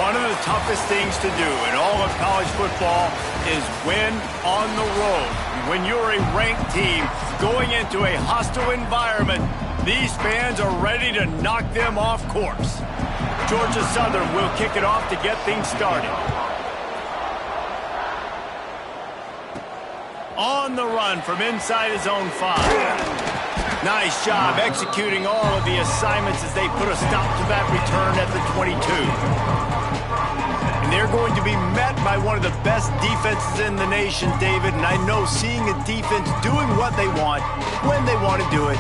One of the toughest things to do in all of college football is win on the road. When you're a ranked team going into a hostile environment, these fans are ready to knock them off course. Georgia Southern will kick it off to get things started. On the run from inside his own 5. Nice job executing all of the assignments as they put a stop to that return at the 22. And they're going to be met by one of the best defenses in the nation, David. And I know seeing a defense doing what they want, when they want to do it,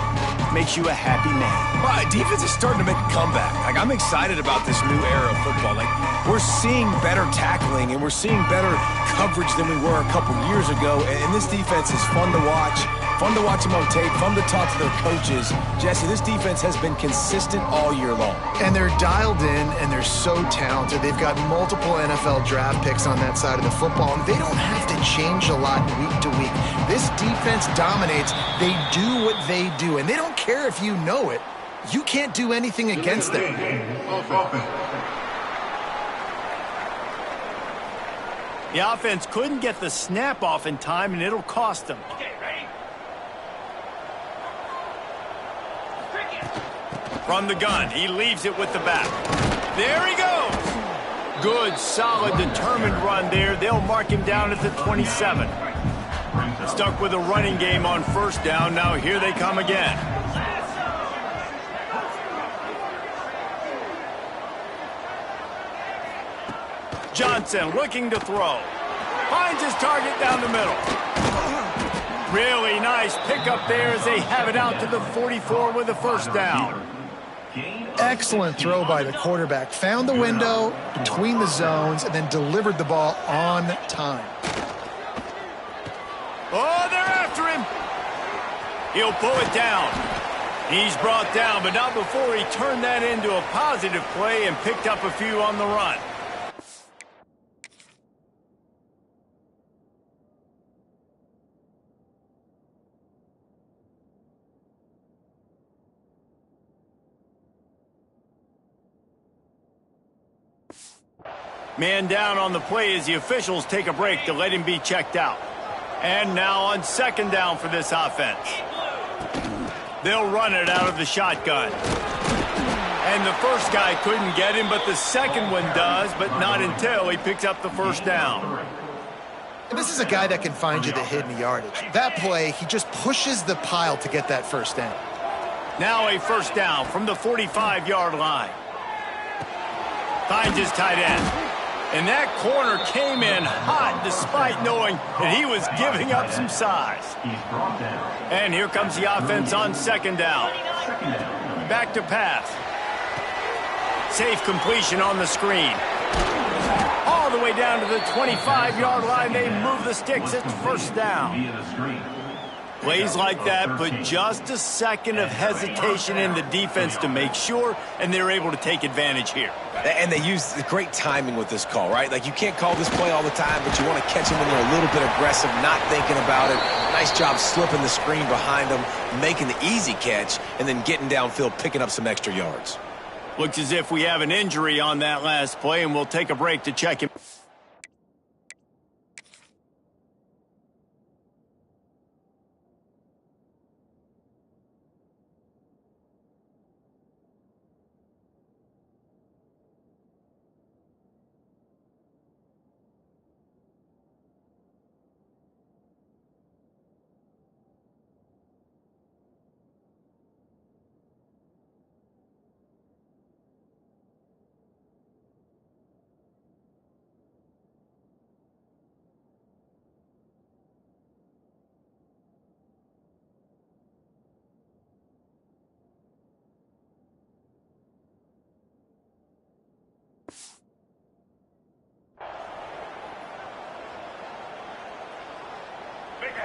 makes you a happy man. Right, defense is starting to make a comeback. Like, I'm excited about this new era of football. Like, we're seeing better tackling and we're seeing better coverage than we were a couple years ago. And this defense is fun to watch. Fun to watch them on tape, fun to talk to their coaches. Jesse, this defense has been consistent all year long. And they're dialed in, and they're so talented. They've got multiple NFL draft picks on that side of the football, and they don't have to change a lot week to week. This defense dominates. They do what they do, and they don't care if you know it. You can't do anything against them. The offense couldn't get the snap off in time, and it'll cost them. From the gun, he leaves it with the back. There he goes. Good, solid, determined run there. They'll mark him down at the 27. Stuck with a running game on first down. Now here they come again. Johnson looking to throw. Finds his target down the middle. Really nice pickup there as they have it out to the 44 with a first down. Excellent throw by the quarterback. Found the window between the zones and then delivered the ball on time. Oh, they're after him. He'll pull it down. He's brought down, but not before he turned that into a positive play and picked up a few on the run. Man down on the play as the officials take a break to let him be checked out. And now on second down for this offense. They'll run it out of the shotgun. And the first guy couldn't get him, but the second one does, but not until he picks up the first down. And this is a guy that can find you the hidden yardage. That play, he just pushes the pile to get that first down. Now a first down from the 45-yard line. Finds his tight end. And that corner came in hot despite knowing that he was giving up some size. And here comes the offense on second down. Back to pass. Safe completion on the screen. All the way down to the 25-yard line. They move the sticks. It's first down. Plays like that put just a second of hesitation in the defense to make sure, and they're able to take advantage here. And they use the great timing with this call, right? Like, you can't call this play all the time, but you want to catch them when they're a little bit aggressive, not thinking about it. Nice job slipping the screen behind them, making the easy catch, and then getting downfield, picking up some extra yards. Looks as if we have an injury on that last play, and we'll take a break to check him.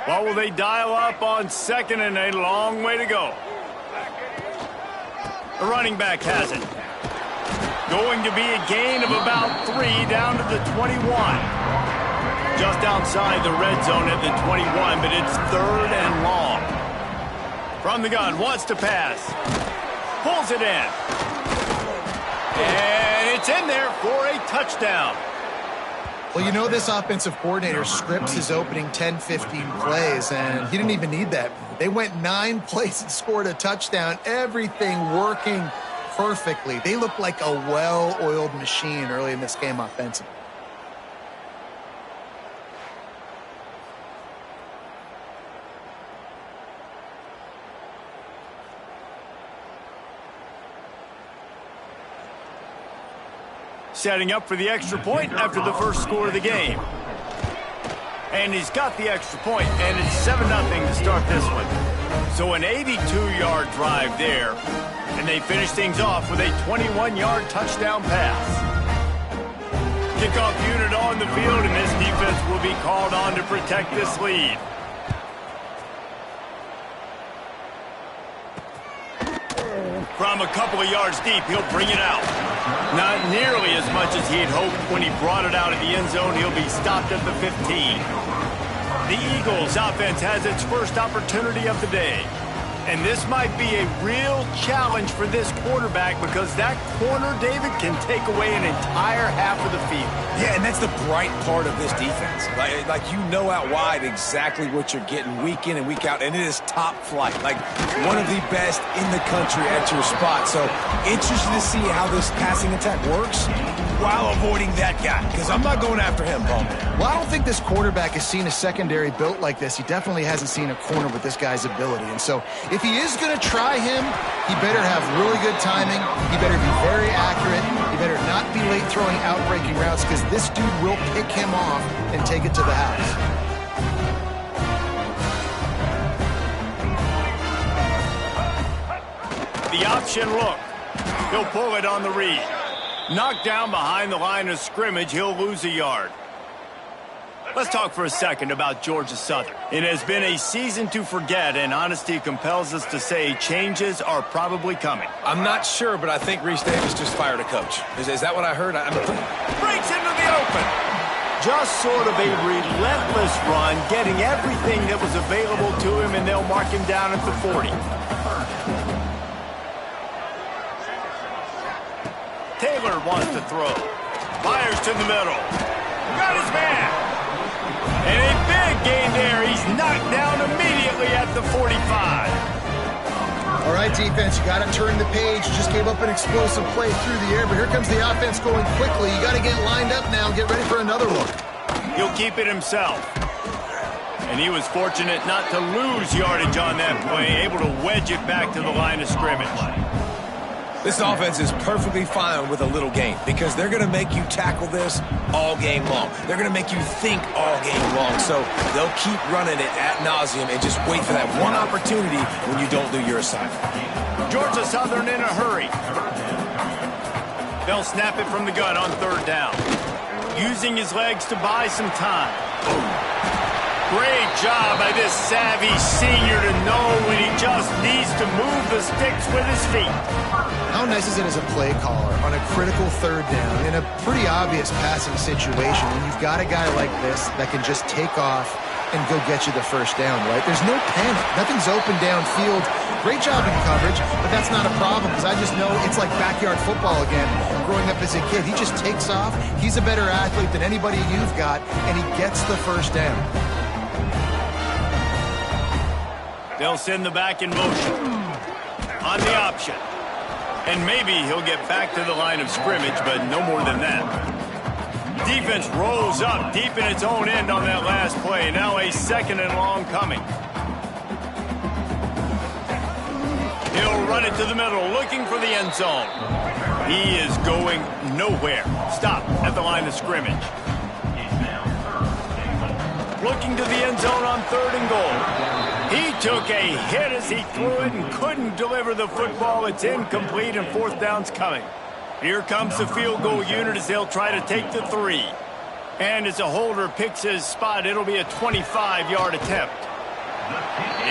What will they dial up on second and a long way to go? The running back has it. Going to be a gain of about 3 down to the 21. Just outside the red zone at the 21, but it's third and long. From the gun, wants to pass. Pulls it in. And it's in there for a touchdown. Well, you know this offensive coordinator scripts his opening 10, 15 plays, and he didn't even need that. They went 9 plays and scored a touchdown. Everything working perfectly. They looked like a well-oiled machine early in this game offensively. Setting up for the extra point after the first score of the game. And he's got the extra point, and it's 7-0 to start this one. So an 82-yard drive there, and they finish things off with a 21-yard touchdown pass. Kickoff unit on the field, and this defense will be called on to protect this lead. From a couple of yards deep, he'll bring it out. Not nearly as much as he had hoped when he brought it out of the end zone. He'll be stopped at the 15. The Eagles' offense has its first opportunity of the day. And this might be a real challenge for this quarterback because that corner, David, can take away an entire half of the field. Yeah, and that's the bright part of this defense. Like you know out wide exactly what you're getting week in and week out, and it is top flight. Like one of the best in the country at your spot. So interested to see how this passing attack works while avoiding that guy, because I'm not going after him, Paul. Well, I don't think this quarterback has seen a secondary built like this. He definitely hasn't seen a corner with this guy's ability. And so if he is going to try him, he better have really good timing. He better be very accurate. He better not be late throwing out-breaking routes because this dude will pick him off and take it to the house. The option look. He'll pull it on the read. Knocked down behind the line of scrimmage, he'll lose a yard. Let's talk for a second about Georgia Southern. It has been a season to forget, and honesty compels us to say changes are probably coming. I'm not sure, but I think Reese Davis just fired a coach. Is that what I heard? Breaks into the open. Just sort of a relentless run, getting everything that was available to him, and they'll mark him down at the 40. Taylor wants to throw. Fires to the middle. Got his man. And a big gain there. He's knocked down immediately at the 45. All right, defense, you got to turn the page. You just gave up an explosive play through the air, but here comes the offense going quickly. You got to get lined up now and get ready for another look. He'll keep it himself. And he was fortunate not to lose yardage on that play, able to wedge it back to the line of scrimmage. This offense is perfectly fine with a little gain because they're going to make you tackle this all game long. They're going to make you think all game long. So they'll keep running it ad nauseum and just wait for that one opportunity when you don't do your assignment. Georgia Southern in a hurry. They'll snap it from the gun on third down. Using his legs to buy some time. Great job by this savvy senior to know when he just needs to move the sticks with his feet. How nice is it as a play caller on a critical third down in a pretty obvious passing situation when you've got a guy like this that can just take off and go get you the first down, right? There's no panic. Nothing's open downfield. Great job in coverage, but that's not a problem because I just know it's like backyard football again. Growing up as a kid, he just takes off. He's a better athlete than anybody you've got, and he gets the first down. They'll send the back in motion on the option. And maybe he'll get back to the line of scrimmage, but no more than that. Defense rolls up deep in its own end on that last play. Now a second and long coming. He'll run it to the middle, looking for the end zone. He is going nowhere. Stop at the line of scrimmage. Looking to the end zone on third and goal. He took a hit as he threw it and couldn't deliver the football. It's incomplete and fourth down's coming. Here comes the field goal unit as they'll try to take the 3. And as a holder picks his spot, it'll be a 25-yard attempt.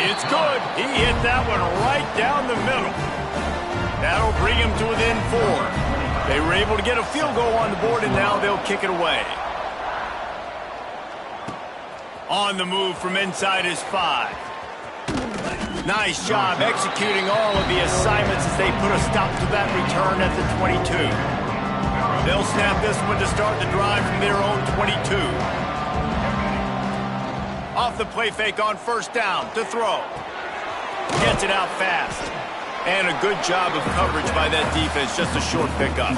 It's good. He hit that one right down the middle. That'll bring him to within 4. They were able to get a field goal on the board, and now they'll kick it away. On the move from inside his 5. Nice job executing all of the assignments as they put a stop to that return at the 22. They'll snap this one to start the drive from their own 22. Off the play fake on first down to throw. Gets it out fast. And a good job of coverage by that defense. Just a short pickup.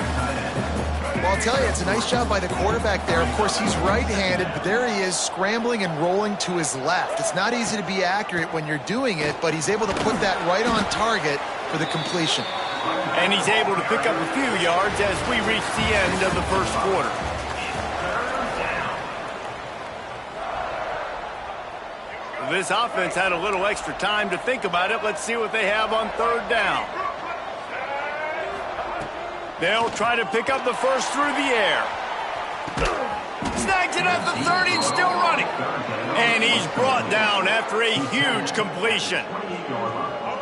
Well, I'll tell you, it's a nice job by the quarterback there. Of course, he's right-handed, but there he is scrambling and rolling to his left. It's not easy to be accurate when you're doing it, but he's able to put that right on target for the completion. And he's able to pick up a few yards as we reach the end of the first quarter. This offense had a little extra time to think about it. Let's see what they have on third down. They'll try to pick up the first through the air. Snags it at the 30 and still running. And he's brought down after a huge completion.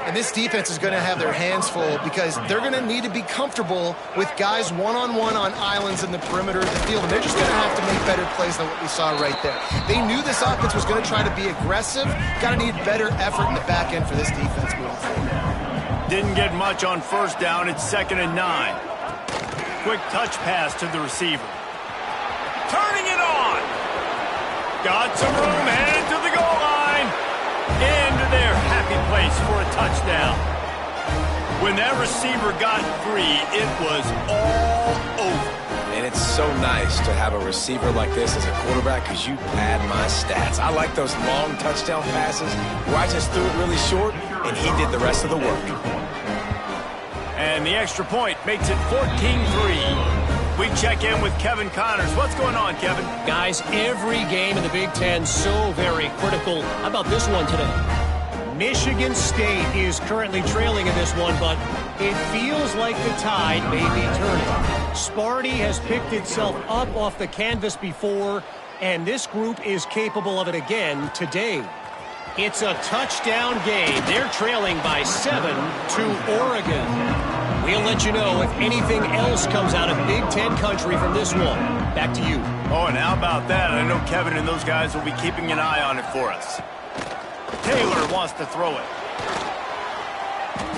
And this defense is going to have their hands full because they're going to need to be comfortable with guys one-on-one on islands in the perimeter of the field. And they're just going to have to make better plays than what we saw right there. They knew this offense was going to try to be aggressive. Got to need better effort in the back end for this defense moving forward. Didn't get much on first down. It's 2nd and 9. Quick touch pass to the receiver. Turning it on. Got some room, headed to the goal line. Into their happy place for a touchdown. When that receiver got free, it was all over. And it's so nice to have a receiver like this as a quarterback because you pad my stats. I like those long touchdown passes where I just threw it really short and he did the rest of the work. And the extra point makes it 14-3. We check in with Kevin Connors. What's going on, Kevin? Guys, every game in the Big Ten so very critical. How about this one today? Michigan State is currently trailing in this one, but it feels like the tide may be turning. Sparty has picked itself up off the canvas before, and this group is capable of it again today. It's a touchdown game. They're trailing by 7 to Oregon. We'll let you know if anything else comes out of Big Ten country from this one. Back to you. Oh, and how about that? I know Kevin and those guys will be keeping an eye on it for us. Taylor wants to throw it.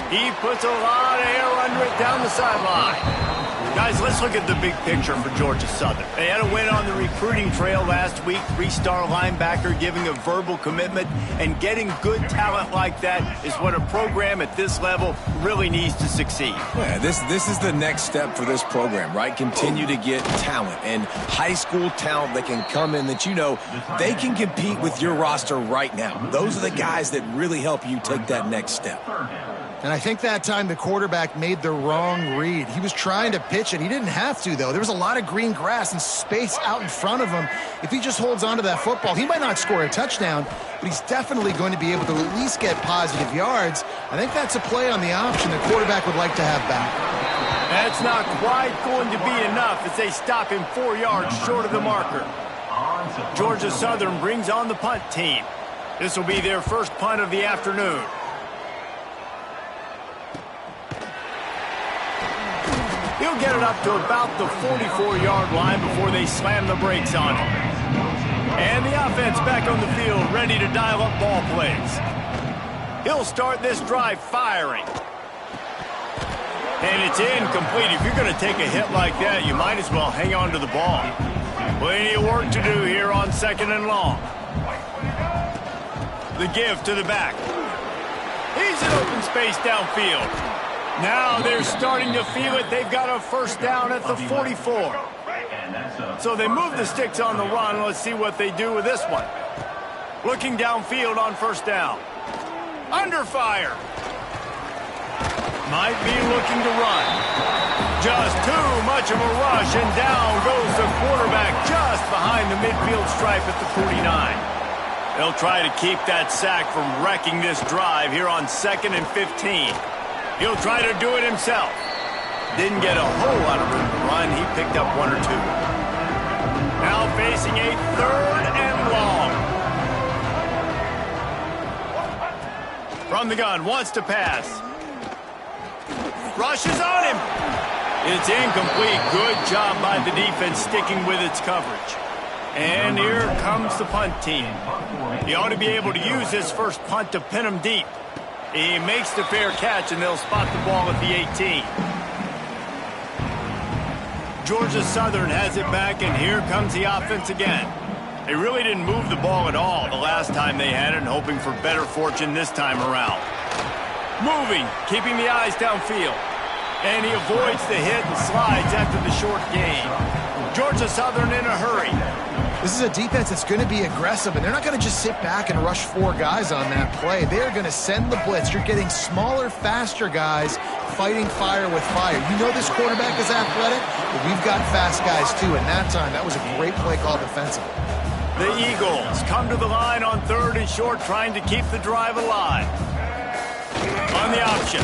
He puts a lot of air under it down the sideline. Guys, let's look at the big picture for Georgia Southern. They had a win on the recruiting trail last week. 3-star linebacker giving a verbal commitment, and getting good talent like that is what a program at this level really needs to succeed. Yeah, this is the next step for this program, right? Continue to get talent and high school talent that can come in that you know they can compete with your roster right now. Those are the guys that really help you take that next step. And I think that time the quarterback made the wrong read. He was trying to pitch it. He didn't have to, though. There was a lot of green grass and space out in front of him. If he just holds on to that football, he might not score a touchdown, but he's definitely going to be able to at least get positive yards. I think that's a play on the option the quarterback would like to have back. That's not quite going to be enough as they stop him 4 yards short of the marker. Georgia Southern brings on the punt team. This will be their first punt of the afternoon. He'll get it up to about the 44-yard line before they slam the brakes on him. And the offense back on the field, ready to dial up ball plays. He'll start this drive firing. And it's incomplete. If you're going to take a hit like that, you might as well hang on to the ball. Plenty of work to do here on 2nd and long. The give to the back. He's in open space downfield. Now they're starting to feel it. They've got a first down at the 44. So they move the sticks on the run. Let's see what they do with this one. Looking downfield on first down. Under fire. Might be looking to run. Just too much of a rush, and down goes the quarterback just behind the midfield stripe at the 49. They'll try to keep that sack from wrecking this drive here on 2nd and 15. He'll try to do it himself. Didn't get a whole lot of room to run. He picked up 1 or 2. Now facing a 3rd and long. From the gun, wants to pass. Rushes on him. It's incomplete. Good job by the defense sticking with its coverage. And here comes the punt team. He ought to be able to use his first punt to pin him deep. He makes the fair catch, and they'll spot the ball at the 18. Georgia Southern has it back, and here comes the offense again. They really didn't move the ball at all the last time they had it, and hoping for better fortune this time around. Moving, keeping the eyes downfield. And he avoids the hit and slides after the short gain. Georgia Southern in a hurry. This is a defense that's going to be aggressive, and they're not going to just sit back and rush 4 guys on that play. They're going to send the blitz. You're getting smaller, faster guys fighting fire with fire. You know this quarterback is athletic, but we've got fast guys too. And that time, that was a great play call defensively. The Eagles come to the line on 3rd and short, trying to keep the drive alive. On the option,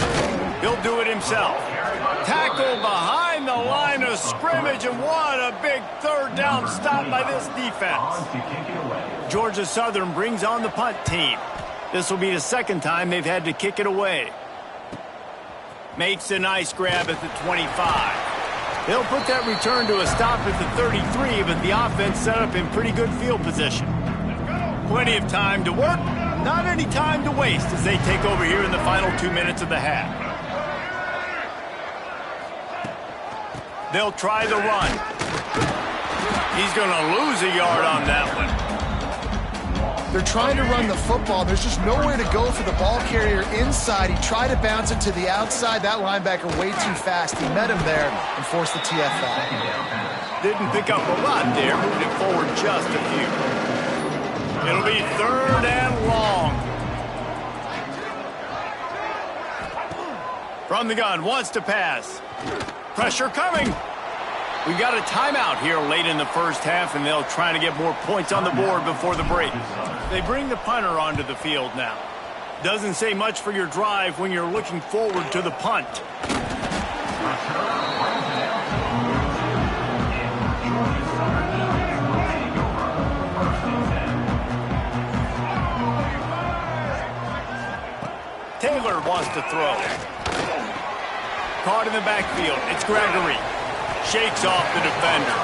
he'll do it himself. Tackle behind the line of scrimmage, and what a big 3rd down stop by this defense. Georgia Southern brings on the punt team. This will be the 2nd time they've had to kick it away. Makes a nice grab at the 25. They'll put that return to a stop at the 33, but the offense set up in pretty good field position. Plenty of time to work, not any time to waste as they take over here in the final 2 minutes of the half. They'll try the run. He's going to lose a yard on that one. They're trying to run the football. There's just nowhere to go for the ball carrier inside. He tried to bounce it to the outside. That linebacker way too fast. He met him there and forced the TFL. Didn't pick up a lot there, moved it forward just a few. It'll be 3rd and long. From the gun, wants to pass. Pressure coming. We've got a timeout here late in the first half, and they'll try to get more points on the board before the break. They bring the punter onto the field now. Doesn't say much for your drive when you're looking forward to the punt. Taylor wants to throw. Caught in the backfield. It's Gregory. Shakes off the defender.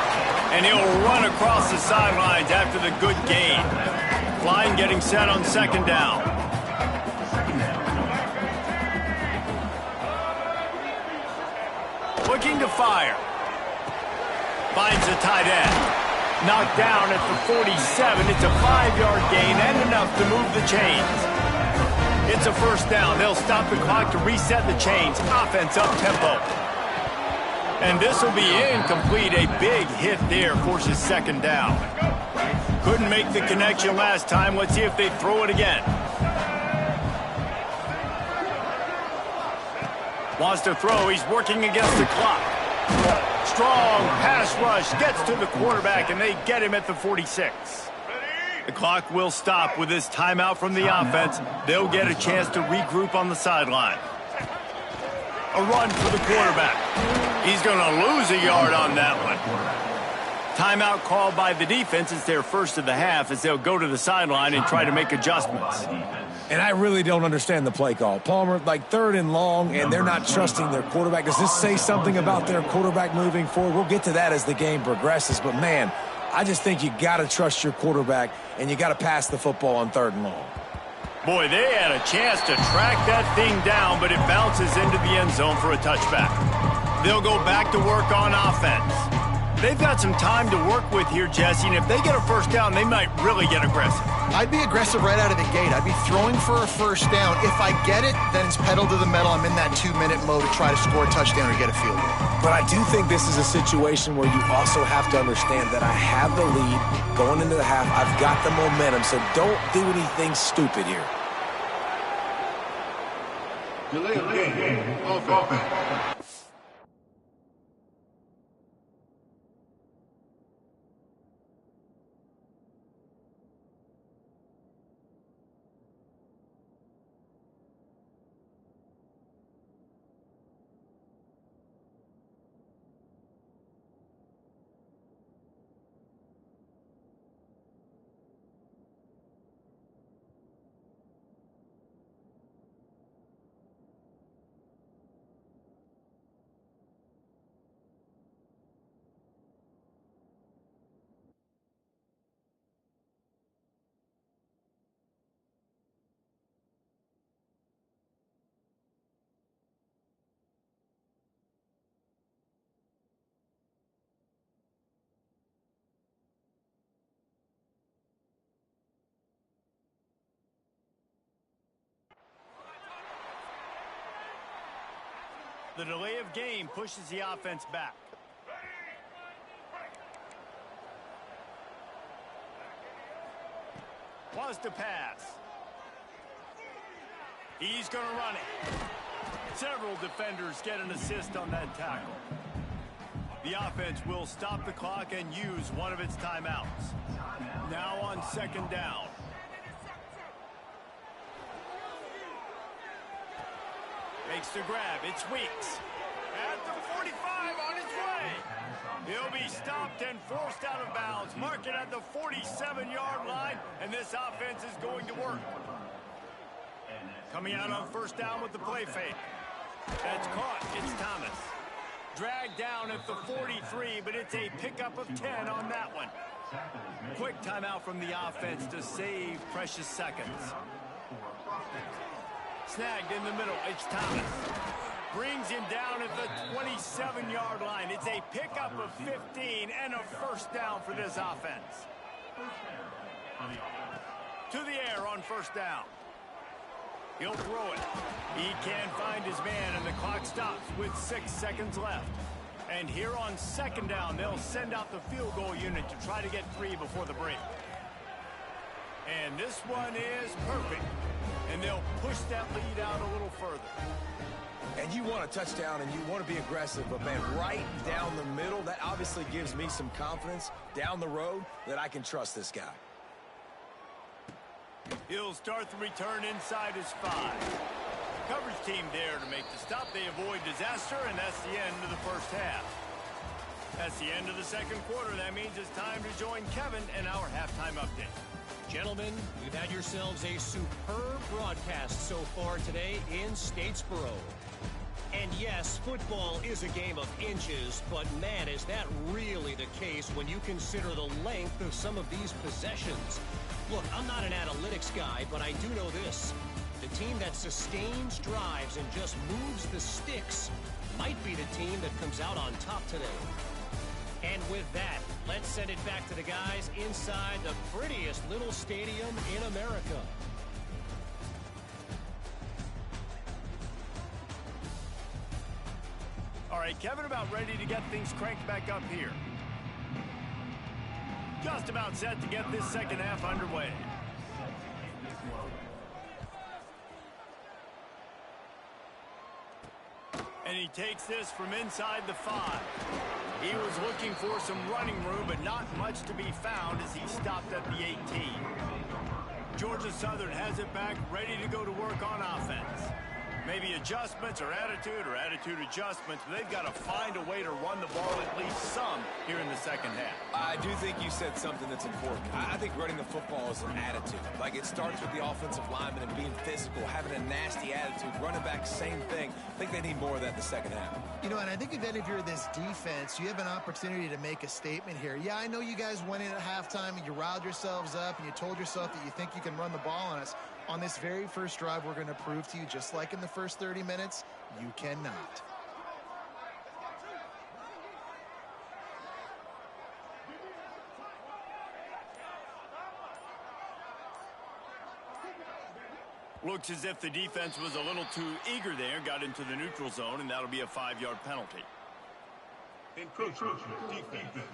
And he'll run across the sidelines after the good gain. Line getting set on 2nd down. Looking to fire. Finds a tight end. Knocked down at the 47. It's a 5-yard gain and enough to move the chains. It's a 1st down. They'll stop the clock to reset the chains. Offense up tempo. And this will be incomplete. A big hit there forces 2nd down. Couldn't make the connection last time. Let's see if they throw it again. Wants to throw. He's working against the clock. Strong pass rush. Gets to the quarterback, and they get him at the 46. The clock will stop with this timeout from the offense. They'll get a chance to regroup on the sideline. A run for the quarterback. He's going to lose a yard on that one. Timeout called by the defense. It's their 1st of the half as they'll go to the sideline and try to make adjustments. And I really don't understand the play call. Palmer, like 3rd and long, and they're not trusting their quarterback. Does this say something about their quarterback moving forward? We'll get to that as the game progresses. But, man, I just think you got to trust your quarterback, and you got to pass the football on 3rd and long. Boy, they had a chance to track that thing down, but it bounces into the end zone for a touchback. They'll go back to work on offense. They've got some time to work with here, Jesse, and if they get a 1st down, they might really get aggressive. I'd be aggressive right out of the gate. I'd be throwing for a 1st down. If I get it, then it's pedal to the metal. I'm in that 2-minute mode to try to score a touchdown or get a field goal. But I do think this is a situation where you also have to understand that I have the lead going into the half. I've got the momentum, so don't do anything stupid here. Delay of game. Offense. The delay of game pushes the offense back. Wants to pass. He's going to run it. Several defenders get an assist on that tackle. The offense will stop the clock and use one of its timeouts. Now on second down. Makes the grab. It's Weeks. At the 45 on his way. He'll be stopped and forced out of bounds. Mark it at the 47-yard line, and this offense is going to work. Coming out on first down with the play fake. That's caught. It's Thomas. Dragged down at the 43, but it's a pickup of 10 on that one. Quick timeout from the offense to save precious seconds. Snagged in the middle. It's Thomas. Brings him down at the 27-yard line. It's a pickup of 15 and a first down for this offense. To the air on first down. He'll throw it. He can't find his man, and the clock stops with 6 seconds left. And here on second down, they'll send out the field goal unit to try to get 3 before the break. And this one is perfect. And they'll push that lead out a little further. And you want a touchdown and you want to be aggressive, but man, right down the middle, that obviously gives me some confidence down the road that I can trust this guy. He'll start the return inside his 5. Coverage team there to make the stop. They avoid disaster, and that's the end of the first half. That's the end of the second quarter. That means it's time to join Kevin in our halftime update. Gentlemen, you've had yourselves a superb broadcast so far today in Statesboro. And yes, football is a game of inches, but man, is that really the case when you consider the length of some of these possessions. Look, I'm not an analytics guy, but I do know this. The team that sustains drives and just moves the sticks might be the team that comes out on top today. And with that, let's send it back to the guys inside the prettiest little stadium in America. All right, Kevin, about ready to get things cranked back up here. Just about set to get this second half underway. And he takes this from inside the 5. He was looking for some running room, but not much to be found as he stopped at the 18. Georgia Southern has it back, ready to go to work on offense. Maybe adjustments or attitude adjustments, but they've got to find a way to run the ball at least some here in the second half. I do think you said something that's important. I think running the football is an attitude. Like, it starts with the offensive lineman and being physical, having a nasty attitude. Running back, same thing. I think they need more of that in the second half. You know, and I think then if you're this defense, you have an opportunity to make a statement here. Yeah, I know you guys went in at halftime and you riled yourselves up and you told yourself that you think you can run the ball on us. On this very first drive, we're going to prove to you, just like in the first 30 minutes, you cannot. Looks as if the defense was a little too eager there, got into the neutral zone, and that'll be a 5-yard penalty. Encroachment, defense.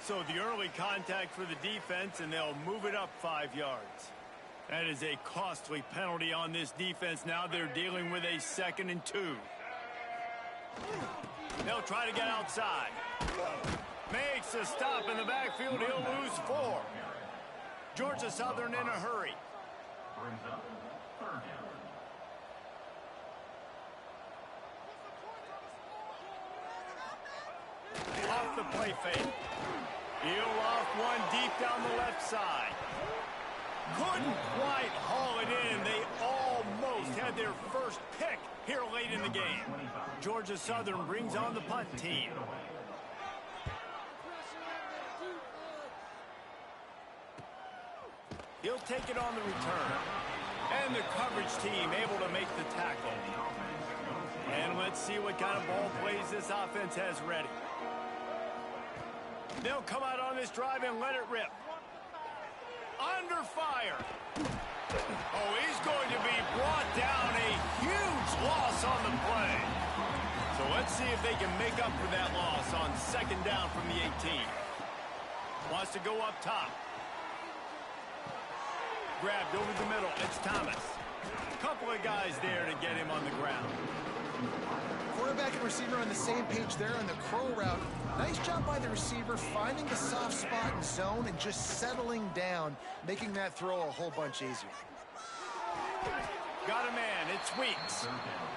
So the early contact for the defense, and they'll move it up 5 yards. That is a costly penalty on this defense. Now they're dealing with a 2nd and 2. They'll try to get outside. Makes a stop in the backfield. He'll lose 4. Georgia Southern in a hurry. Off the play fake. He'll off one deep down the left side. Couldn't quite haul it in. They almost had their first pick here late in the game. Georgia Southern brings on the punt team. He'll take it on the return. And the coverage team able to make the tackle. And let's see what kind of ball plays this offense has ready. They'll come out on this drive and let it rip. Under fire. Oh, he's going to be brought down on the play. So let's see if they can make up for that loss on second down from the 18. Wants to go up top. Grabbed over the middle. It's Thomas. A couple of guys there to get him on the ground. Quarterback and receiver on the same page there on the crow route. Nice job by the receiver finding the soft spot in zone and just settling down, making that throw a whole bunch easier. Got a man. It's Weeks.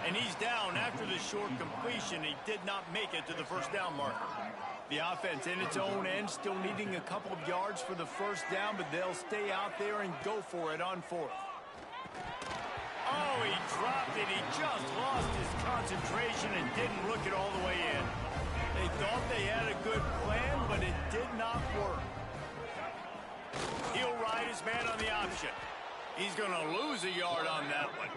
And he's down after the short completion. He did not make it to the first down marker. The offense in its own end still needing a couple of yards for the first down, but they'll stay out there and go for it on fourth. Oh, he dropped it. He just lost his concentration and didn't look it all the way in. They thought they had a good plan, but it did not work. He'll ride his man on the option. He's going to lose a yard on that one.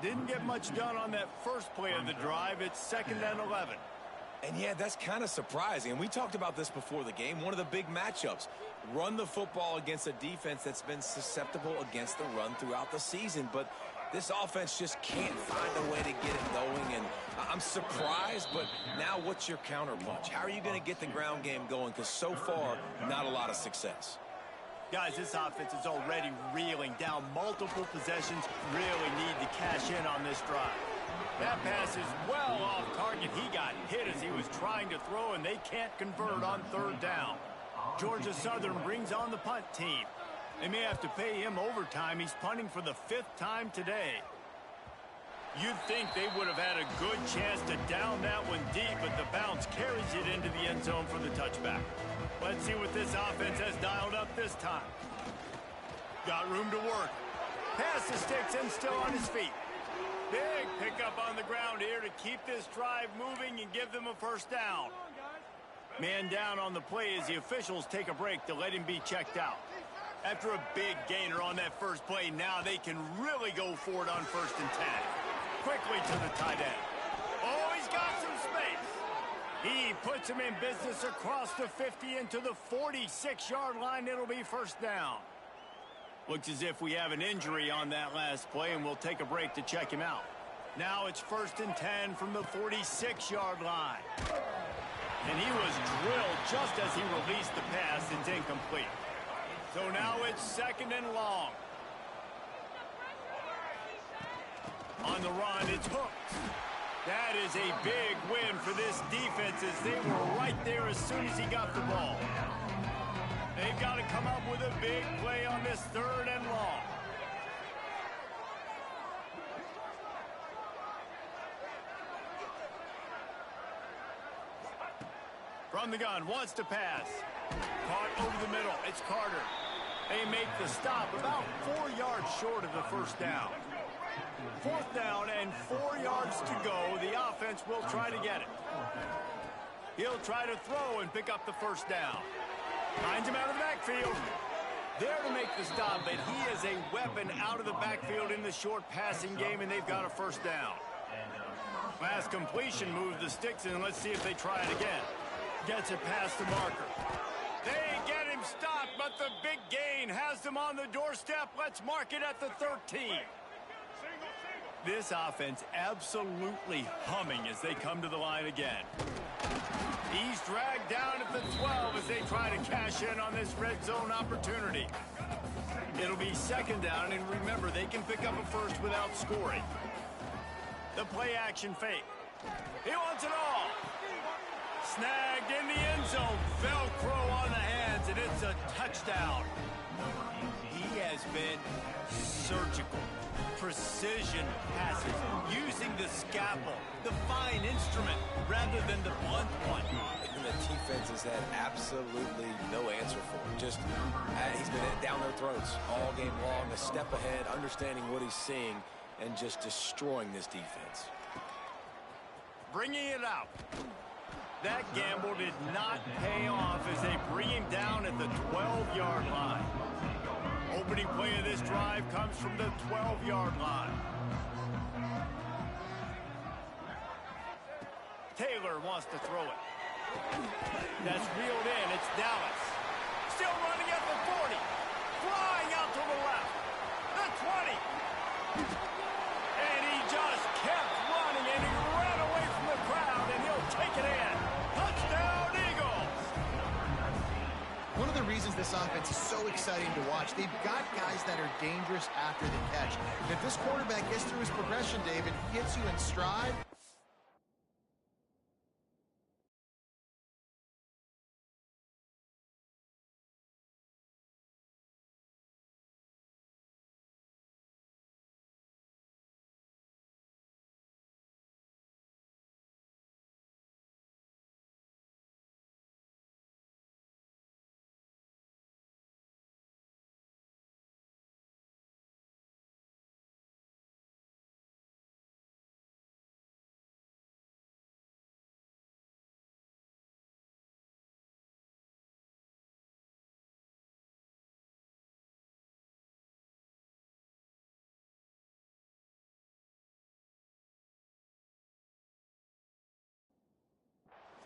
Didn't get much done on that first play of the drive. It's 2nd and 11. And yeah, that's kind of surprising. And we talked about this before the game. One of the big matchups. Run the football against a defense that's been susceptible against the run throughout the season. But this offense just can't find a way to get it going. And I'm surprised, but now what's your counterpunch? How are you going to get the ground game going? Because so far, not a lot of success. Guys, this offense is already reeling down multiple possessions. Really need to cash in on this drive. That pass is well off target. He got hit as he was trying to throw, and they can't convert on 3rd down. Georgia Southern brings on the punt team. They may have to pay him overtime. He's punting for the 5th time today. You'd think they would have had a good chance to down that one deep, but the bounce carries it into the end zone for the touchback. Let's see what this offense has dialed up this time. Got room to work. Pass the sticks and still on his feet. Big pickup on the ground here to keep this drive moving and give them a first down. Man down on the play as the officials take a break to let him be checked out. After a big gainer on that first play, now they can really go for it on 1st and 10. Quickly to the tight end. Oh, he's got some space. He puts him in business across the 50 into the 46-yard line. It'll be first down. Looks as if we have an injury on that last play, and we'll take a break to check him out. Now it's 1st and 10 from the 46-yard line. And he was drilled just as he released the pass. It's incomplete. So now it's 2nd and long. On the run, it's hooked. That is a big win for this defense as they were right there as soon as he got the ball. They've got to come up with a big play on this 3rd and long. From the gun, wants to pass. Caught over the middle. It's Carter. They make the stop about 4 yards short of the first down. 4th down and 4 yards to go. The offense will try to get it. He'll try to throw and pick up the first down. Finds him out of the backfield. There to make the stop, but he is a weapon out of the backfield in the short passing game, and they've got a first down. Last completion moved the sticks, and let's see if they try it again. Gets it past the marker. They get him stopped, but the big gain has them on the doorstep. Let's mark it at the 13. This offense absolutely humming as they come to the line again. He's dragged down at the 12 as they try to cash in on this red zone opportunity. It'll be 2nd down, and remember, they can pick up a first without scoring. The play action fake. He wants it all. Snagged in the end zone. Velcro on the hands, and it's a touchdown. He has been surgical. Precision passes, using the scalpel, the fine instrument, rather than the blunt one. And the defense has had absolutely no answer for him. Just, he's been down their throats all game long, a step ahead, understanding what he's seeing, and just destroying this defense. Bringing it out. That gamble did not pay off as they bring him down at the 12-yard line. Opening play of this drive comes from the 12-yard line. Taylor wants to throw it. That's reeled in. It's Dallas. Still running at the 40. Flying out to the left. The 20. And he just kept exciting to watch. They've got guys that are dangerous after the catch. And if this quarterback gets through his progression, David, gets you in stride,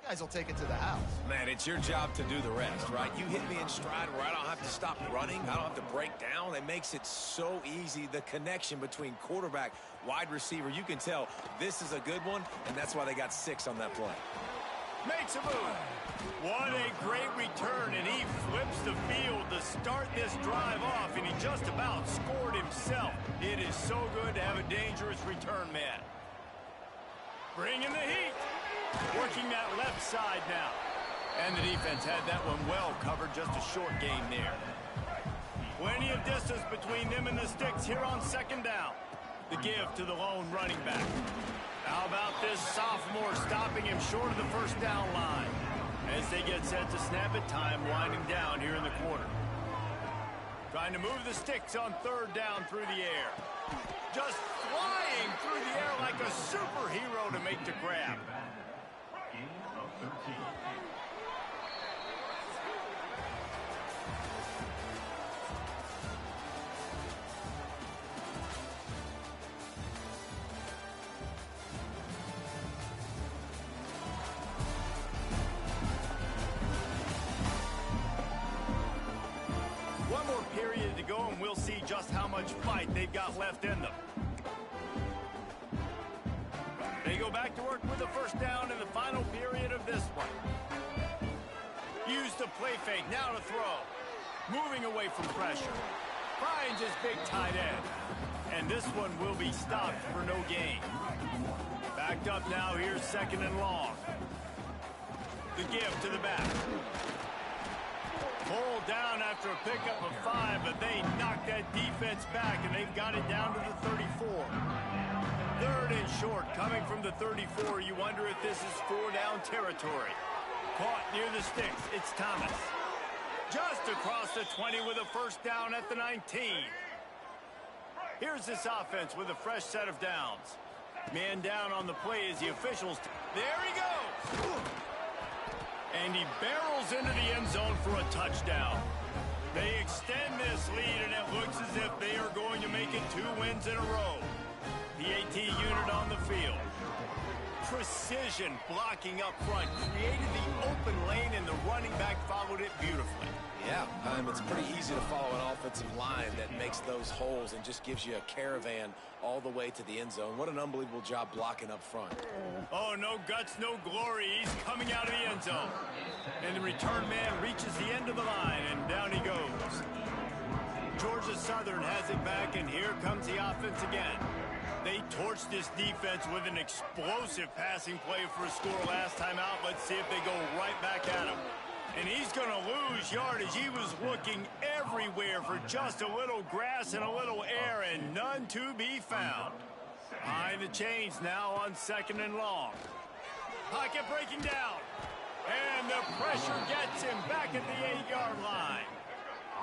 guys will take it to the house. Man, it's your job to do the rest, right? You hit me in stride where I don't have to stop running. I don't have to break down. It makes it so easy, the connection between quarterback, wide receiver. You can tell this is a good one, and that's why they got 6 on that play. Makes a move. What a great return, and he flips the field to start this drive off, and he just about scored himself. It is so good to have a dangerous return man. Bringing the heat. Working that left side now. And the defense had that one well covered, just a short gain there. Plenty of distance between them and the sticks here on second down. The give to the lone running back. How about this sophomore stopping him short of the first down line? As they get set to snap it, time winding down here in the quarter. Trying to move the sticks on third down through the air. Just flying through the air like a superhero to make the grab. Of 13. One more period to go, and we'll see just how much fight they've got left in them. They go back to work with the first down in the final period of this one. Use the play fake, now to throw. Moving away from pressure. Finds his big tight end. And this one will be stopped for no gain. Backed up now, here's second and long. The give to the back. Pulled down after a pickup of 5, but they knocked that defense back, and they've got it down to the 34. Third and short, coming from the 34. You wonder if this is 4-down territory. Caught near the sticks. It's Thomas. Just across the 20 with a first down at the 19. Here's this offense with a fresh set of downs. Man down on the play as the officials. There he goes. And he barrels into the end zone for a touchdown. They extend this lead, and it looks as if they are going to make it 2 wins in a row. The AT unit on the field. Precision blocking up front. Created the open lane, and the running back followed it beautifully. Yeah, it's pretty easy to follow an offensive line that makes those holes and just gives you a caravan all the way to the end zone. What an unbelievable job blocking up front. Oh, no guts, no glory. He's coming out of the end zone. And the return man reaches the end of the line, and down he goes. Georgia Southern has it back, and here comes the offense again. They torched this defense with an explosive passing play for a score last time out. Let's see if they go right back at him. And he's going to lose yardage. He was looking everywhere for just a little grass and a little air, and none to be found. Behind the chains now on second and long. Pocket breaking down. And the pressure gets him back at the 8-yard line.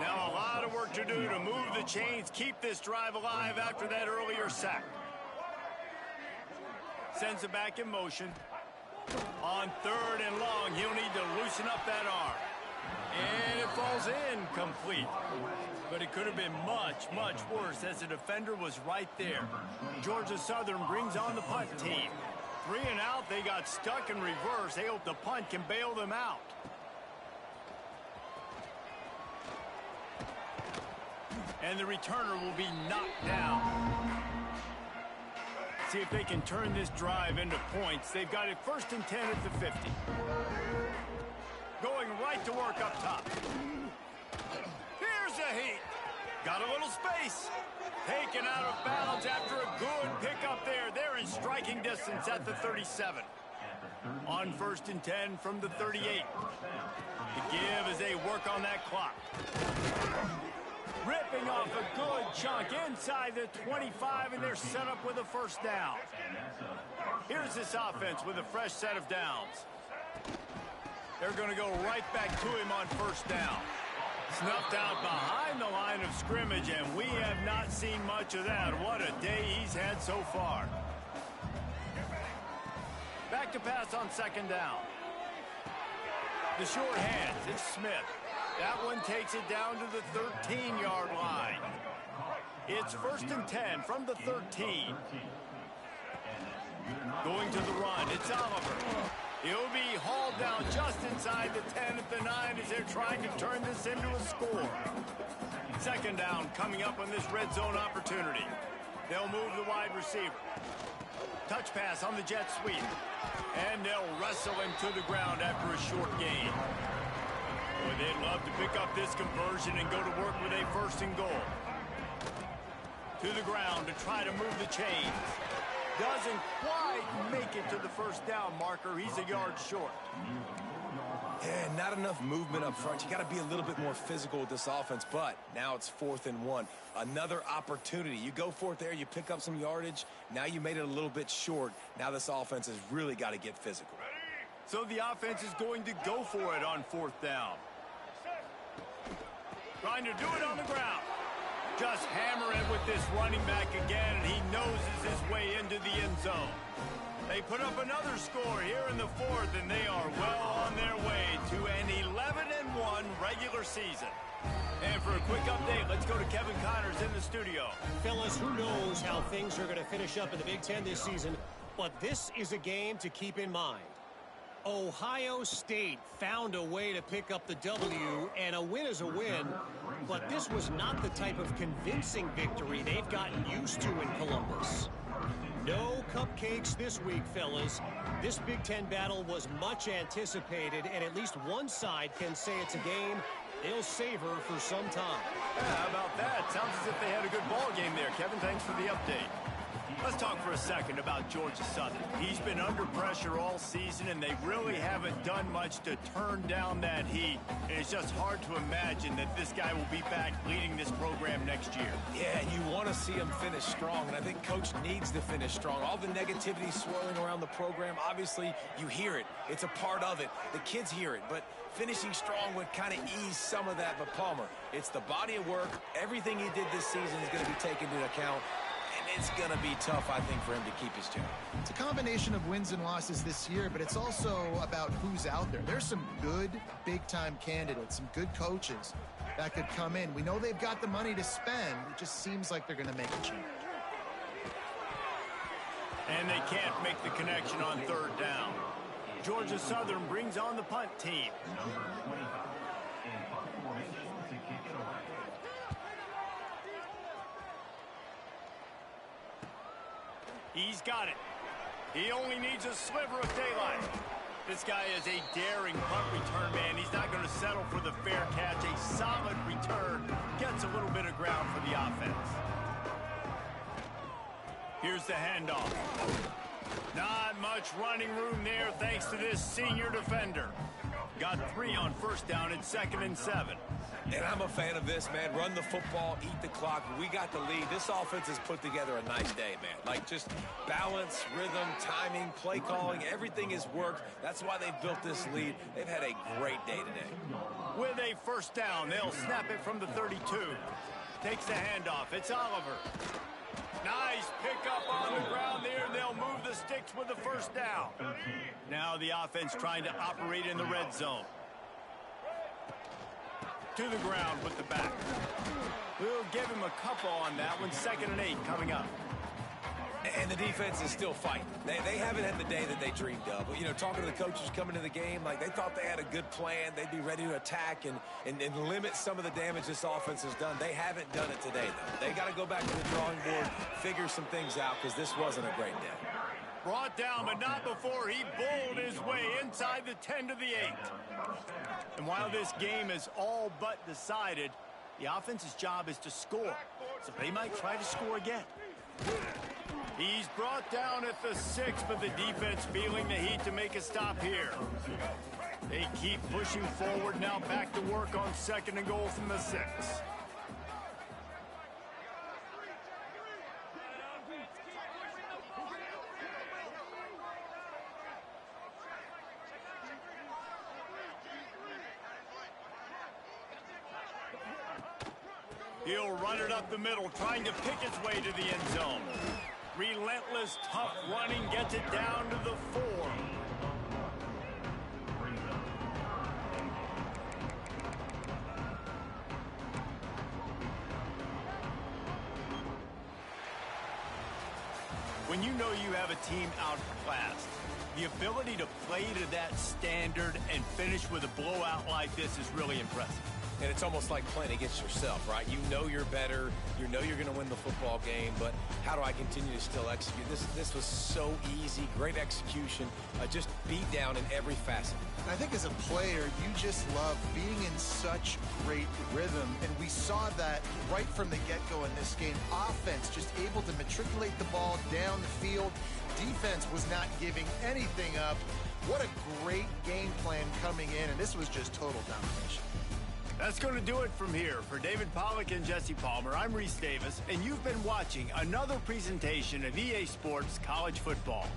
Now a lot of work to do to move the chains, keep this drive alive after that earlier sack. Sends it back in motion. On third and long, he'll need to loosen up that arm. And it falls in complete. But it could have been much, much worse as the defender was right there. Georgia Southern brings on the punt team. 3 and out, they got stuck in reverse. They hope the punt can bail them out. And the returner will be knocked down. See if they can turn this drive into points. They've got it 1st and 10 at the 50. Going right to work up top. Here's Got a little space. Taken out of bounds after a good pickup there. They're in striking distance at the 37. On 1st and 10 from the 38. The give as they work on that clock. Ripping off a good chunk inside the 25, and they're set up with a first down. Here's this offense with a fresh set of downs. They're going to go right back to him on first down. Snuffed out behind the line of scrimmage, and we have not seen much of that. What a day he's had so far. Back to pass on 2nd down. The short hands, it's Smith. That one takes it down to the 13-yard line. It's 1st and 10 from the 13. Going to the run, it's Oliver. He'll be hauled down just inside the 10 at the 9 as they're trying to turn this into a score. 2nd down coming up on this red zone opportunity. They'll move the wide receiver. Touch pass on the jet sweep. And they'll wrestle him to the ground after a short gain. Boy, they'd love to pick up this conversion and go to work with a 1st and goal. To the ground to try to move the chains. Doesn't quite make it to the first down marker. He's a yard short. Yeah, not enough movement up front. You got to be a little bit more physical with this offense, but now it's 4th and 1. Another opportunity. You go for it there, you pick up some yardage. Now you made it a little bit short. Now this offense has really got to get physical. So the offense is going to go for it on 4th down. Trying to do it on the ground. Just hammer it with this running back again, and he noses his way into the end zone. They put up another score here in the 4th, and they are well on their way to an 11-1 regular season. And for a quick update, let's go to Kevin Connors in the studio. Fellas, who knows how things are going to finish up in the Big Ten this season, but this is a game to keep in mind. Ohio State found a way to pick up the W, and a win is a win, but this was not the type of convincing victory they've gotten used to in Columbus. No cupcakes this week, fellas. This Big Ten battle was much anticipated, and at least one side can say it's a game they'll savor for some time. Yeah, how about that? Sounds as if they had a good ball game there. Kevin, thanks for the update. Let's talk for a second about Georgia Southern. He's been under pressure all season, and they really haven't done much to turn down that heat. And it's just hard to imagine that this guy will be back leading this program next year. Yeah, and you want to see him finish strong, and I think Coach needs to finish strong. All the negativity swirling around the program, obviously, you hear it. It's a part of it. The kids hear it, but finishing strong would kind of ease some of that. But Palmer, it's the body of work. Everything he did this season is going to be taken into account. And it's going to be tough, I think, for him to keep his job. It's a combination of wins and losses this year, but it's also about who's out there. There's some good big-time candidates, some good coaches that could come in. We know they've got the money to spend. It just seems like they're going to make a change. And they can't make the connection on 3rd down. Georgia Southern brings on the punt team. Number 25 in punt formation to kick it away. He's got it. He only needs a sliver of daylight. This guy is a daring punt return man. He's not going to settle for the fair catch. A solid return. Gets a little bit of ground for the offense. Here's the handoff. Not much running room there thanks to this senior defender. Got 3 on 1st down. It's 2nd and 7. And I'm a fan of this, man. Run the football, eat the clock. We got the lead. This offense has put together a nice day, man. Like, just balance, rhythm, timing, play calling, everything has worked. That's why they've built this lead. They've had a great day today. With a 1st down, they'll snap it from the 32. Takes the handoff. It's Oliver. Nice pickup on the ground there. They'll move the sticks with the 1st down. Now the offense trying to operate in the red zone. To the ground with the back. We'll give him a couple on that one. 2nd and 8 coming up. And the defense is still fighting. They haven't had the day that they dreamed of. But, you know, talking to the coaches coming to the game, like, they thought they had a good plan. They'd be ready to attack and limit some of the damage this offense has done. They haven't done it today, though. They got to go back to the drawing board, figure some things out, because this wasn't a great day. Brought down, but not before he bowled his way inside the 10 to the 8. And while this game is all but decided, The offense's job is to score, so they might try to score again. He's brought down at the 6, but the defense feeling the heat to make a stop here. They keep pushing forward, now back to work on 2nd and goal from the 6. He'll run it up the middle, trying to pick his way to the end zone. Relentless, tough running gets it down to the 4. When you know you have a team outclassed, the ability to play to that standard and finish with a blowout like this is really impressive. And it's almost like playing against yourself, right? You know you're better. You know you're going to win the football game, but how do I continue to still execute? This was so easy, great execution, just beat down in every facet. I think as a player, you just love being in such great rhythm, and we saw that right from the get-go in this game. Offense just able to matriculate the ball down the field. Defense was not giving anything up. What a great game plan coming in, and this was just total domination. That's going to do it from here. For David Pollack and Jesse Palmer, I'm Reese Davis, and you've been watching another presentation of EA Sports College Football.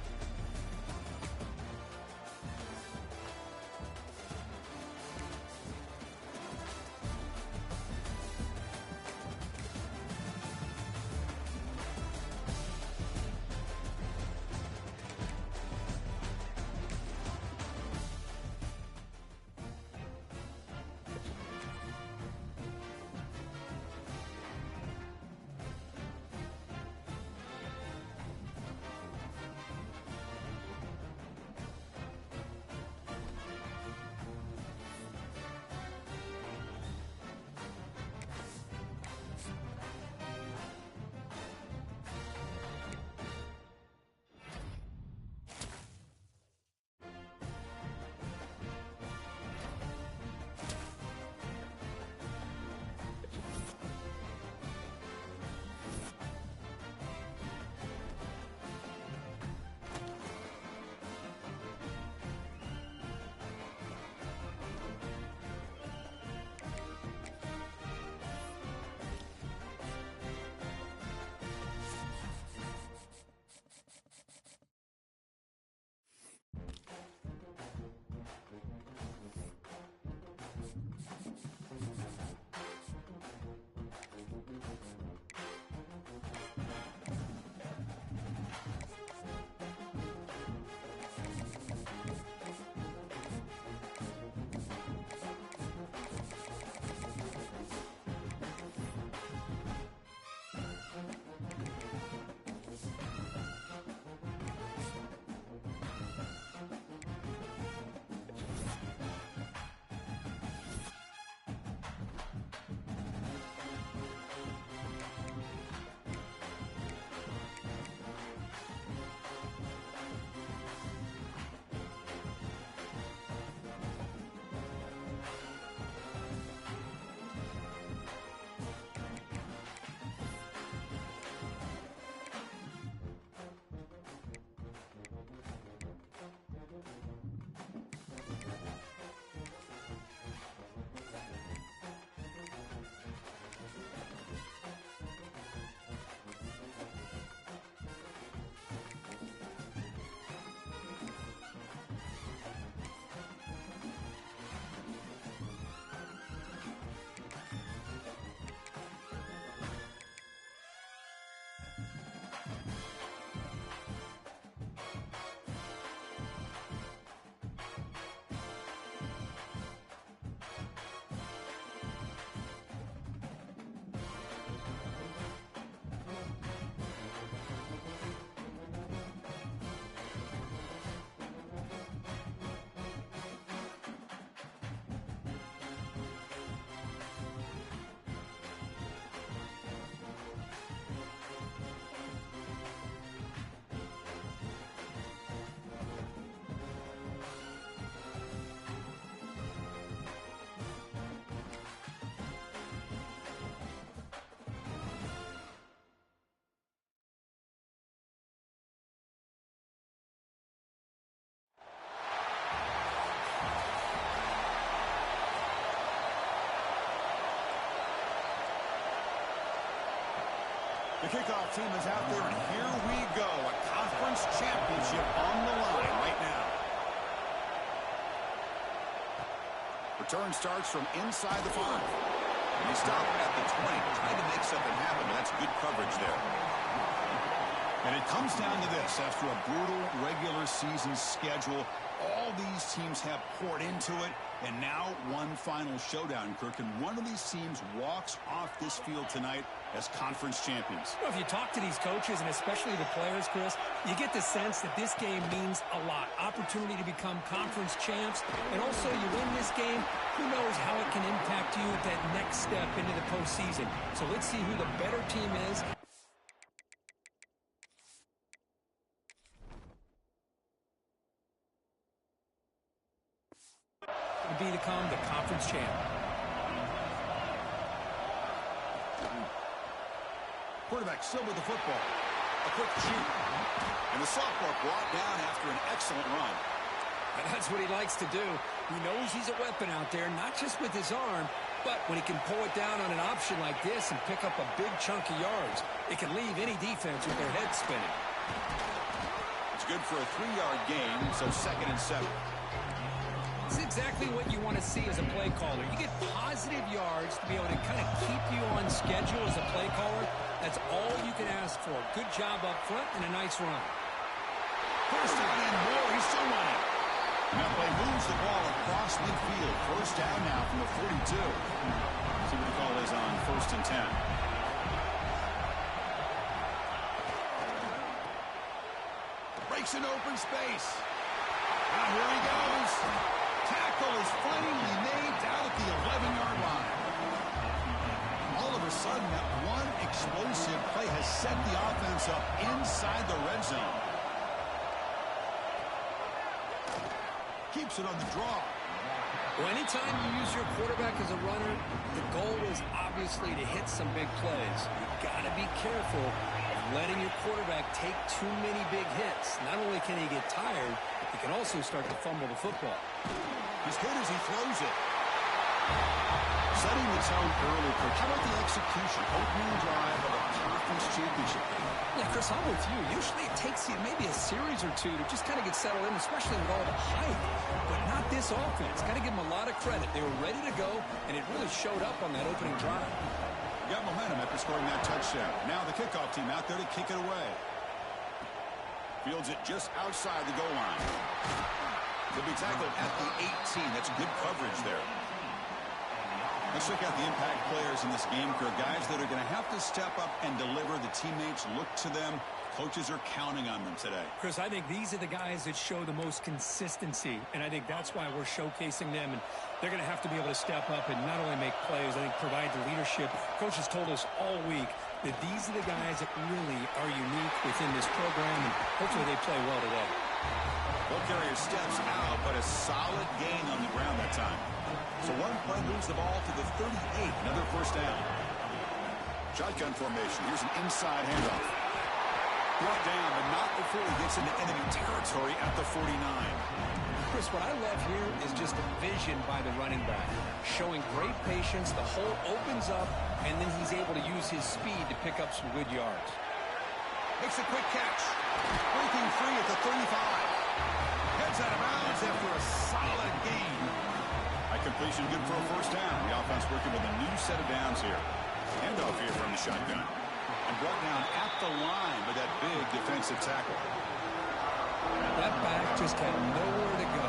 The kickoff team is out there, and here we go. A conference championship on the line right now. Return starts from inside the 5. And he stopped at the 20, trying to make something happen. That's good coverage there. And it comes down to this. After a brutal regular season schedule, all these teams have poured into it, and now one final showdown, Kirk. And one of these teams walks off this field tonight as conference champions. Well, if you talk to these coaches, and especially the players, Chris, you get the sense that this game means a lot. Opportunity to become conference champs, and also you win this game, who knows how it can impact you at that next step into the postseason. So let's see who the better team is. To become the conference champ. Quarterback still with the football. A quick shoot. And the sophomore brought down after an excellent run. And that's what he likes to do. He knows he's a weapon out there, not just with his arm, but when he can pull it down on an option like this and pick up a big chunk of yards, it can leave any defense with their head spinning. It's good for a 3-yard gain, so 2nd and 7. It's exactly what you want to see as a play caller. You get positive yards to be able to kind of keep you on schedule as a play caller. That's all you can ask for. Good job up front and a nice run. First down and more. He's still running. And that play moves the ball across midfield. First down now from the 42. See what the call is on 1st and 10. Breaks an open space. Now here he goes. Tackle is finally made down at the 11-yard line. All of a sudden, that one explosive play has set the offense up inside the red zone. Keeps it on the draw. Well, anytime you use your quarterback as a runner, the goal is obviously to hit some big plays. You've got to be careful of letting your quarterback take too many big hits. Not only can he get tired, he can also start to fumble the football. He's good as he throws it. Setting the tone early, Coach. How about the execution? Opening drive of a conference championship game. Yeah, Chris, I'm with you. Usually it takes you maybe a series or two to just kind of get settled in, especially with all the hype. But not this offense. Got to give them a lot of credit. They were ready to go, and it really showed up on that opening drive. Got momentum after scoring that touchdown. Now the kickoff team out there to kick it away. Fields it just outside the goal line. They'll be tackled at the 18. That's good coverage there. Let's check out the impact players in this game, Kirk. Guys that are going to have to step up and deliver. The teammates look to them. Coaches are counting on them today. Chris, I think these are the guys that show the most consistency, and I think that's why we're showcasing them. And they're going to have to be able to step up and not only make plays, I think provide the leadership. Coaches told us all week that these are the guys that really are unique within this program, and hopefully they play well today. Ball carrier steps out, but a solid gain on the ground that time. So one play moves the ball to the 38. Another first down. Shotgun formation. Here's an inside handoff. Brought down, but not before he gets into enemy territory at the 49. Chris, what I love here is just the vision by the running back. Showing great patience, the hole opens up, and then he's able to use his speed to pick up some good yards. Makes a quick catch. Breaking free at the 35. Heads out of bounds after a solid gain. High completion good for a first down. The offense working with a new set of downs here. Handoff here from the shotgun. And brought down at the line with that big defensive tackle. That back just had nowhere to go.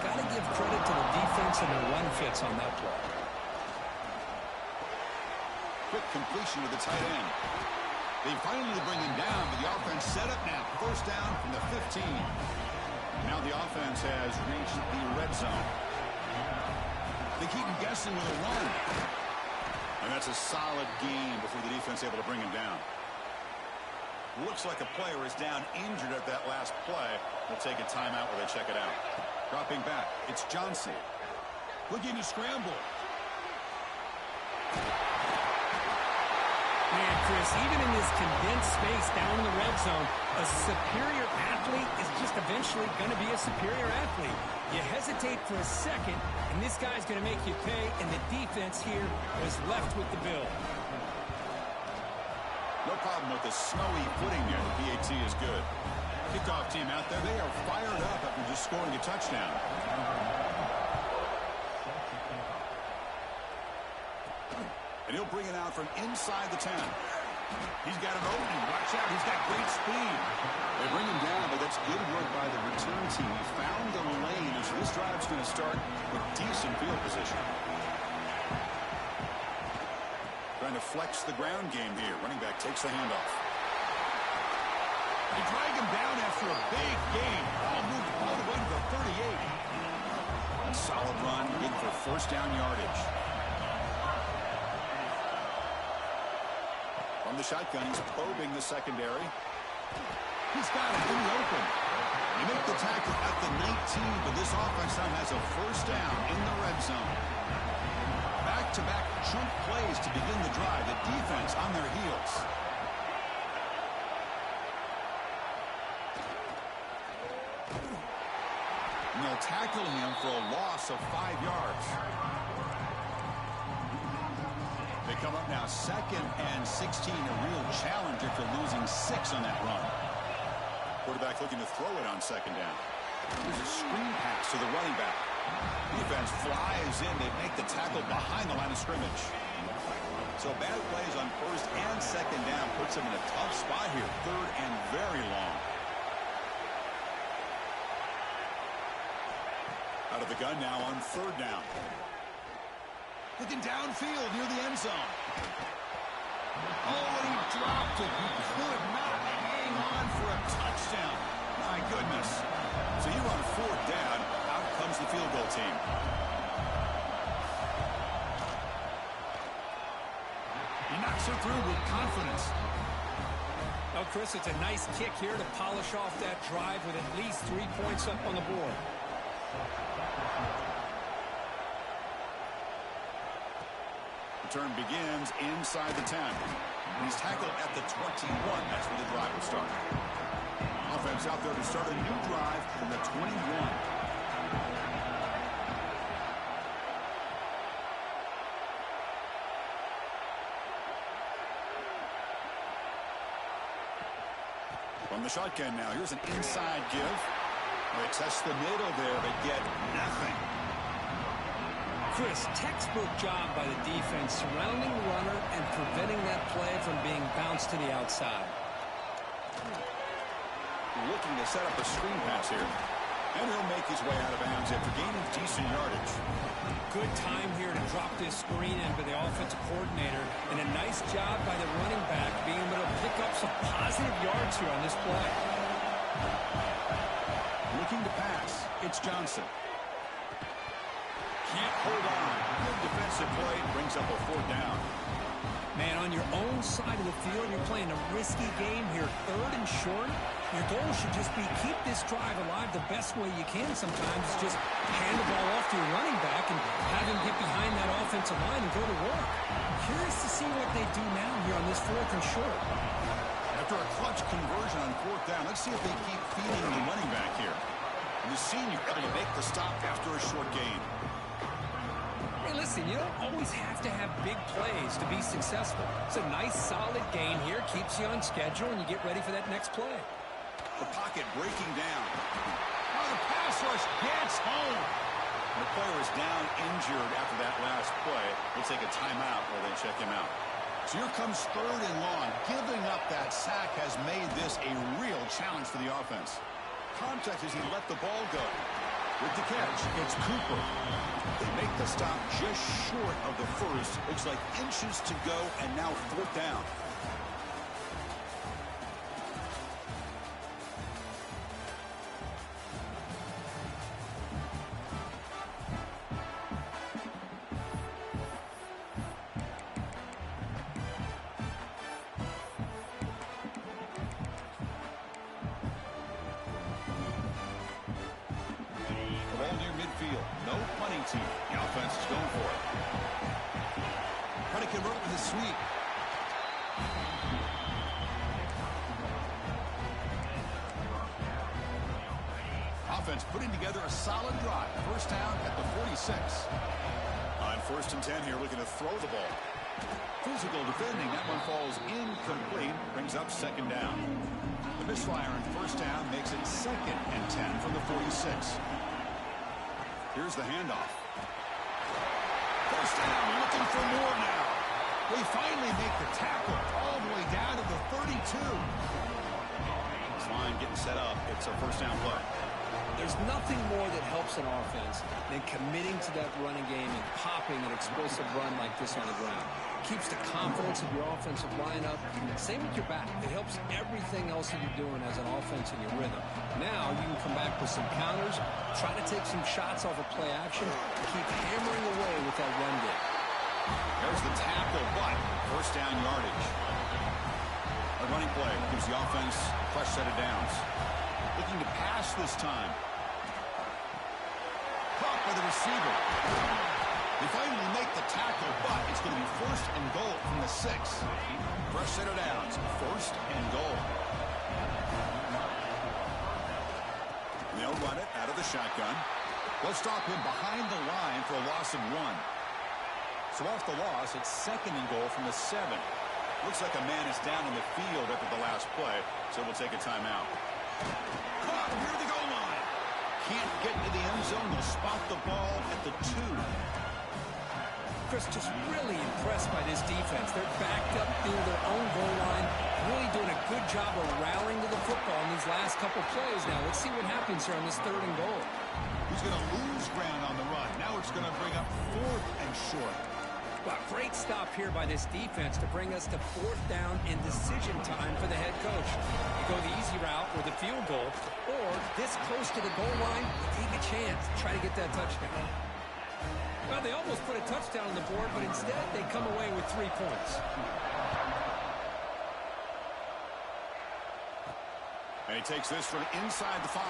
Got to give credit to the defense and the run fits on that play. Quick completion to the tight end. They finally bring him down, but the offense set up now. First down from the 15. Now the offense has reached the red zone. They keep him guessing with a run. And that's a solid gain before the defense able to bring him down. Looks like a player is down injured at that last play. They'll take a timeout where they check it out. Dropping back, it's Johnson. Looking to scramble. Man, Chris, even in this condensed space down in the red zone, a superior athlete is just eventually going to be a superior athlete. You hesitate for a second, and this guy's going to make you pay, and the defense here was left with the bill. No problem with the snowy footing there. The PAT is good. Kickoff team out there, they are fired up after just scoring a touchdown. And he'll bring it out from inside the 10. He's got an opening. Watch out. He's got great speed. They bring him down, but that's good work by the return team. He found the lane, and so this drive's going to start with decent field position. Trying to flex the ground game here. Running back takes the handoff. They drag him down after a big gain. Ball moved all the way to the 38. A solid run, good for first down yardage. From the shotgun, he's probing the secondary. He's got it in the open. You make the tackle at the 19, but this offense now has a first down in the red zone. Back-to-back chunk plays to begin the drive. The defense on their heels. And they'll tackle him for a loss of 5 yards. They come up now 2nd and 16, a real challenge after losing 6 on that run. Quarterback looking to throw it on 2nd down. There's a screen pass to the running back. Defense flies in. They make the tackle behind the line of scrimmage. So bad plays on 1st and 2nd down puts them in a tough spot here. 3rd and very long. Out of the gun now on 3rd down. Looking downfield near the end zone. Oh, and he dropped it. He could not hang on for a touchdown. My goodness. So you're on 4th down. Out comes the field goal team. He knocks it through with confidence. Well, Chris, it's a nice kick here to polish off that drive with at least 3 points up on the board. Return begins inside the 10. He's tackled at the 21. That's where the drive will start. Offense out there to start a new drive from the 21. From the shotgun now. Here's an inside give. They test the middle there, but get nothing. Chris, textbook job by the defense surrounding the runner and preventing that play from being bounced to the outside. Looking to set up a screen pass here. And he'll make his way out of bounds after gaining decent yardage. Good time here to drop this screen in for the offensive coordinator. And a nice job by the running back being able to pick up some positive yards here on this play. Looking to pass. It's Johnson. Can't hold on. Good defensive play. Brings up a 4th down. Man, on your own side of the field, you're playing a risky game here. 3rd and short. Your goal should just be keep this drive alive the best way you can sometimes. Just hand the ball off to your running back and have him get behind that offensive line and go to work. Curious to see what they do now here on this 4th and short. After a clutch conversion on 4th down, let's see if they keep feeding the running back here. And the senior able to make the stop after a short gain. Hey, listen, you don't always have to have big plays to be successful. It's a nice, solid gain here. Keeps you on schedule, and you get ready for that next play. The pocket breaking down. Oh, the pass rush gets home. The player is down injured after that last play. We'll take a timeout while they check him out. So here comes 3rd and long. Giving up that sack has made this a real challenge for the offense. Contact as he let the ball go. With the catch, it's Cooper. They make the stop just short of the 1st. Looks like inches to go, and now 4th down. No punting team. The offense is going for it. Try to convert with a sweep. Offense putting together a solid drive. 1st down at the 46. On 1st and 10 here, looking to throw the ball. Physical defending. That one falls incomplete. Brings up second down. The misfire on first down makes it 2nd and 10 from the 46. Here's the handoff. First down, looking for more now. They finally make the tackle all the way down to the 32. This line getting set up. It's a first down play. There's nothing more that helps an offense than committing to that running game and popping an explosive run like this on the ground. Keeps the confidence of your offensive lineup. Same with your back. It helps everything else that you're doing as an offense in your rhythm. Now you can come back with some counters, try to take some shots off of play action, keep hammering away with that run game. There's the tackle, but first down yardage. A running play gives the offense a fresh set of downs. Looking to pass this time. Caught by the receiver. They finally make the tackle, but it's going to be 1st and goal from the 6. Fresh set of downs. 1st and goal. And they'll run it out of the shotgun. They'll stop him behind the line for a loss of 1. So off the loss, it's 2nd and goal from the 7. Looks like a man is down in the field after the last play, so we'll take a timeout. Caught near the goal line. Can't get to the end zone. They'll spot the ball at the 2. Chris, just really impressed by this defense. They're backed up near their own goal line, really doing a good job of rallying to the football in these last couple plays. Now, let's see what happens here on this 3rd and goal. He's going to lose ground on the run. Now it's going to bring up 4th and short. Well, great stop here by this defense to bring us to 4th down and decision time for the head coach. You go the easy route with a field goal, or this close to the goal line, you take a chance to try to get that touchdown. Well, they almost put a touchdown on the board, but instead they come away with 3 points. And he takes this from inside the 5.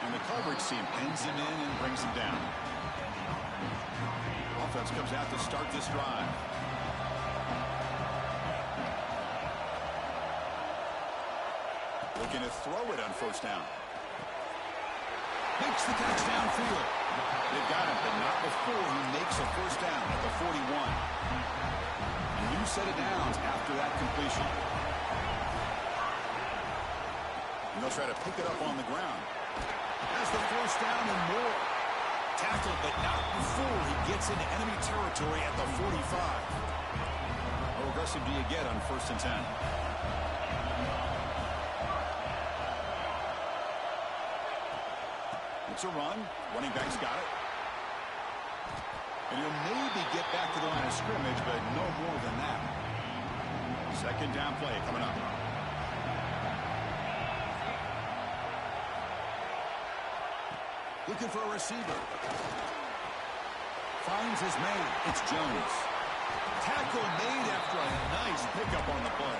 And the coverage team pins him in and brings him down. Offense comes out to start this drive. Looking to throw it on first down. Makes the catch downfield. They've got him, but not before he makes a first down at the 41. A new set of downs after that completion. And they'll try to pick it up on the ground. Has the first down and more. Tackled, but not before he gets into enemy territory at the 45. How aggressive do you get on 1st and 10? It's a run. Running back's got it. And he'll maybe get back to the line of scrimmage, but no more than that. 2nd down play coming up. Looking for a receiver. Finds his man. It's Jones. Tackle made after a nice pickup on the play.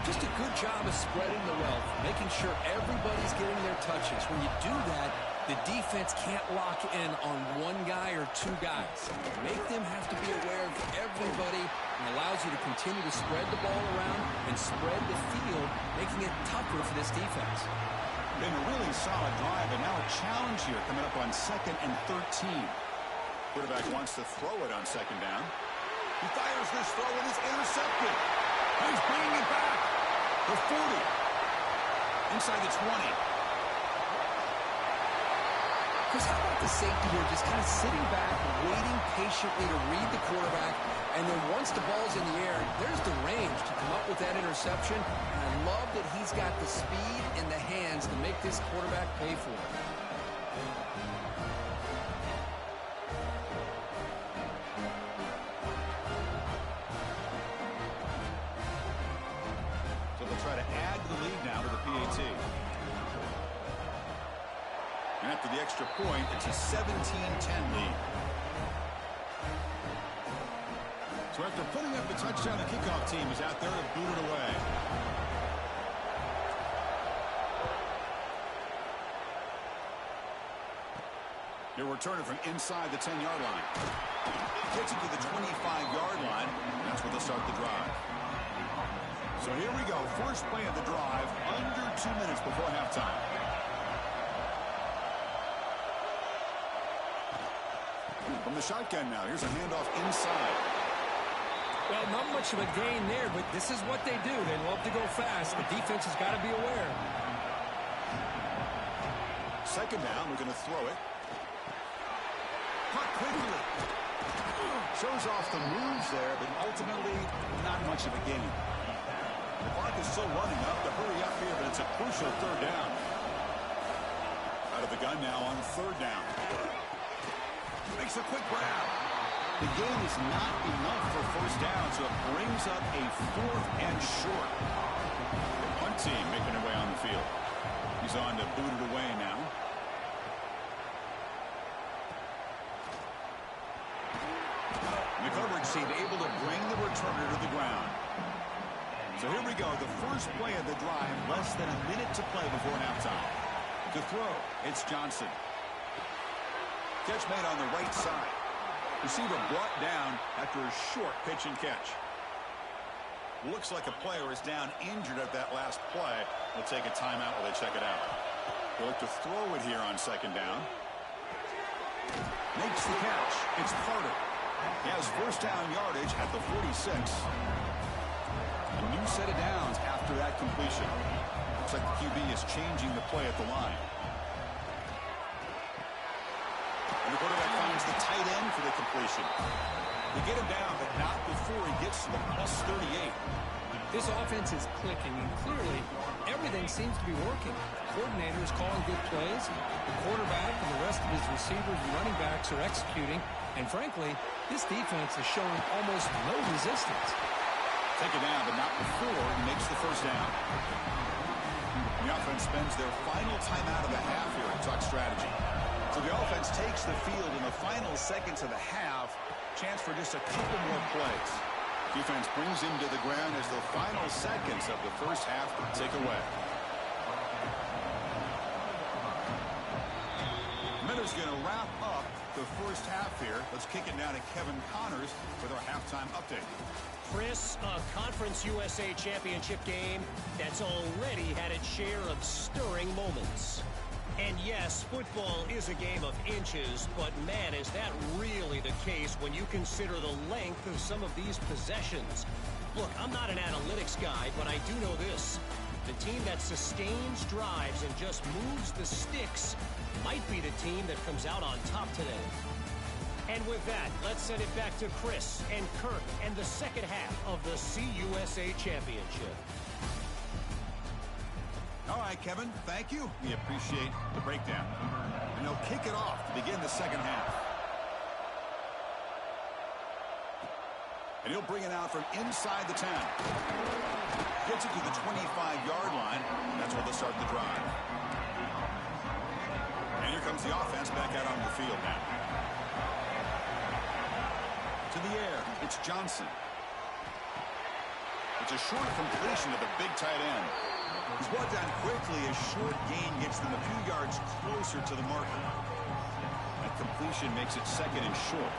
Just a good job of spreading the wealth, making sure everybody's getting their touches. When you do that, the defense can't lock in on 1 guy or 2 guys. Make them have to be aware of everybody, and allows you to continue to spread the ball around and spread the field, making it tougher for this defense. Been a really solid drive, and now a challenge here coming up on 2nd and 13. Quarterback wants to throw it on 2nd down. He fires this throw and is intercepted. He's bringing it back. The 40. Inside the 20. Chris, how about the safety here just kind of sitting back, waiting patiently to read the quarterback, and then once the ball's in the air, there's the range to come up with that interception. And I love that he's got the speed and the hands to make this quarterback pay for it. So they'll try to add to the lead now to the PAT. And after the extra point, it's a 17-10 lead. So after putting up the touchdown, the kickoff team is out there to boot it away. They're returning from inside the 10-yard line. Gets it to the 25-yard line. And that's where they'll start the drive. So here we go. First play of the drive, under 2 minutes before halftime. From From the shotgun now, here's a handoff inside. Well, not much of a gain there, but this is what they do. They love to go fast. The defense has got to be aware. Second down, we're going to throw it. Caught quickly. Shows off the moves there, but ultimately not much of a gain. The clock is still running up to hurry up here, but it's a crucial third down. Out of the gun now on third down. Makes a quick grab. The gain is not enough for first down, so it brings up a 4th and short. The punt team making their way on the field. He's on to boot it away now. The coverage team able to bring the returner to the ground. So here we go, the first play of the drive, less than a minute to play before halftime. To throw, it's Johnson. Catch made on the right side. Receiver brought down after a short pitch and catch. Looks like a player is down injured at that last play. They'll take a timeout while they check it out. They'll look to throw it here on second down. Makes the catch. It's Carter. He has first down yardage at the 46. A new set of downs after that completion. Looks like the QB is changing the play at the line. And the quarterback finds the tight end for the completion. They get him down, but not before he gets to the +38. This offense is clicking, and clearly everything seems to be working. The coordinator is calling good plays. The quarterback and the rest of his receivers and running backs are executing. And frankly, this defense is showing almost no resistance. Take it down, but not before he makes the first down. The offense spends their final timeout of the half here at Tuck Strategy. So the offense takes the field in the final seconds of the half. Chance for just a couple more plays. Defense brings him to the ground as the final seconds of the first half tick away. Miller's going to wrap up the first half here. Let's kick it down to Kevin Connors with our halftime update. Chris, a Conference USA Championship game that's already had its share of stirring moments. And yes, football is a game of inches, but man, is that really the case when you consider the length of some of these possessions. Look, I'm not an analytics guy, but I do know this. The team that sustains drives and just moves the sticks might be the team that comes out on top today. And with that, let's send it back to Chris and Kirk and the second half of the CUSA Championship. All right, Kevin, thank you. We appreciate the breakdown. And they'll kick it off to begin the second half. And he'll bring it out from inside the 10. Gets it to the 25-yard line. That's where they'll start the drive. And here comes the offense back out on the field now. To the air, it's Johnson. It's a short completion to the big tight end. He's brought down quickly. A short gain gets them a few yards closer to the marker. That completion makes it second and short.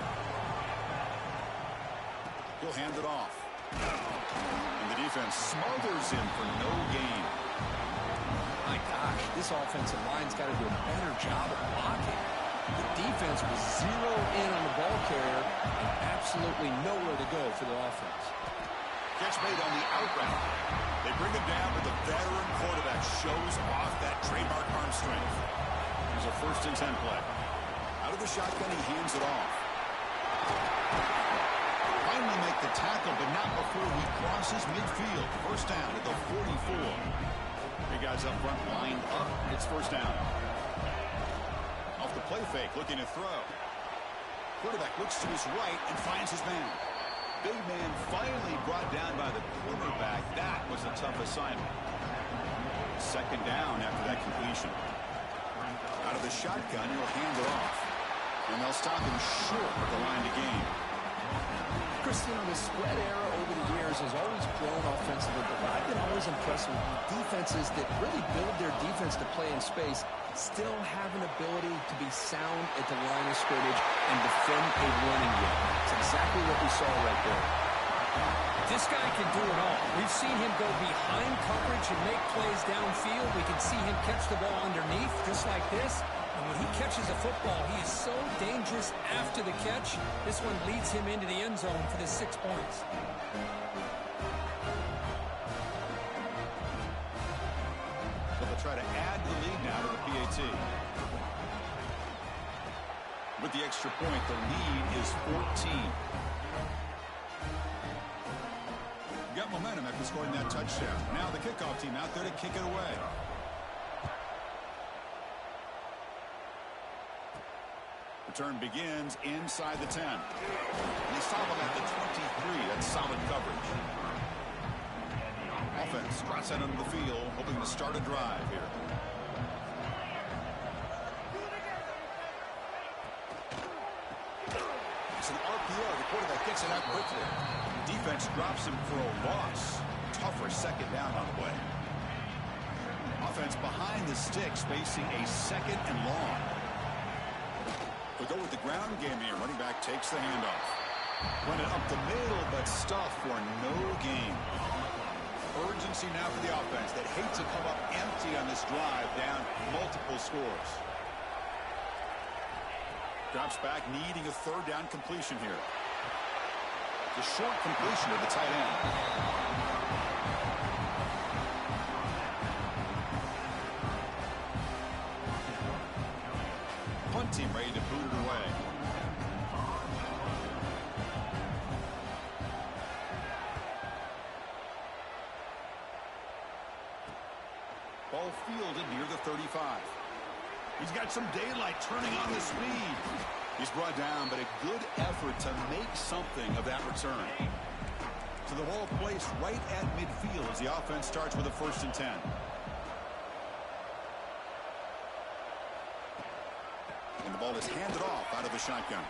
He'll hand it off. And the defense smothers him for no gain. My gosh, this offensive line's got to do a better job of blocking. The defense was zeroed in on the ball carrier and absolutely nowhere to go for the offense. Catch made on the out route. They bring it down, but the veteran quarterback shows off that trademark arm strength. Here's a 1st and 10 play. Out of the shotgun, he hands it off. Finally make the tackle, but not before he crosses midfield. First down at the 44. Three guys up front lined up. It's first down. Off the play fake, looking to throw. Quarterback looks to his right and finds his man. Big man finally brought down by the quarterback. That was a tough assignment. Second down after that completion. Out of the shotgun, he'll hand it off. And they'll stop him short of the line to gain. Chris, the spread era over the years has always grown offensively, but I've been always impressed with defenses that really build their defense to play in space, still have an ability to be sound at the line of scrimmage and defend a running game. It's exactly what we saw right there. This guy can do it all. We've seen him go behind coverage and make plays downfield. We can see him catch the ball underneath just like this. And when he catches a football, he is so dangerous after the catch. This one leads him into the end zone for the 6 points. So they'll try to add the lead now to the PAT. With the extra point, the lead is 14. Got momentum after scoring that touchdown. Now the kickoff team out there to kick it away. Return begins inside the 10. They stop him at the 23. That's solid coverage. Offense trots out onto the field, hoping to start a drive here. It's an RPO. The quarterback gets it out quickly. Defense drops him for a loss. Tougher second down on the way. Offense behind the sticks, facing a second and long. They'll go with the ground game here. Running back takes the handoff. Run it up the middle, but stuffed for no gain. Urgency now for the offense that hate to come up empty on this drive, down multiple scores. Drops back, needing a third down completion here. The short completion to the tight end. Punt team ready to boot it away. Ball fielded near the 35. He's got some daylight turning on the speed. He's brought down, but a good effort to make something of that return. So the ball placed right at midfield as the offense starts with a 1st and 10. And the ball is handed off out of the shotgun.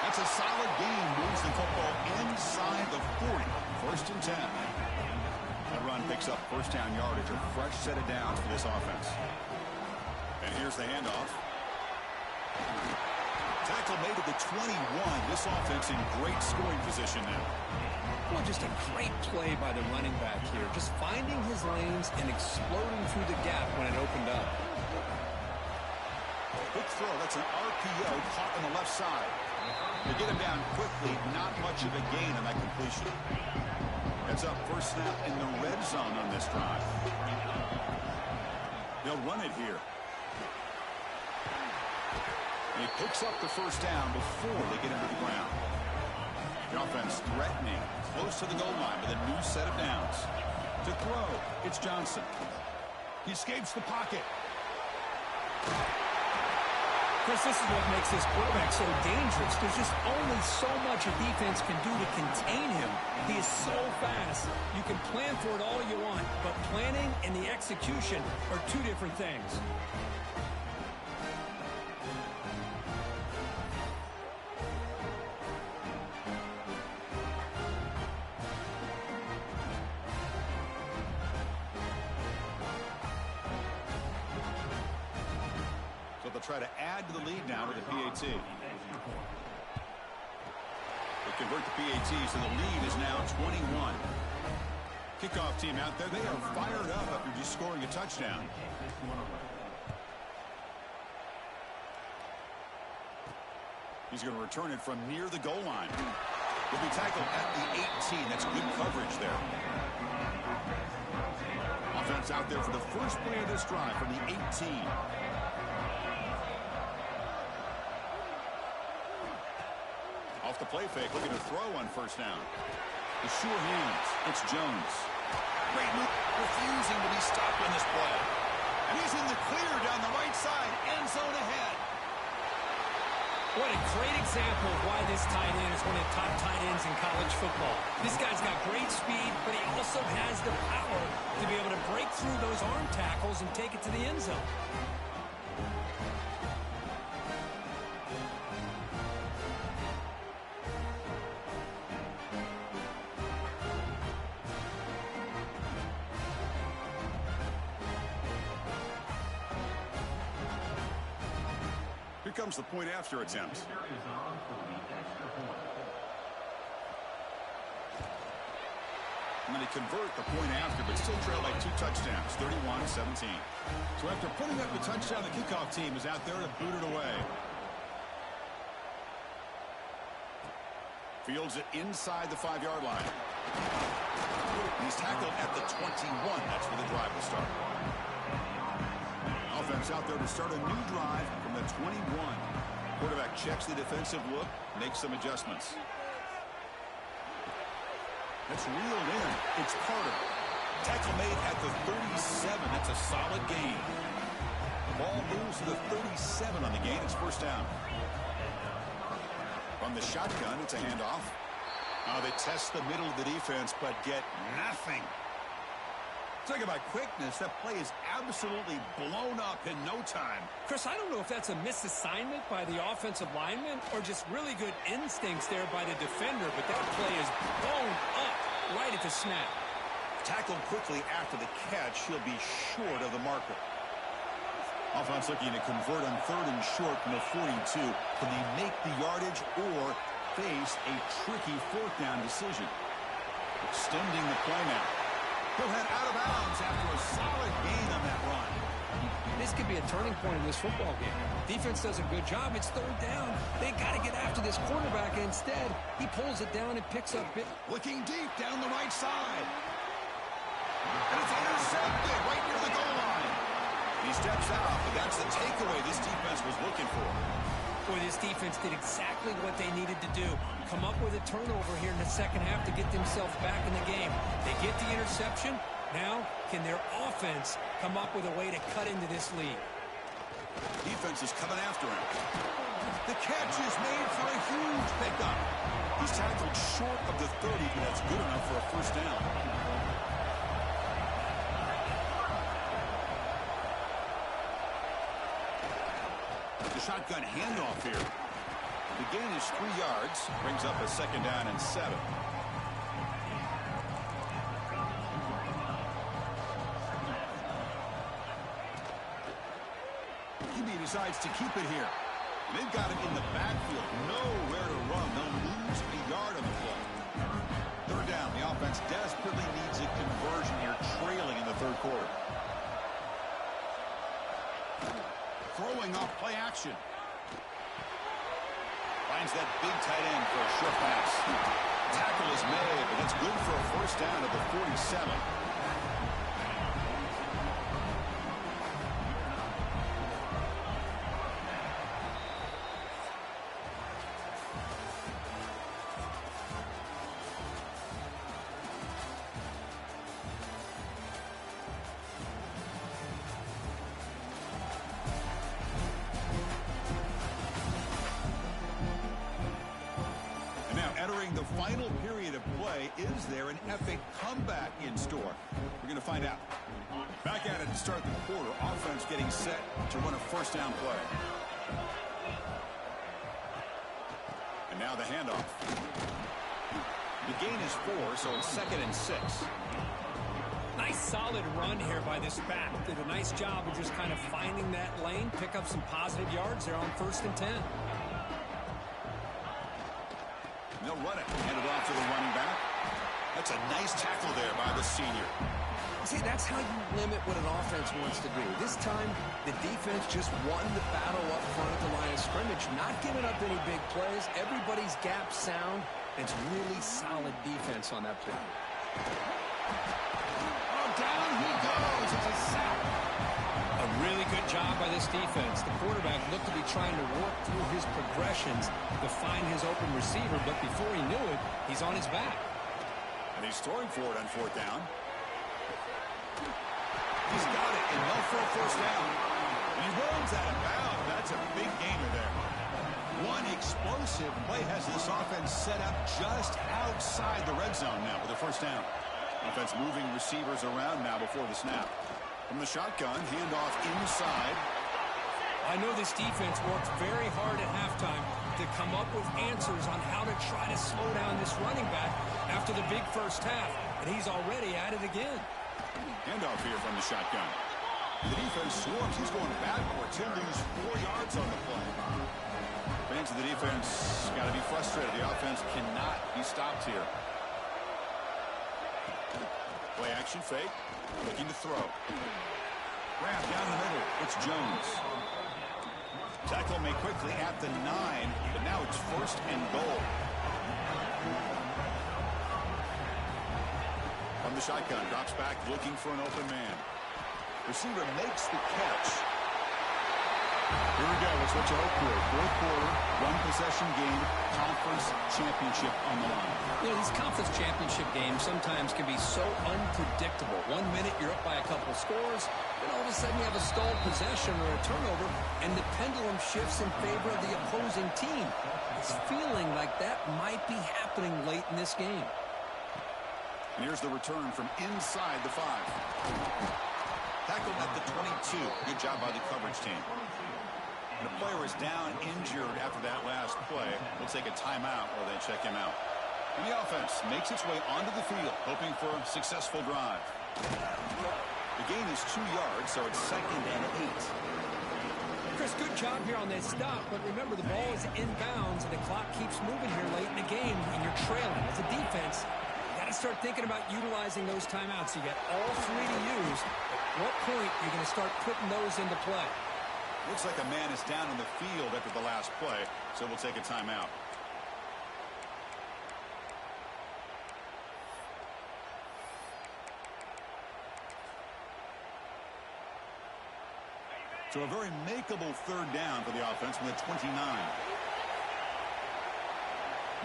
That's a solid gain. Moves the football inside the 40. 1st and 10. That run picks up 1st down yardage. A fresh set of downs for this offense. And here's the handoff. Tackle made at the 21. This offense in great scoring position now. Well, just a great play by the running back here. Just finding his lanes and exploding through the gap when it opened up. Quick throw. That's an RPO caught on the left side. They get him down quickly. Not much of a gain on that completion. Heads up, 1st snap in the red zone on this drive. They'll run it here. He picks up the 1st down before they get him to the ground. The offense threatening, close to the goal line with a new set of downs. To throw, it's Johnson. He escapes the pocket. Chris, this is what makes this quarterback so dangerous. There's just only so much a defense can do to contain him. He is so fast. You can plan for it all you want, but planning and the execution are two different things. Try to add to the lead now to the PAT. They convert the PAT, so the lead is now 21. Kickoff team out there, they are fired up after just scoring a touchdown. He's going to return it from near the goal line. Will be tackled at the 18. That's good coverage there. Offense out there for the first play of this drive from the 18. Off the play fake, looking to throw on 1st down. The sure hands. It's Jones. Great move, refusing to be stopped on this play. And he's in the clear down the right side, end zone ahead. What a great example of why this tight end is one of the top tight ends in college football. This guy's got great speed, but he also has the power to be able to break through those arm tackles and take it to the end zone. Here comes the point after attempt. I'm going to to convert the point after, but still trail by 2 touchdowns, 31-17. So after putting up the touchdown, the kickoff team is out there to boot it away. Fields it inside the 5-yard line. He's tackled at the 21. That's where the drive will start. Offense out there to start a new drive from the 21. Quarterback checks the defensive look, makes some adjustments. That's reeled in. It's Carter. Tackle made at the 37. That's a solid gain. The ball moves to the 37 on the gain. It's first down. From the shotgun, it's a handoff. They test the middle of the defense, but get nothing. Talk about quickness. That play is absolutely blown up in no time. Chris, I don't know if that's a misassignment by the offensive lineman or just really good instincts there by the defender, but that play is blown up right at the snap. Tackled quickly after the catch. He'll be short of the marker. Offense looking to convert on 3rd and short from the 42. Can they make the yardage or face a tricky 4th down decision? Extending the play now. He'll head out of bounds after a solid gain on that run. This could be a turning point in this football game. Defense does a good job. It's 3rd down. They got to get after this quarterback. Instead, he pulls it down and picks up it. Looking deep down the right side. And it's intercepted right near the goal line. He steps out, but that's the takeaway this defense was looking for. Boy, this defense did exactly what they needed to do. Come up with a turnover here in the second half to get themselves back in the game. They get the interception. Now, can their offense come up with a way to cut into this lead? Defense is coming after him. The catch is made for a huge pickup. He's tackled short of the 30, but that's good enough for a first down. The shotgun handoff here. The gain is 3 yards. Brings up a 2nd down and 7. QB decides to keep it here. They've got him in the backfield. Nowhere to run. They'll lose a yard on the play. 3rd down. The offense desperately needs a conversion here, trailing in the 3rd quarter. Throwing off play action. Finds that big tight end for a short pass. Tackle is made, but it's good for a first down at the 47. Entering the final period of play, is there an epic comeback in store? We're going to find out. Back at it to start the quarter. Offense getting set to run a first down play. And now the handoff. The gain is 4, so it's 2nd and 6. Nice solid run here by this back. Did a nice job of just kind of finding that lane, pick up some positive yards there on 1st and 10. They'll run it. Hand it off to the running back. That's a nice tackle there by the senior. See, that's how you limit what an offense wants to do. This time, the defense just won the battle up front at the line of scrimmage, not giving up any big plays. Everybody's gap sound. It's really solid defense on that play. Oh, down he goes. It's a sack. A really good job by this defense. The quarterback looked to be trying to work through his progressions to find his open receiver, but before he knew it, he's on his back. And he's throwing for it on 4th down. He's got it, enough for a first down. And he runs out of bounds. That's a big gainer there. One explosive play has this offense set up just outside the red zone now with a first down. Offense moving receivers around now before the snap. From the shotgun, handoff inside. I know this defense worked very hard at halftime to come up with answers on how to try to slow down this running back after the big first half, and he's already at it again. Handoff here from the shotgun. The defense swarms. He's going backwards. He'll lose 4 yards on the play. Fans of the defense got to be frustrated. The offense cannot be stopped here. Play action fake. Looking to throw. Grab down the middle. It's Jones. Tackle made quickly at the 9, but now it's 1st and goal. From the shotgun, drops back looking for an open man. Receiver makes the catch. Here we go. It's what you hope for. 4th quarter, 1-possession game, conference championship on the line. You know, these conference championship games sometimes can be so unpredictable. 1 minute you're up by a couple scores, then all of a sudden you have a stalled possession or a turnover, and the pendulum shifts in favor of the opposing team. It's feeling like that might be happening late in this game. And here's the return from inside the 5. Tackled at the 22. Good job by the coverage team. And a player is down injured after that last play. We'll take a timeout while they check him out. And the offense makes its way onto the field, hoping for a successful drive. The gain is 2 yards, so it's 2nd and 8. Chris, good job here on that stop, but remember the ball is inbounds and the clock keeps moving here late in the game and you're trailing. As a defense, you got to start thinking about utilizing those timeouts. You got all 3 to use. At what point you're going to start putting those into play? Looks like a man is down on the field after the last play, so we'll take a timeout. So a very makeable 3rd down for the offense from the 29.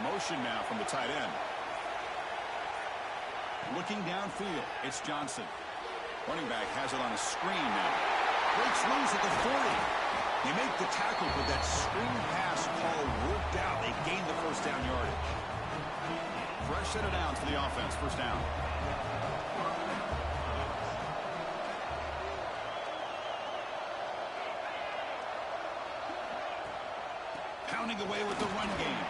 Motion now from the tight end. Looking downfield, it's Johnson. Running back has it on a screen now. Breaks loose at the 40. They make the tackle, but that screen pass call worked out. They gained the 1st down yardage. Fresh set of downs for the offense. 1st down. Pounding away with the run game.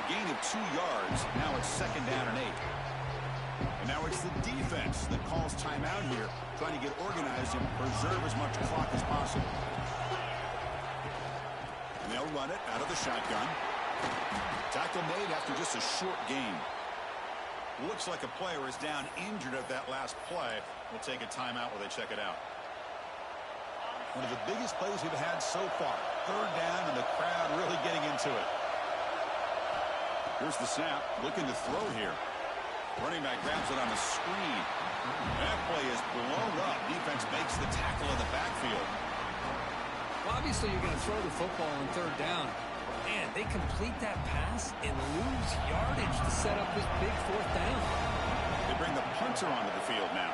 Gain of 2 yards. Now it's 2nd down and 8. And now it's the defense that calls timeout here, trying to get organized and preserve as much clock as possible. And they'll run it out of the shotgun. Tackle made after just a short gain. Looks like a player is down injured at that last play. We'll take a timeout while they check it out. One of the biggest plays we've had so far. 3rd down and the crowd really getting into it. Here's the snap. Looking to throw here. Running back grabs it on the screen. That play is blown up. Defense makes the tackle in the backfield. Well, obviously, you're going to throw the football on 3rd down. Man, they complete that pass and lose yardage to set up this big 4th down. They bring the punter onto the field now.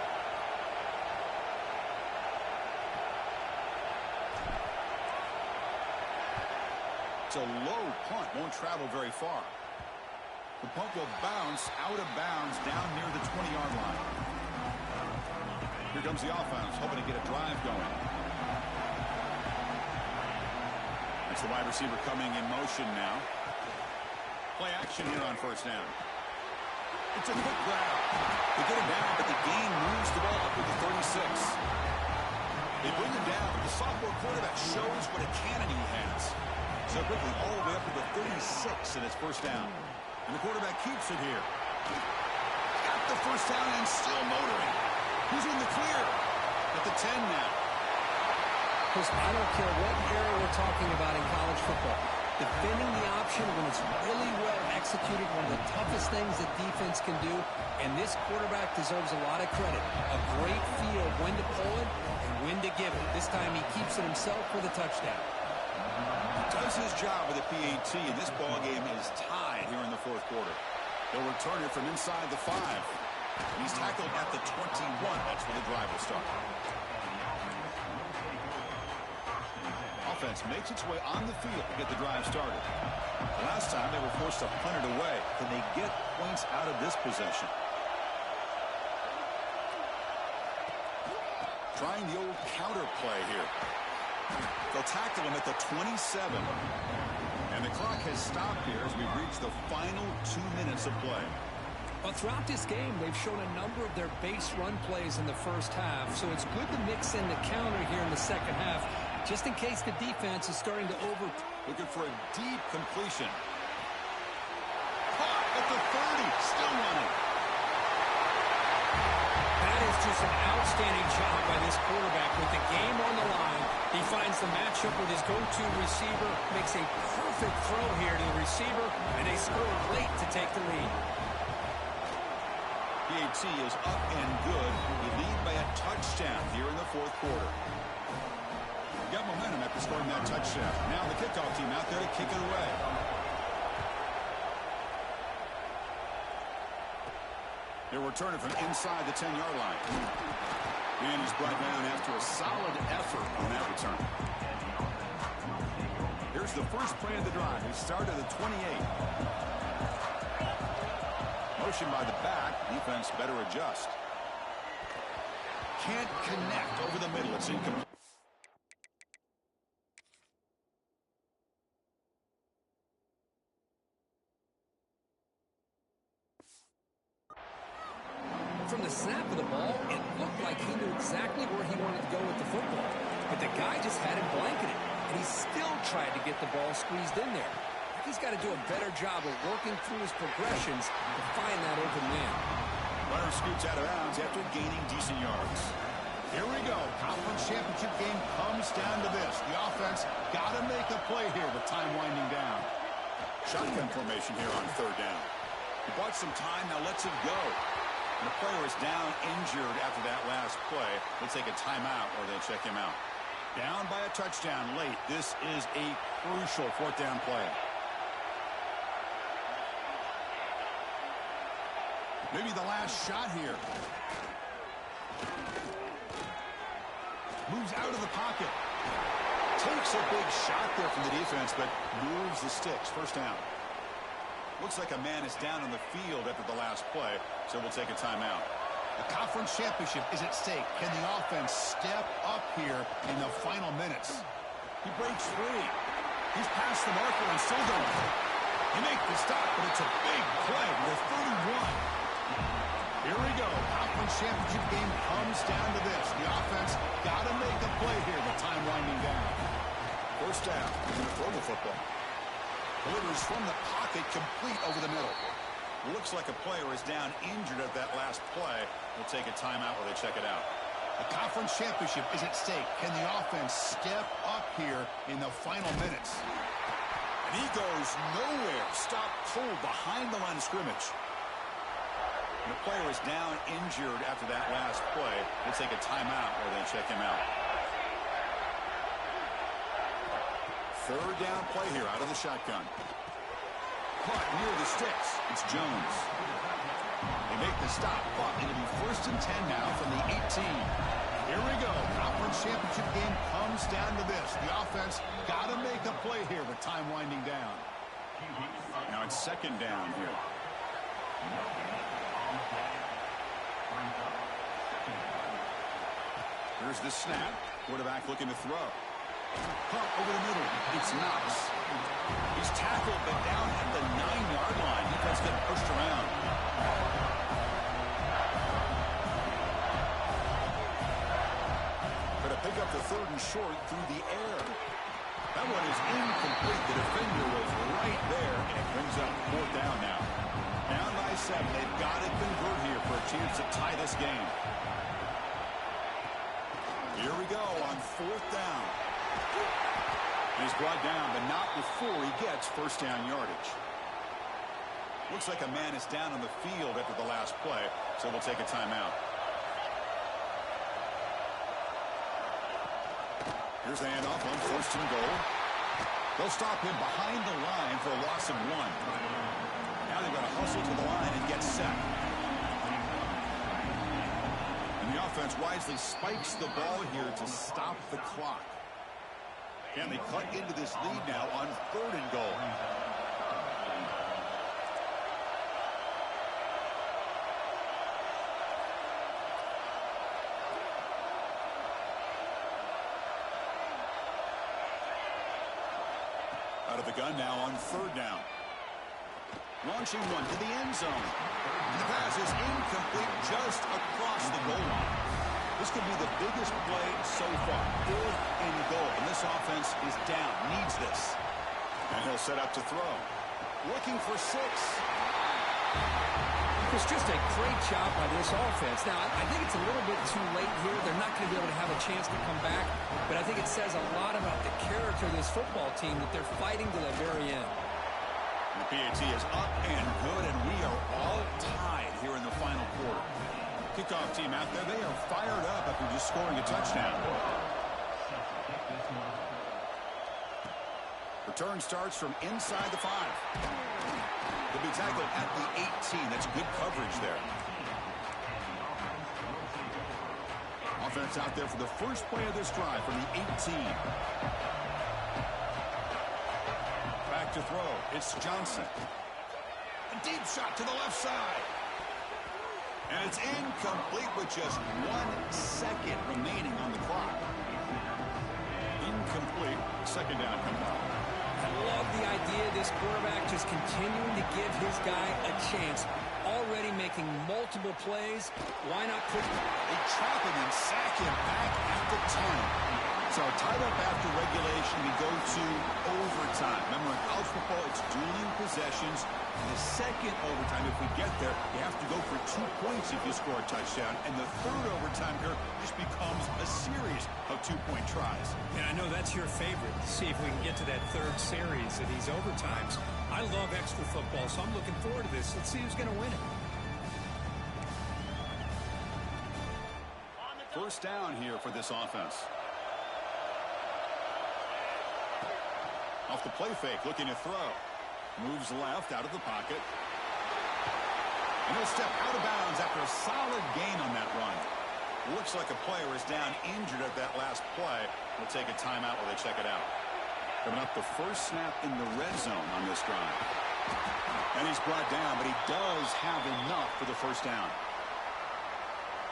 It's a low punt. Won't travel very far. The punt will bounce out of bounds down near the 20-yard line. Here comes the offense, hoping to get a drive going. That's the wide receiver coming in motion now. Play action here on 1st down. It's a quick grab. They get him down, but the gain moves the ball up to the 36. They bring him down, but the sophomore quarterback shows what a cannon he has. So quickly all the way up to the 36, and it's 1st down. And the quarterback keeps it here. Got the 1st down and still motoring. He's in the clear at the 10 now. Chris, I don't care what era we're talking about in college football. Defending the option when it's really well executed, one of the toughest things that defense can do, and this quarterback deserves a lot of credit. A great feel of when to pull it and when to give it. This time he keeps it himself for the touchdown. Does his job with the PAT, and this ball game is tied here in the 4th quarter. They'll return it from inside the 5. He's tackled at the 21. That's where the drive will start. Offense makes its way on the field to get the drive started. Last time they were forced to punt it away. Can they get points out of this possession? Trying the old counter play here. They'll tackle him at the 27. And the clock has stopped here as we've reached the final 2 minutes of play. Well, throughout this game, they've shown a number of their base run plays in the 1st half, so it's good to mix in the counter here in the 2nd half, just in case the defense is starting to Looking for a deep completion. Caught at the 30, still running. Outstanding job by this quarterback with the game on the line. He finds the matchup with his go-to receiver, makes a perfect throw here to the receiver, and they score late to take the lead. PAT is up and good. We lead by a touchdown here in the fourth quarter. Got momentum after scoring that touchdown. Now the kickoff team out there to kick it away. They're returning from inside the 10-yard line. And he's brought down after a solid effort on that return. Here's the first play of the drive. He started at the 28. Motion by the back. Defense better adjust. Can't connect over the middle. It's incomplete. From the snap of the ball, it looked like he knew exactly where he wanted to go with the football. But the guy just had him blanketed, and he still tried to get the ball squeezed in there. He's got to do a better job of working through his progressions to find that open man. Runner scoots out of bounds after gaining decent yards. Here we go. Conference championship game comes down to this. The offense got to make a play here with time winding down. Shotgun formation here on third down. He bought some time, now lets it go. And the player is down injured after that last play. They'll take a timeout or they'll check him out. Down by a touchdown late. This is a crucial fourth down play. Maybe the last shot here. Moves out of the pocket. Takes a big shot there from the defense, but moves the sticks. First down. Looks like a man is down on the field after the last play, so we'll take a timeout. The conference championship is at stake. Can the offense step up here in the final minutes? He breaks free. He's past the marker and still going. He makes the stop, but it's a big play with 31. Here we go. Conference championship game comes down to this. The offense got to make a play here with time winding down. First down. He's going to throw the football. Delivers from the pocket, complete over the middle. Looks like a player is down injured at that last play. We'll take a timeout while they check it out. The conference championship is at stake. Can the offense step up here in the final minutes? And he goes nowhere. Stop pulled behind the line of scrimmage. And the player is down injured after that last play. We'll take a timeout while they check him out. Third down play here out of the shotgun. Caught near the sticks. It's Jones. They make the stop, but it'll be first and 10 now from the 18. Here we go. Conference championship game comes down to this. The offense got to make a play here with time winding down. Now it's second down here. Here's the snap. Quarterback looking to throw. Pump over the middle. It's Knox. He's tackled, but down at the 9-yard line. Defense getting pushed around. But to pick up the third and short through the air. That one is incomplete. The defender was right there, and it brings up fourth down now. Down by 7. They've got to convert here for a chance to tie this game. Here we go on fourth down. He's brought down, but not before he gets first down yardage. Looks like a man is down on the field after the last play, so we'll take a timeout. Here's the handoff on first and goal. They'll stop him behind the line for a loss of 1. Now they've got to hustle to the line and get set. And the offense wisely spikes the ball here to stop the clock. And they cut into this lead now on third and goal. Out of the gun now on third down. Launching one to the end zone. And the pass is incomplete just across the goal line. This could be the biggest play so far. Fourth and goal. And this offense is down. Needs this. And he'll set up to throw. Looking for 6. It's just a great job by this offense. Now, I think it's a little bit too late here. They're not going to be able to have a chance to come back, but I think it says a lot about the character of this football team that they're fighting to the very end. The PAT is up and good, and we are all tied here in the final quarter. Kickoff team out there, they are fired up after just scoring a touchdown. Return starts from inside the 5. They'll be tackled at the 18. That's good coverage there. Offense out there for the first play of this drive from the 18. Back to throw. It's Johnson. A deep shot to the left side. And it's incomplete with just 1 second remaining on the clock. Incomplete. Second down coming up. I love the idea of this quarterback just continuing to give his guy a chance. Already making multiple plays. Why not put... They trap him and sack him back at the 10. So tied up after regulation, we go to overtime. Remember, in college football, it's dueling possessions. In the second overtime, if we get there, you have to go for 2 points if you score a touchdown. And the third overtime here just becomes a series of 2-point tries. And I know that's your favorite. See if we can get to that third series of these overtimes. I love extra football, so I'm looking forward to this. Let's see who's going to win it. First down here for this offense. Off the play fake, looking to throw. Moves left out of the pocket. And he'll step out of bounds after a solid gain on that run. Looks like a player is down injured at that last play. We'll take a timeout while they check it out. Coming up the first snap in the red zone on this drive. And he's brought down, but he does have enough for the first down.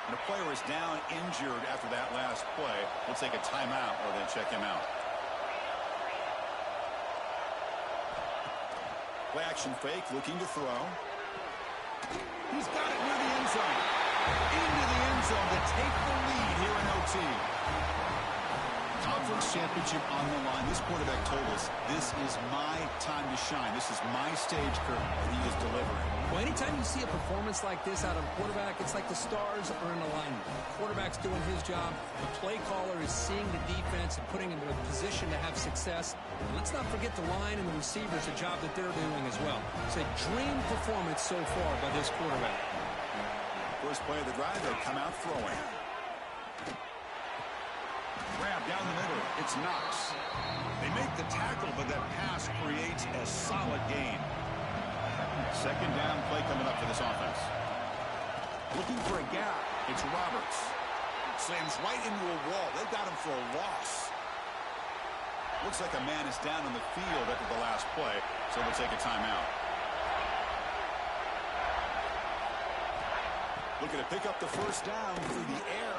And a player is down injured after that last play. We'll take a timeout while they check him out. Play action fake, looking to throw. He's got it near the end zone. Into the end zone to take the lead here in OT. Conference championship on the line. This quarterback told us, this is my time to shine. This is my stage curtain, and he is delivering. Well, anytime you see a performance like this out of a quarterback, it's like the stars are in alignment. The quarterback's doing his job. The play caller is seeing the defense and putting him in a position to have success. And let's not forget the line and the receivers, a job that they're doing as well. It's a dream performance so far by this quarterback. First play of the drive, they come out throwing. Grab down the middle. It's Knox. They make the tackle, but that pass creates a solid gain. Second down play coming up for this offense. Looking for a gap. It's Roberts. Slams right into a wall. They've got him for a loss. Looks like a man is down on the field after the last play, so we'll take a timeout. Looking to pick up the first down through the air.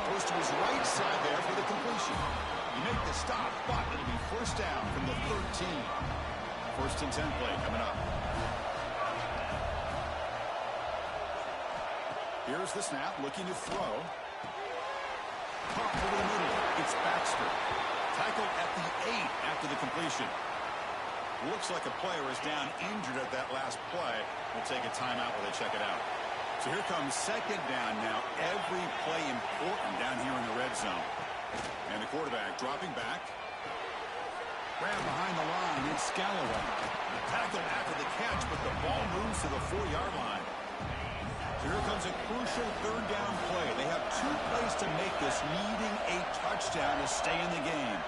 Goes to his right side there for the completion. You make the stop, but it'll be first down from the 13. First and 10 play coming up. Here's the snap, looking to throw. Pop over the middle. It's Baxter. Tackled at the 8 after the completion. Looks like a player is down injured at that last play. We'll take a timeout while they check it out. So here comes second down now. Every play important down here in the red zone. And the quarterback dropping back. Grab behind the line. It's Scalloway. Tackled after the catch, but the ball moves to the 4-yard line. So here comes a crucial third down play. They have 2 plays to make this, needing a touchdown to stay in the game.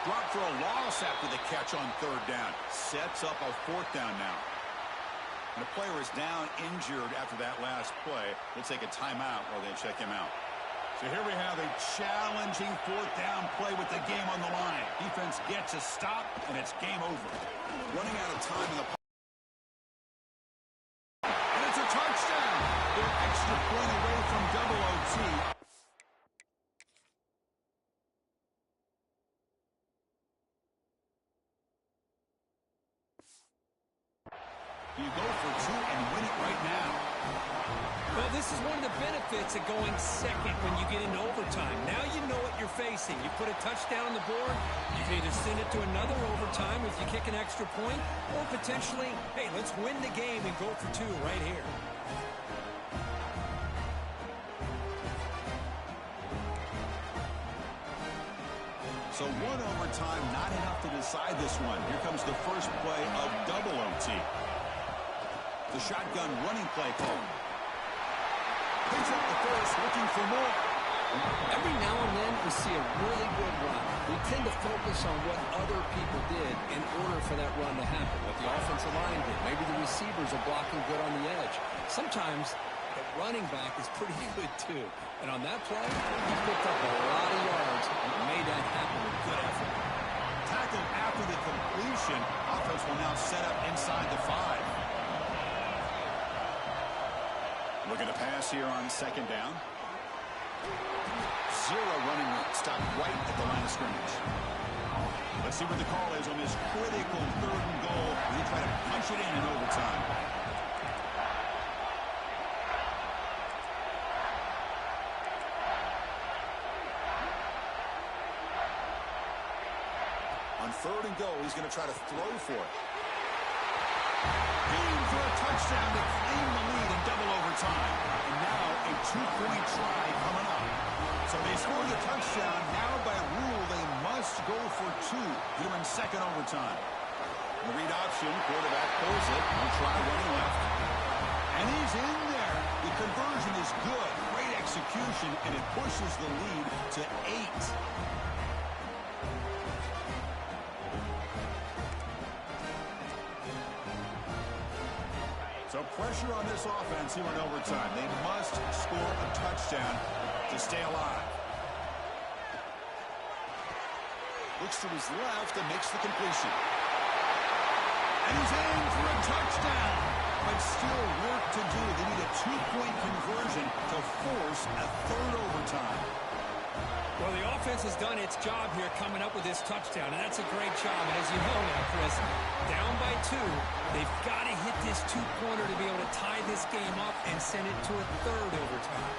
Drop for a loss after the catch on third down. Sets up a 4th down now. And the player is down injured after that last play. We'll take a timeout while they check him out. So here we have a challenging 4th down play with the game on the line. Defense gets a stop, and it's game over. Running out of time in the and it's a touchdown. They're extra point away from double OT. You go for 2 and win it right now. Well, this is one of the benefits of going second when you get into overtime. Now you know what you're facing. You put a touchdown on the board, you can either send it to another overtime if you kick an extra point, or potentially, hey, let's win the game and go for two right here. So one overtime, not enough to decide this one. Here comes the first play of double OT. The shotgun running play call. Picks up the first, looking for more. Every now and then we see a really good run. We tend to focus on what other people did in order for that run to happen. What the offensive line did. Maybe the receivers are blocking good on the edge. Sometimes the running back is pretty good too. And on that play, he picked up a lot of yards and made that happen with good effort. Tackled after the completion. Offense will now set up inside the 5. Look at the pass here on second down. Zero running room. Stopped right at the line of scrimmage. Let's see what the call is on this critical 3rd and goal as he try to punch it in overtime. On 3rd and goal, he's going to try to throw for it. Aim for a touchdown to claim the lead in double overtime. And now a 2-point try coming up. So they score the touchdown. Now by rule, they must go for 2 here in second overtime. The read option, quarterback pulls it. One try running left. And he's in there. The conversion is good. Great execution, and it pushes the lead to 8. So pressure on this offense here in overtime. They must score a touchdown to stay alive. Looks to his left and makes the completion. And he's in for a touchdown. But still work to do. They need a 2-point conversion to force a 3rd overtime. Well, the offense has done its job here coming up with this touchdown, and that's a great job. And as you know now, Chris, down by 2, they've got to hit this 2-pointer to be able to tie this game up and send it to a 3rd overtime.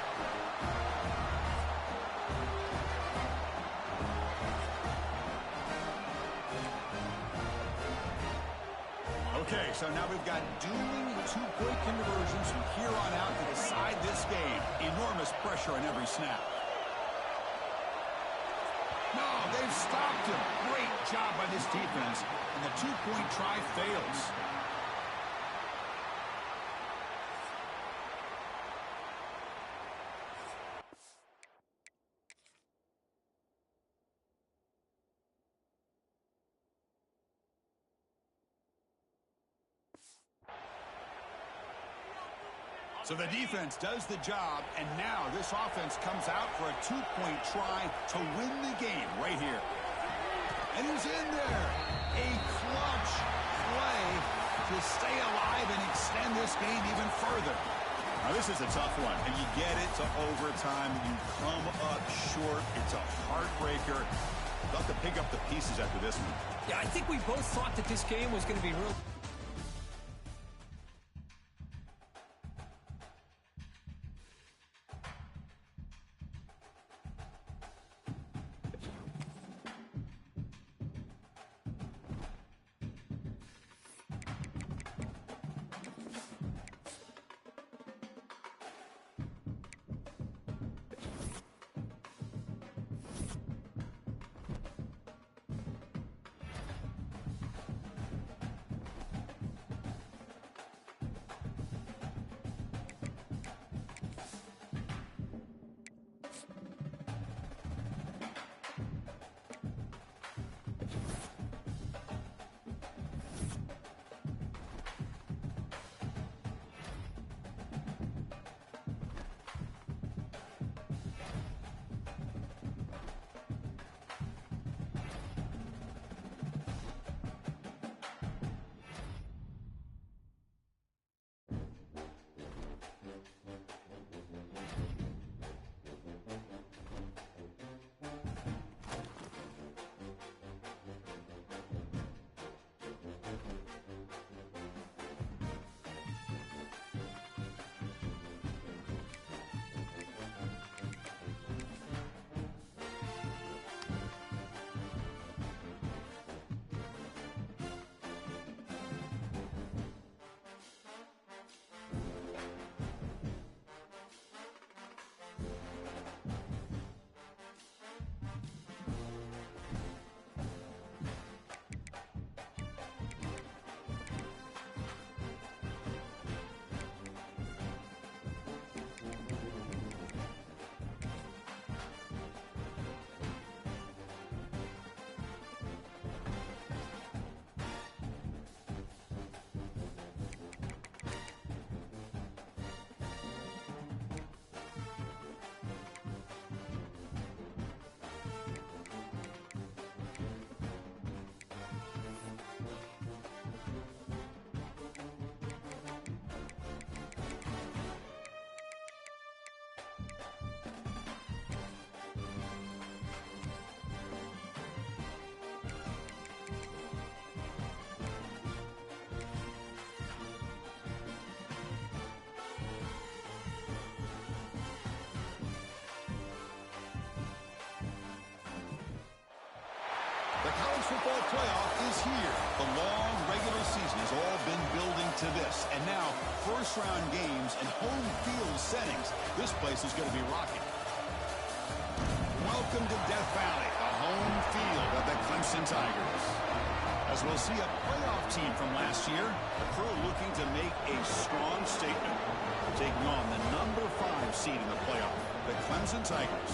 Okay, so now we've got dueling 2-point conversions from here on out to decide this game. Enormous pressure on every snap. No, they've stopped him. Great job by this defense. And the 2-point try fails. So the defense does the job, and now this offense comes out for a 2-point try to win the game right here. And he's in there. A clutch play to stay alive and extend this game even further. Now, this is a tough one, and you get it to overtime. You come up short. It's a heartbreaker. They'll have to pick up the pieces after this one. Yeah, I think we both thought that this game was going to be real. football playoff is here. The long regular season has all been building to this. And now, first-round games and home field settings. This place is going to be rocking. Welcome to Death Valley, the home field of the Clemson Tigers. As we'll see a playoff team from last year, the crew looking to make a strong statement, taking on the number 5 seed in the playoff, the Clemson Tigers.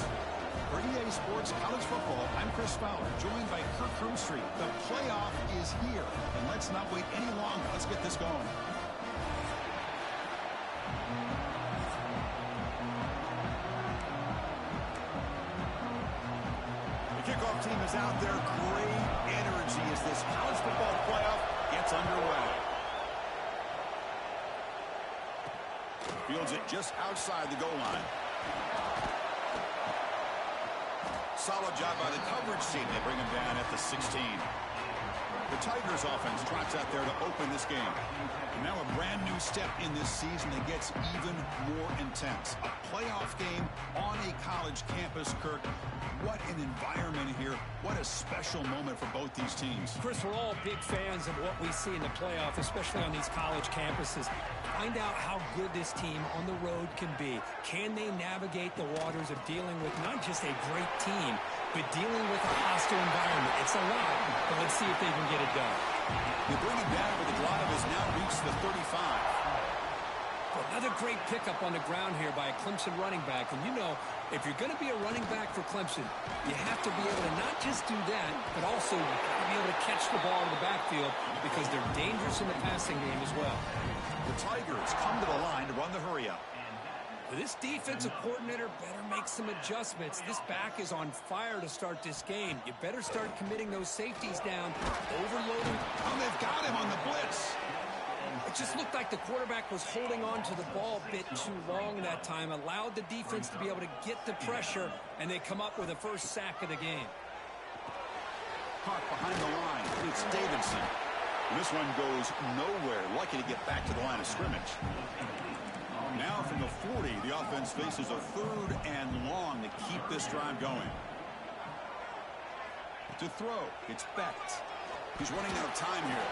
For EA Sports College Football, I'm Chris Fowler, joined by Kirk Creamstreet. The playoff is here, and let's not wait any longer. Let's get this going. Kickoff team is out there. Great energy as this college football playoff gets underway. Fields it just outside the goal line. Solid job by the coverage team. They bring him down at the 16. The Tigers offense trots out there to open this game. And now a brand new step in this season that gets even more intense. A playoff game on a college campus, Kirk. What an environment here. What a special moment for both these teams. Chris, we're all big fans of what we see in the playoff, especially on these college campuses. Find out how good this team on the road can be. Can they navigate the waters of dealing with not just a great team, but dealing with a hostile environment? It's a lot, but let's see if they can get it done. They bring it down, but the drive has now reached the 35. Another great pickup on the ground here by a Clemson running back. And you know, if you're going to be a running back for Clemson, you have to be able to not just do that, but also you got to be able to catch the ball in the backfield because they're dangerous in the passing game as well. The Tigers come to the line to run the hurry-up. This defensive coordinator better make some adjustments. This back is on fire to start this game. You better start committing those safeties down, overloading. Oh, they've got him on the blitz. It just looked like the quarterback was holding on to the ball a bit too long that time, allowed the defense to be able to get the pressure, and they come up with the first sack of the game. Caught behind the line. It's Davidson. And this one goes nowhere. Lucky to get back to the line of scrimmage. Now from the 40, the offense faces a 3rd and long to keep this drive going. To throw, it's Becht. He's running out of time here.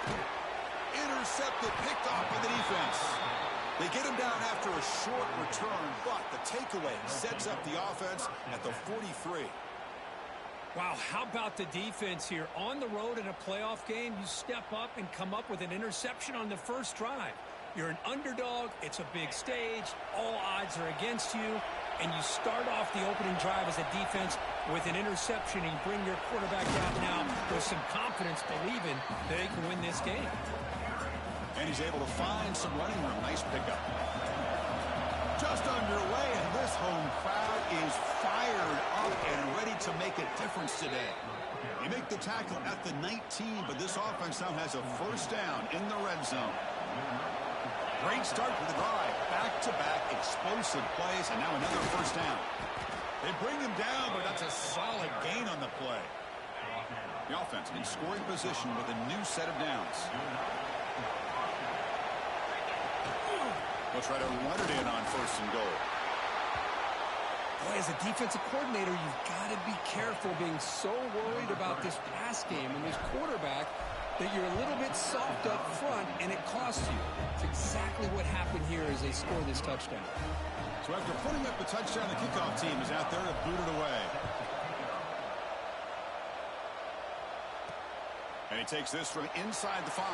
Intercepted, picked off by the defense. They get him down after a short return, but the takeaway sets up the offense at the 43. Wow, how about the defense here? On the road in a playoff game, you step up and come up with an interception on the first drive. You're an underdog. It's a big stage. All odds are against you. And you start off the opening drive as a defense with an interception, and you bring your quarterback out now with some confidence, believing that they can win this game. And he's able to find some running room. Nice pickup. Just underway, and this home crowd is fired up and ready to make a difference today. You make the tackle at the 19, but this offense now has a first down in the red zone. Great start to the drive. Back-to-back explosive plays, and now another first down. They bring him down, but that's a solid gain on the play. The offense in scoring position with a new set of downs. We'll try to run it in on 1st and goal. Boy, as a defensive coordinator, you've got to be careful being so worried about this pass game and this quarterback that you're a little bit soft up front, and it costs you. It's exactly what happened here as they score this touchdown. So after putting up the touchdown, the kickoff team is out there to boot it away. And he takes this from inside the 5.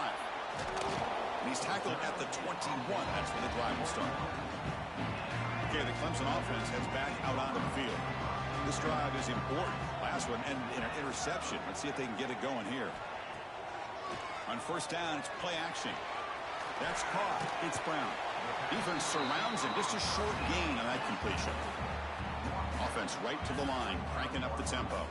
And he's tackled at the 21. That's where the drive will start. Okay, the Clemson offense heads back out onto the field. This drive is important. Last one ended in an interception. Let's see if they can get it going here. On first down, it's play action. That's caught. It's Brown. Defense surrounds him. Just a short gain on that completion. Offense right to the line, cranking up the tempo.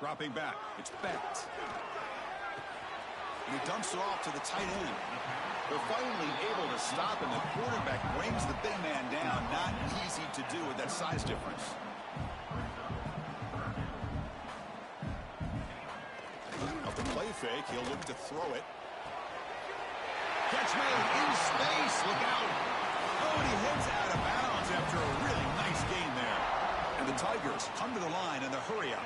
Dropping back. It's Becht. And he dumps it off to the tight end. They're finally able to stop, and the quarterback brings the big man down. Not easy to do with that size difference. Off the play fake, he'll look to throw it. Catch made in space. Look out. Oh, and he heads out of bounds after a really nice game And the Tigers come to the line in the hurry-up.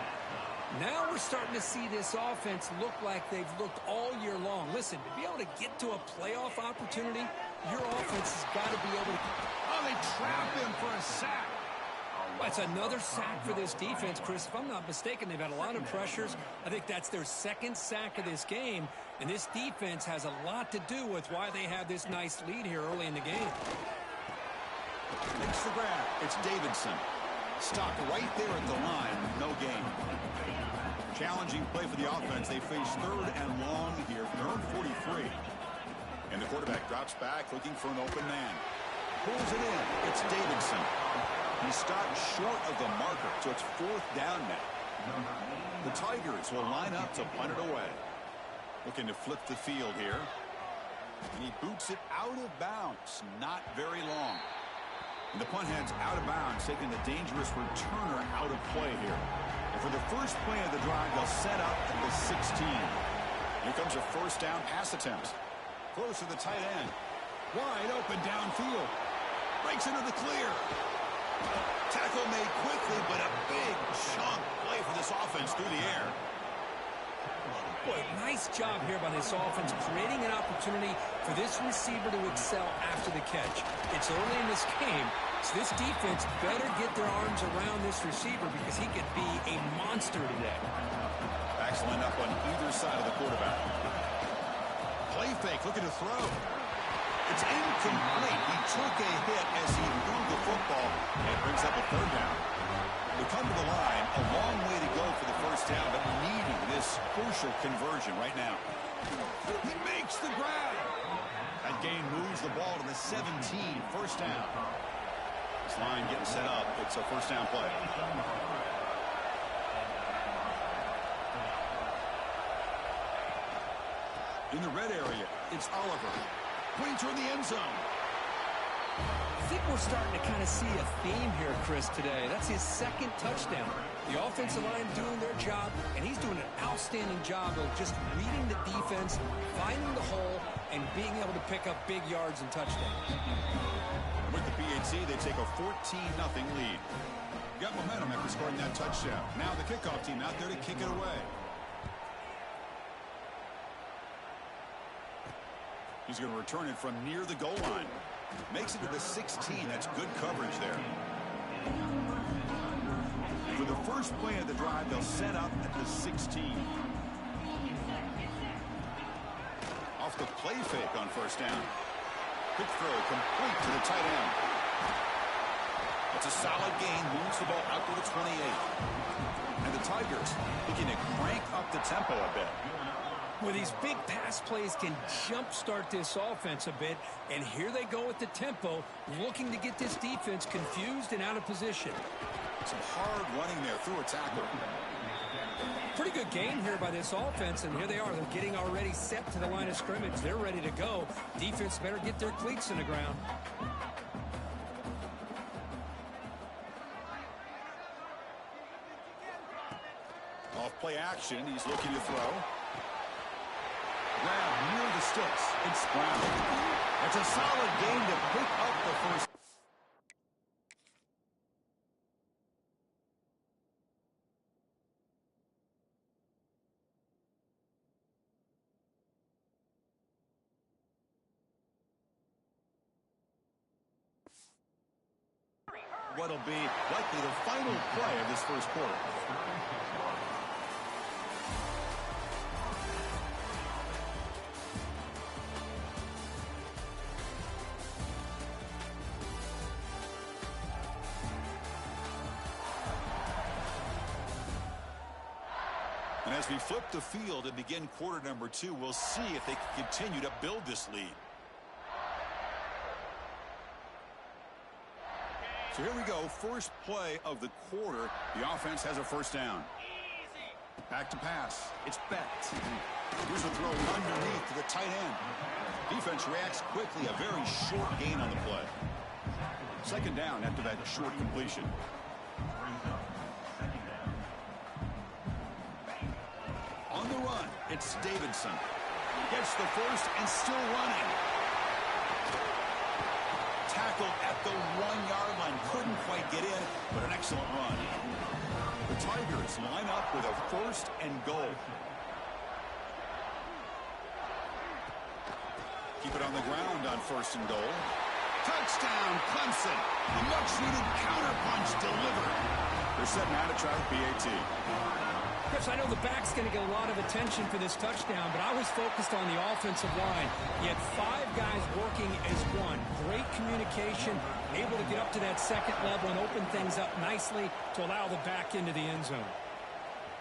Now we're starting to see this offense look like they've looked all year long. Listen, to be able to get to a playoff opportunity, your offense has got to be able to... Oh, they trap him for a sack. That's another sack for this defense, Chris. If I'm not mistaken, they've had a lot of pressures. I think that's their second sack of this game. And this defense has a lot to do with why they have this nice lead here early in the game. Makes the grab. It's Davidson. Stopped right there at the line. No gain. Challenging play for the offense. They face 3rd and long here from their own 43. And the quarterback drops back looking for an open man. Pulls it in. It's Davidson. He stopped short of the marker, so it's 4th down now. The Tigers will line up to punt it away. Looking to flip the field here. And he boots it out of bounds. Not very long. And the punt heads out of bounds, taking the dangerous returner out of play here. And for the first play of the drive, they'll set up at the 16. Here comes a 1st down pass attempt. Close to the tight end. Wide open downfield. Breaks into the clear. Tackle made quickly, but a big chunk play for this offense through the air. Boy, nice job here by this offense, creating an opportunity for this receiver to excel after the catch. It's early in this game, so this defense better get their arms around this receiver because he could be a monster today. Backs line up on either side of the quarterback. Play fake, looking to throw. It's incomplete. He took a hit as he threw the football and brings up a 3rd down. We come to the line, a long way to go for the 1st down, but needing this crucial conversion right now. He makes the grab. That gain moves the ball to the 17, 1st down. This line getting set up. It's a 1st down play. In the red area, it's Oliver. Putting toward the end zone. I think we're starting to kind of see a theme here, Chris, today. That's his 2nd touchdown. The offensive line doing their job, and he's doing an outstanding job of just reading the defense, finding the hole, and being able to pick up big yards and touchdowns. With the PHC, they take a 14-0 lead. Got momentum after scoring that touchdown. Now the kickoff team out there to kick it away. He's going to return it from near the goal line. Makes it to the 16. That's good coverage there. For the first play of the drive, they'll set up at the 16. Off the play fake on 1st down. Quick throw complete to the tight end. It's a solid gain. Moves the ball out to the 28. And the Tigers looking to crank up the tempo a bit. Well, these big pass plays can jumpstart this offense a bit, and here they go with the tempo, looking to get this defense confused and out of position. Some hard running there through a tackle. Pretty good game here by this offense, and here they are. They're getting already set to the line of scrimmage. They're ready to go. Defense better get their cleats in the ground. Off play action, he's looking to throw. Grab near the sticks. It's Brown. It's a solid gain to pick up the 1st. What'll be likely the final play of this 1st quarter. And as we flip the field and begin quarter number 2, we'll see if they can continue to build this lead. So here we go, first play of the quarter. The offense has a 1st down. Back to pass. It's Beck. Here's a throw underneath to the tight end. Defense reacts quickly. A very short gain on the play. 2nd down after that short completion. On the run, it's Davidson. Gets the 1st and still running. tackled at the 1-yard line. Couldn't quite get in, but an excellent run. The Tigers line up with a 1st and goal. Keep it on the ground on 1st and goal. Touchdown, Clemson. The much-needed counterpunch delivered. They're setting out to try the PAT. Chris, I know the back's going to get a lot of attention for this touchdown, but I was focused on the offensive line. You had 5 guys working as one. Great communication, able to get up to that 2nd level and open things up nicely to allow the back into the end zone.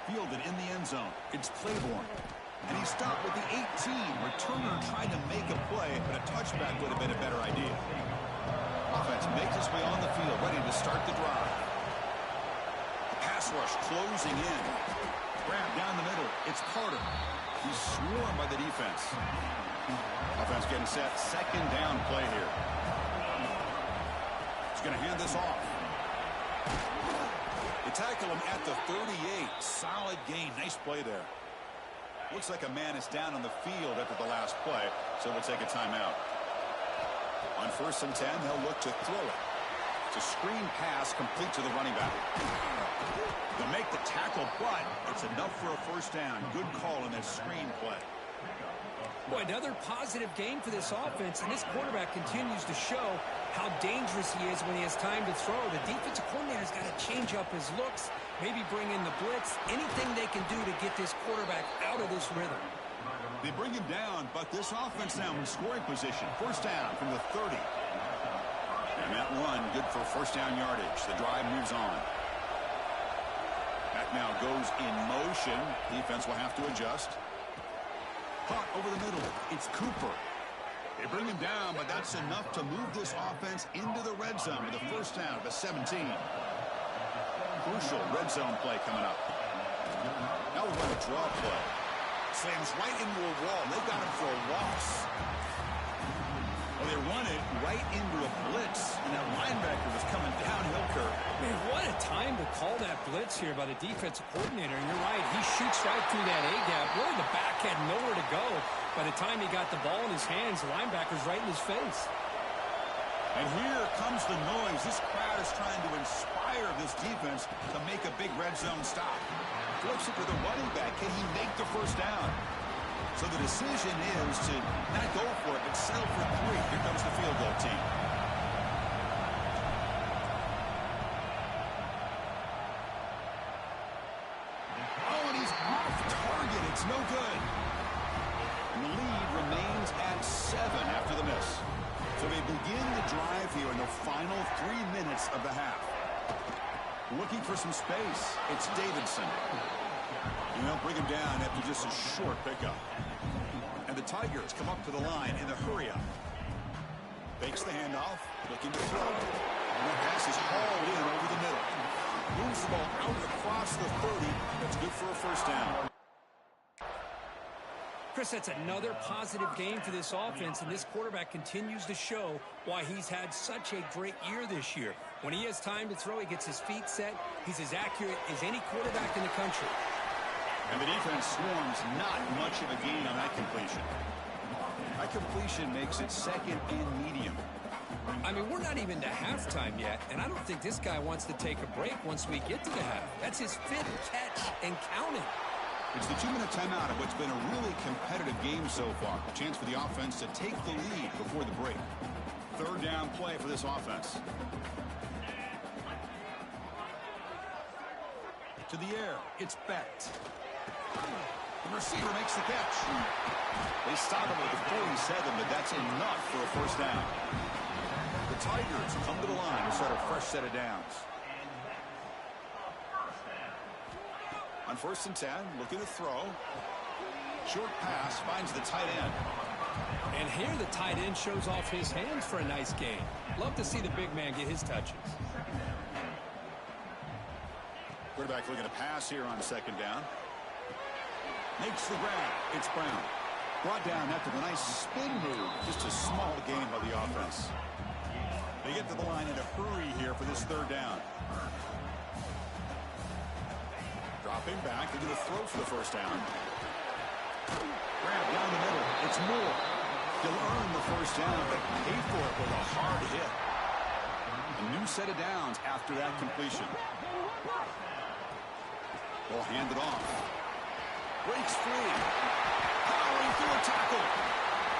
Fielded in the end zone. It's Claiborne. And he stopped with the 18. Returner tried to make a play, but a touchback would have been a better idea. Offense makes its way on the field, ready to start the drive. Pass rush closing in. Grab down the middle. It's Carter. He's swarmed by the defense. Offense getting set. 2nd down play here. He's going to hand this off. They tackle him at the 38. Solid gain. Nice play there. Looks like a man is down on the field after the last play, so we'll take a timeout. On 1st and 10, they'll look to throw it. It's a screen pass complete to the running back. They'll make the tackle, but it's enough for a 1st down. Good call in that screen play. Boy, another positive game for this offense, and this quarterback continues to show how dangerous he is when he has time to throw. The defensive coordinator's got to change up his looks, maybe bring in the blitz, anything they can do to get this quarterback out of this rhythm. They bring him down, but this offense now in scoring position. 1st down from the 30. And that run, good for 1st down yardage. The drive moves on. Back now goes in motion. Defense will have to adjust. Caught over the middle. It's Cooper. They bring him down, but that's enough to move this offense into the red zone with a 1st down at the 17. Crucial red zone play coming up. Now we run a draw play. Slams right into a wall. They got him for a loss. Well, they run it right into a blitz, and that linebacker was coming downhill curve. Man, what a time to call that blitz here by the defensive coordinator. And you're right, he shoots right through that A-gap. Really, the back had nowhere to go. By the time he got the ball in his hands, the linebacker's right in his face. And here comes the noise. This crowd is trying to inspire this defense to make a big red zone stop. Flips it to the running back. Can he make the 1st down? So the decision is to not go for it, but settle for 3. Here comes the field goal team. Oh, and he's off target. It's no good. And the lead remains at 7 after the miss. So they begin the drive here in the final 3 minutes of the half. Looking for some space. It's Davidson. And they'll bring him down after just a short pickup. And the Tigers come up to the line in the hurry-up. Fakes the handoff, looking to throw. And the pass is hauled in over the middle. Moves the ball out across the 30. That's good for a 1st down. Chris, that's another positive game for this offense, and this quarterback continues to show why he's had such a great year this year. When he has time to throw, he gets his feet set. He's as accurate as any quarterback in the country. And the defense swarms not much of a gain on that completion. That completion makes it 2nd and medium. I mean, we're not even to halftime yet, and I don't think this guy wants to take a break once we get to the half. That's his 5th catch and counting. It's the 2-minute timeout of what's been a really competitive game so far. A chance for the offense to take the lead before the break. 3rd down play for this offense. To the air, it's Becht. The receiver makes the catch. They stop him at the 47, but that's enough for a 1st down. The Tigers come to the line to start a fresh set of downs. On 1st and 10, looking to throw. Short pass finds the tight end. And here the tight end shows off his hands for a nice game. Love to see the big man get his touches. Quarterback looking to pass here on 2nd down. Makes the grab. It's Brown. Brought down after the nice spin move. Just a small gain by the offense. They get to the line in a hurry here for this 3rd down. Dropping back into the throw for the 1st down. Grab down the middle. It's Moore. He'll earn the 1st down, but pay for it with a hard hit. A new set of downs after that completion. Will hand it off. Breaks free. Powering through a tackle.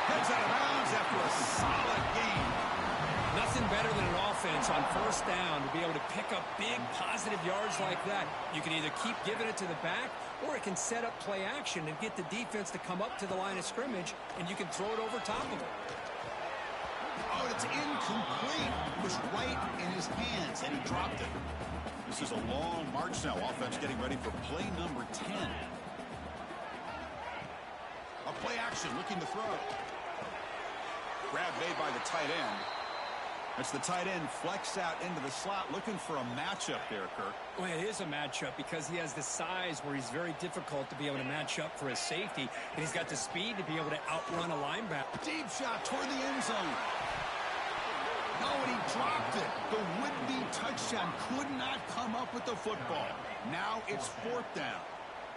Heads out of bounds after a solid gain. Nothing better than an offense on first down to be able to pick up big positive yards like that. You can either keep giving it to the back, or it can set up play action and get the defense to come up to the line of scrimmage, and you can throw it over top of it. Oh, it's incomplete. It was right in his hands, and he dropped it. This is a long march now. Offense getting ready for play number 10. A play action, looking to throw. Grab made by the tight end. It's the tight end flex out into the slot, looking for a matchup there, Kirk. Well, it is a matchup because he has the size where he's very difficult to be able to match up for his safety, and he's got the speed to be able to outrun a linebacker. Deep shot toward the end zone. No, and he dropped it. The would-be touchdown could not come up with the football. Now it's 4th down.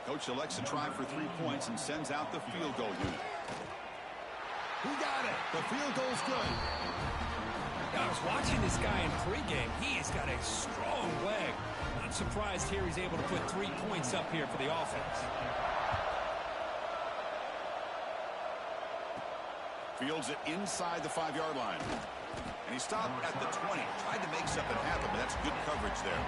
Coach elects to try for 3 points and sends out the field goal unit. Who got it? The field goal's good. I was watching this guy in pregame. He has got a strong leg. Not surprised here he's able to put 3 points up here for the offense. Fields it inside the 5-yard line. And he stopped at the 20. Tried to make something happen, but that's good coverage there.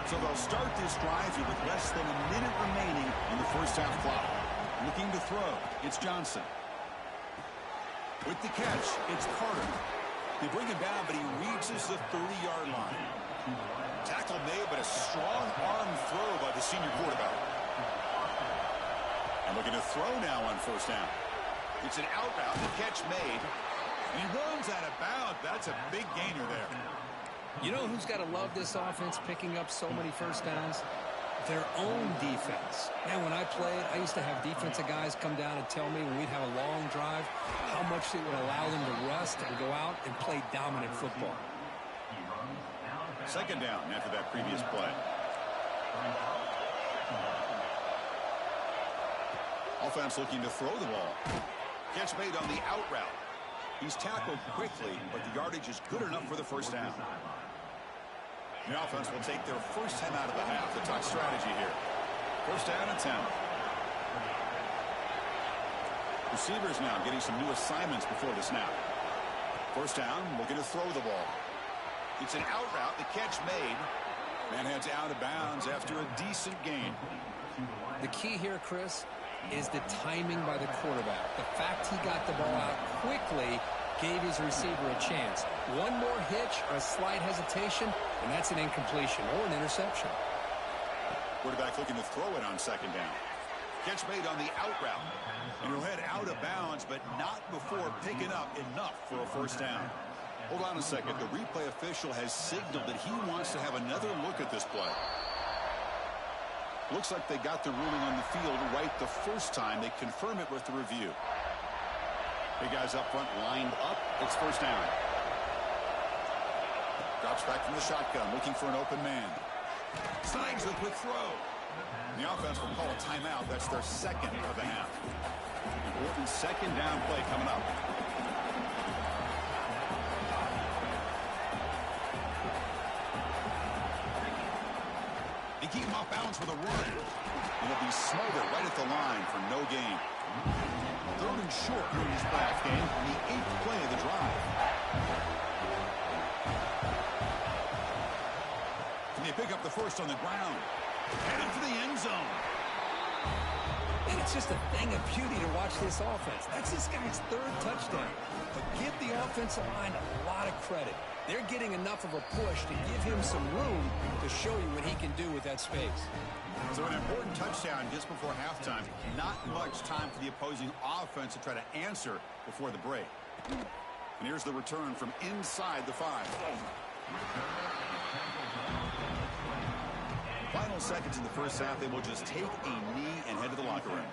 So they'll start this drive here with less than a minute remaining in the first half clock. Looking to throw. It's Johnson. With the catch, it's Carter. They bring him down, but he reaches the 30-yard line. Tackle made, but a strong arm throw by the senior quarterback. And looking to throw now on first down. It's an out route, the catch made. And he runs out of bounds. That's a big gainer there. You know who's got to love this offense picking up so many first downs? Their own defense. Man, when I played, I used to have defensive guys come down and tell me when we'd have a long drive how much it would allow them to rest and go out and play dominant football. 2nd down after that previous play. Offense looking to throw the ball. Catch made on the out route. He's tackled quickly, but the yardage is good enough for the first down. The offense will take their first 10 out of the half. The top strategy here. First down and 10. Receivers now getting some new assignments before the snap. First down, looking to throw the ball. It's an out route. The catch made. Man heads out of bounds after a decent gain. The key here, Chris, is the timing by the quarterback. The fact he got the ball out quickly gave his receiver a chance. One more hitch or a slight hesitation, and that's an incompletion or an interception. Quarterback looking to throw it on 2nd down. Catch made on the out route. And he'll head out of bounds, but not before picking up enough for a first down. Hold on a second. The replay official has signaled that he wants to have another look at this play. Looks like they got the ruling on the field right the first time. They confirm it with the review. Big guys up front lined up. It's first down. Drops back from the shotgun, looking for an open man. Snags the quick throw. The offense will call a timeout. That's their 2nd of the half. Important 2nd down play coming up. They keep him off balance with a run. And he'll be smothered right at the line for no gain. 3rd and short in this playoff game, the 8th play of the drive. Can they pick up the first on the ground? Headed for the end zone. And it's just a thing of beauty to watch this offense. That's this guy's 3rd touchdown. But give the offensive line a lot of credit. They're getting enough of a push to give him some room to show you what he can do with that space. So an important touchdown just before halftime. Not much time for the opposing offense to try to answer before the break. And here's the return from inside the 5. Final seconds in the first half, they will just take a knee and head to the locker room.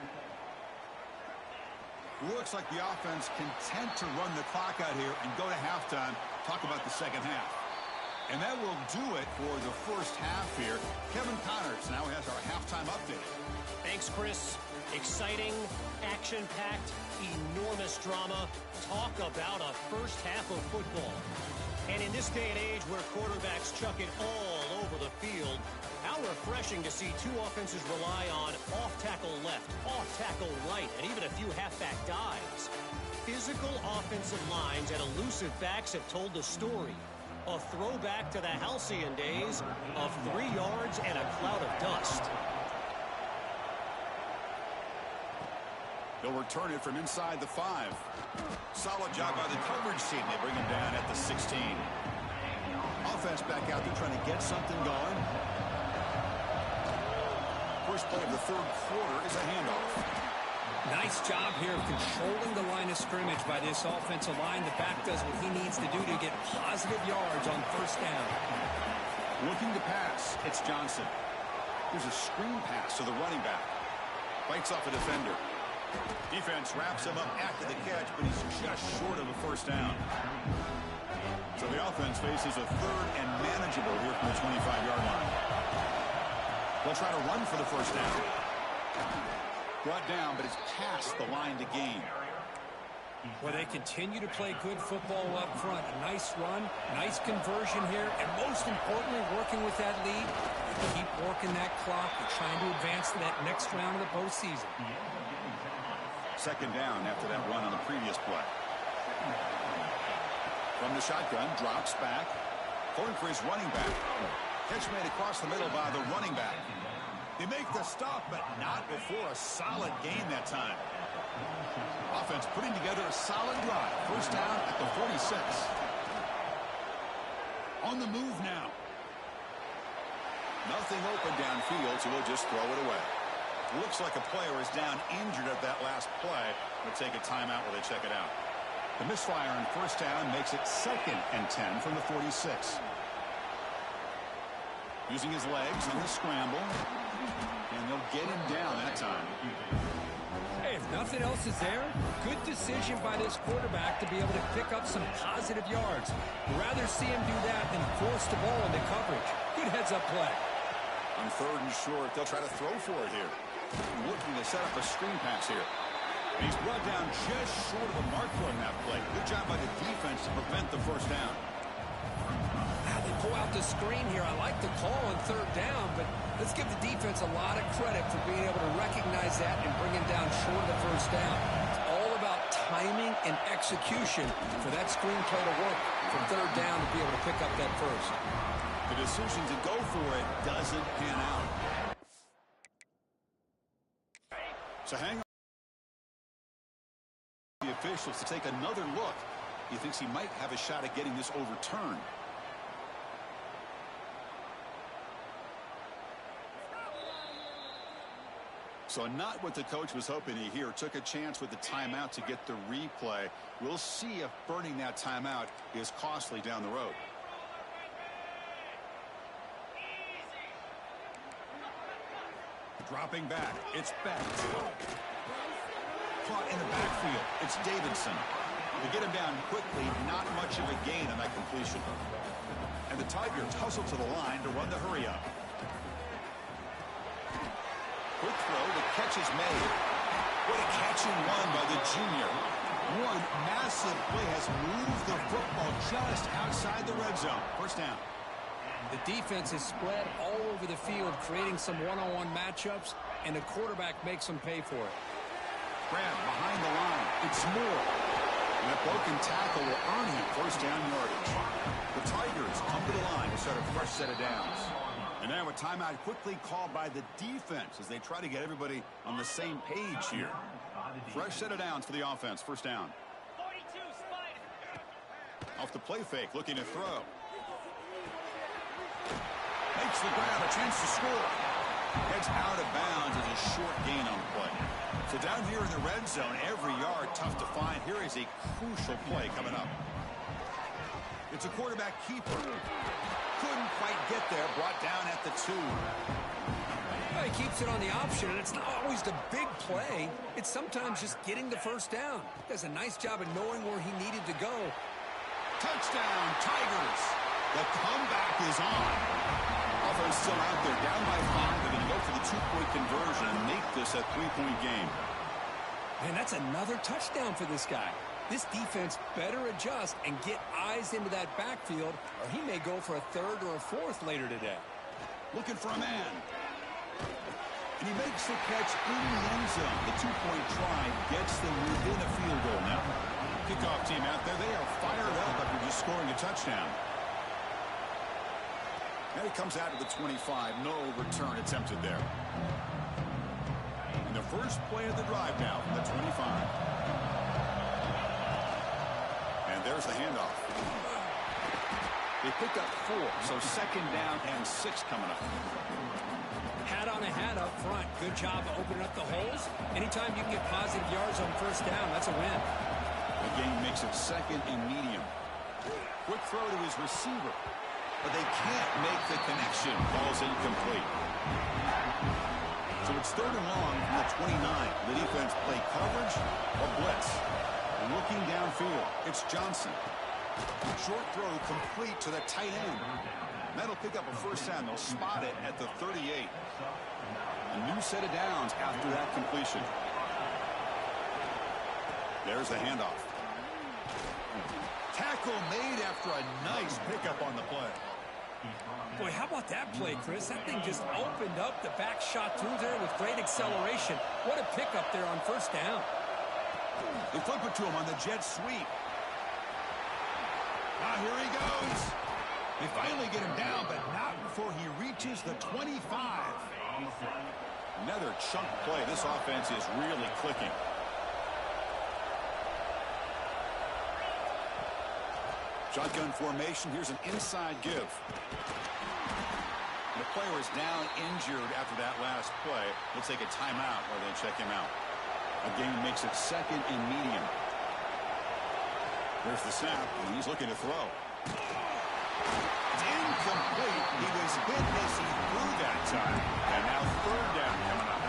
Looks like the offense content to run the clock out here and go to halftime. Talk about the second half. And that will do it for the first half here. Kevin Connors now has our halftime update. Thanks, Chris. Exciting, action-packed, enormous drama. Talk about a first half of football. And in this day and age where quarterbacks chuck it all over the field, how refreshing to see two offenses rely on off-tackle left, off-tackle right, and even a few halfback dives. Physical offensive lines and elusive backs have told the story. A throwback to the halcyon days of 3 yards and a cloud of dust. They'll return it from inside the 5. Solid job by the coverage team. They bring him down at the 16. Offense back out there trying to get something going. First play of the third quarter is a handoff. Nice job here of controlling the line of scrimmage by this offensive line. The back does what he needs to do to get positive yards on first down. Looking to pass. It's Johnson. There's a screen pass to the running back. Bites off a defender. Defense wraps him up after the catch, but he's just short of a first down. So the offense faces a third and manageable here from the 25-yard line. They'll try to run for the first down. Brought down, but it's past the line to gain. Well, they continue to play good football up front. A nice run, nice conversion here, and most importantly, working with that lead, keep working that clock and trying to advance to that next round of the postseason. Second down after that run on the previous play. From the shotgun, drops back. Going for his running back. Catch made across the middle by the running back. They make the stop, but not before a solid gain that time. Offense putting together a solid drive. First down at the 46. On the move now. Nothing open downfield, so we'll just throw it away. Looks like a player is down injured at that last play. We'll take a timeout while they check it out. The misfire on first down makes it 2nd and 10 from the 46. Using his legs on the scramble. And they'll get him down that time. Hey, if nothing else is there, good decision by this quarterback to be able to pick up some positive yards. Rather see him do that than force the ball into coverage. Good heads-up play. On third and short, they'll try to throw for it here. Looking to set up a screen pass here. He's brought down just short of the mark on that play. Good job by the defense to prevent the first down. They pull out the screen here. I like the call on third down, but let's give the defense a lot of credit for being able to recognize that and bring him down short of the first down. It's all about timing and execution for that screen play to work from third down to be able to pick up that first. The decision to go for it doesn't pan out. So hang on the officials to take another look. He thinks he might have a shot at getting this overturned. So not what the coach was hoping to hear. Took a chance with the timeout to get the replay. We'll see if burning that timeout is costly down the road. Dropping back, it's Beck. Caught in the backfield, it's Davidson. They get him down quickly, not much of a gain on that completion. And the Tigers hustle to the line to run the hurry up. Quick throw, the catch is made. What a catch and run by the junior. One massive play has moved the football just outside the red zone. First down. The defense is spread all over the field, creating some one-on-one matchups, and the quarterback makes them pay for it. Grab behind the line. It's Moore. And that broken tackle will earn him first down yardage. The Tigers come to the line to start a fresh set of downs. And now a timeout quickly called by the defense as they try to get everybody on the same page here. Fresh set of downs for the offense. First down. Off the play fake, looking to throw. Makes the grab, a chance to score. Heads out of bounds as a short gain on the play. So down here in the red zone, every yard tough to find. Here is a crucial play coming up. It's a quarterback keeper. Couldn't quite get there, brought down at the 2. Well, he keeps it on the option, and it's not always the big play. It's sometimes just getting the first down. Does a nice job of knowing where he needed to go. Touchdown, Tigers. The comeback is on. Offense still out there, down by 5. They're going to go for the 2-point conversion and make this a 3-point game. Man, that's another touchdown for this guy. This defense better adjust and get eyes into that backfield, or he may go for a third or a fourth later today. Looking for a man. And he makes the catch in the end zone. The two-point try gets them within a field goal now. Kickoff team out there, they are fired up after just scoring a touchdown. And he comes out to the 25. No return attempted there. And the first play of the drive now from the 25. And there's the handoff. They picked up 4, so second down and 6 coming up. Hat on a hat up front. Good job of opening up the holes. Anytime you can get positive yards on first down, that's a win. The game makes it second and medium. Quick throw to his receiver. But they can't make the connection. Ball's incomplete. So it's third and long from the 29. The defense play coverage or blitz. Looking downfield, it's Johnson. Short throw complete to the tight end. That'll pick up a first down. They'll spot it at the 38. A new set of downs after that completion. There's the handoff. Tackle made after a nice pickup on the play. Boy, how about that play, Chris? That thing just opened up. The back shot through there with great acceleration. What a pickup there on first down. They flip it to him on the jet sweep. Now here he goes. They finally get him down, but not before he reaches the 25. Another chunk play. This offense is really clicking. Shotgun formation. Here's an inside give. The player is down injured after that last play. Looks like a timeout while they check him out. Again, makes it second and medium. There's the snap, and he's looking to throw. It's incomplete. He was hit as he threw that time. And now third down coming up.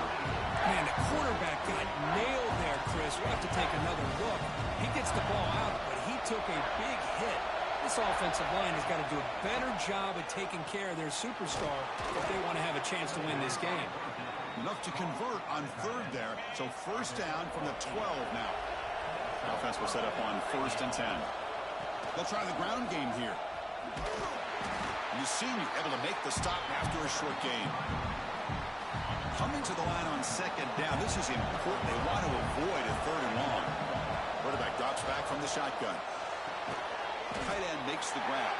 Man, the quarterback got nailed there, Chris. We'll have to take another look. He gets the ball out, but he took a big hit. This offensive line has got to do a better job of taking care of their superstar if they want to have a chance to win this game. Enough to convert on third there. So first down from the 12 now. Offense will set up on first and 10. They'll try the ground game here. You see him able to make the stop after a short gain. Coming to the line on second down. This is important. They want to avoid a third and long. Quarterback drops back from the shotgun. Tight end makes the grab.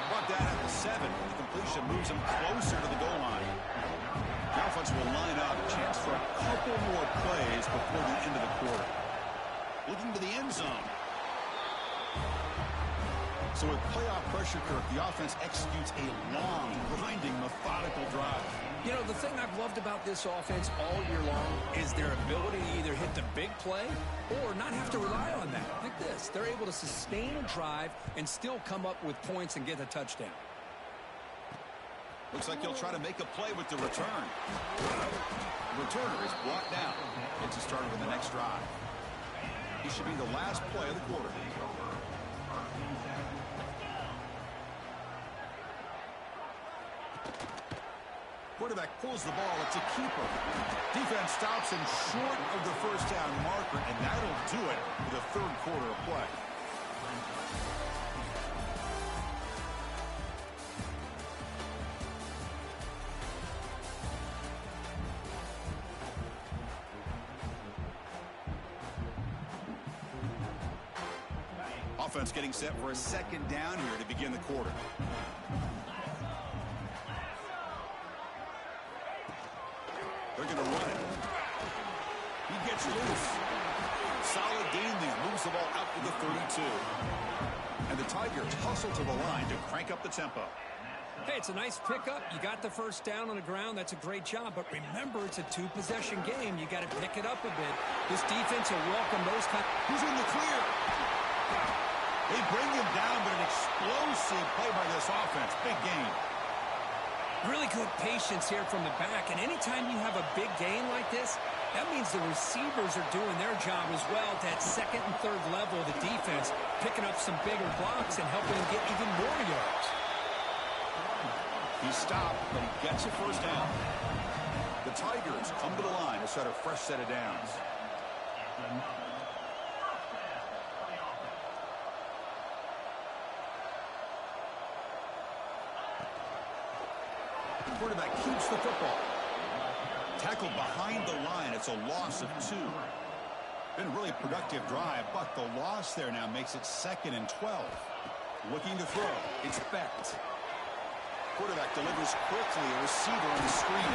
Brought down at the 7. The completion moves him closer to the goal line. The offense will line up. Chance for a couple more plays before the end of the quarter. Looking to the end zone. So with playoff pressure, Kirk, the offense executes a long, grinding, methodical drive. You know, the thing I've loved about this offense all year long is their ability to either hit the big play or not have to rely on that. Like this. They're able to sustain a drive and still come up with points and get a touchdown. Looks like he'll try to make a play with the return. The returner is brought down. Gets it started with the next drive. He should be the last play of the quarter. Quarterback pulls the ball. It's a keeper. Defense stops him short of the first down marker, and that'll do it for the third quarter of play. Offense getting set for a second down here to begin the quarter. They're going to run it. He gets loose. Solid gain there. Moves the ball out to the 32. And the Tigers hustle to the line to crank up the tempo. Hey, it's a nice pickup. You got the first down on the ground. That's a great job. But remember, it's a two-possession game. You got to pick it up a bit. This defense will welcome those kind. Who's in the clear? They bring him down, but an explosive play by this offense. Big gain. Really good patience here from the back. And anytime you have a big gain like this, that means the receivers are doing their job as well at that second and third level of the defense, picking up some bigger blocks and helping them get even more yards. He stopped, but he gets a first down. The Tigers come to the line to start a fresh set of downs. Quarterback keeps the football. Tackled behind the line. It's a loss of 2. Been a really productive drive, but the loss there now makes it 2nd and 12. Looking to throw. It's Becht. Quarterback delivers quickly. A receiver on the screen.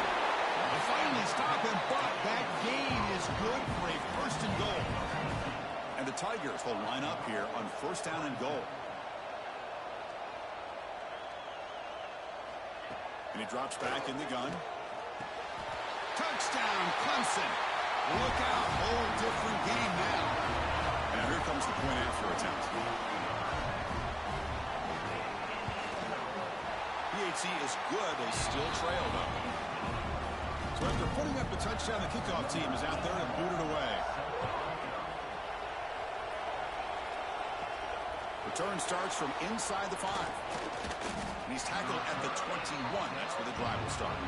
They finally stop him, but that gain is good for a 1st and goal. And the Tigers will line up here on 1st down and goal. And he drops back in the gun. Touchdown, Clemson. Look out, whole different game now. And here comes the point after attempt. PAT is good. They still trail, though. So after putting up the touchdown, the kickoff team is out there to boot it away. Return starts from inside the 5. And he's tackled at the 21. That's where the drive will start.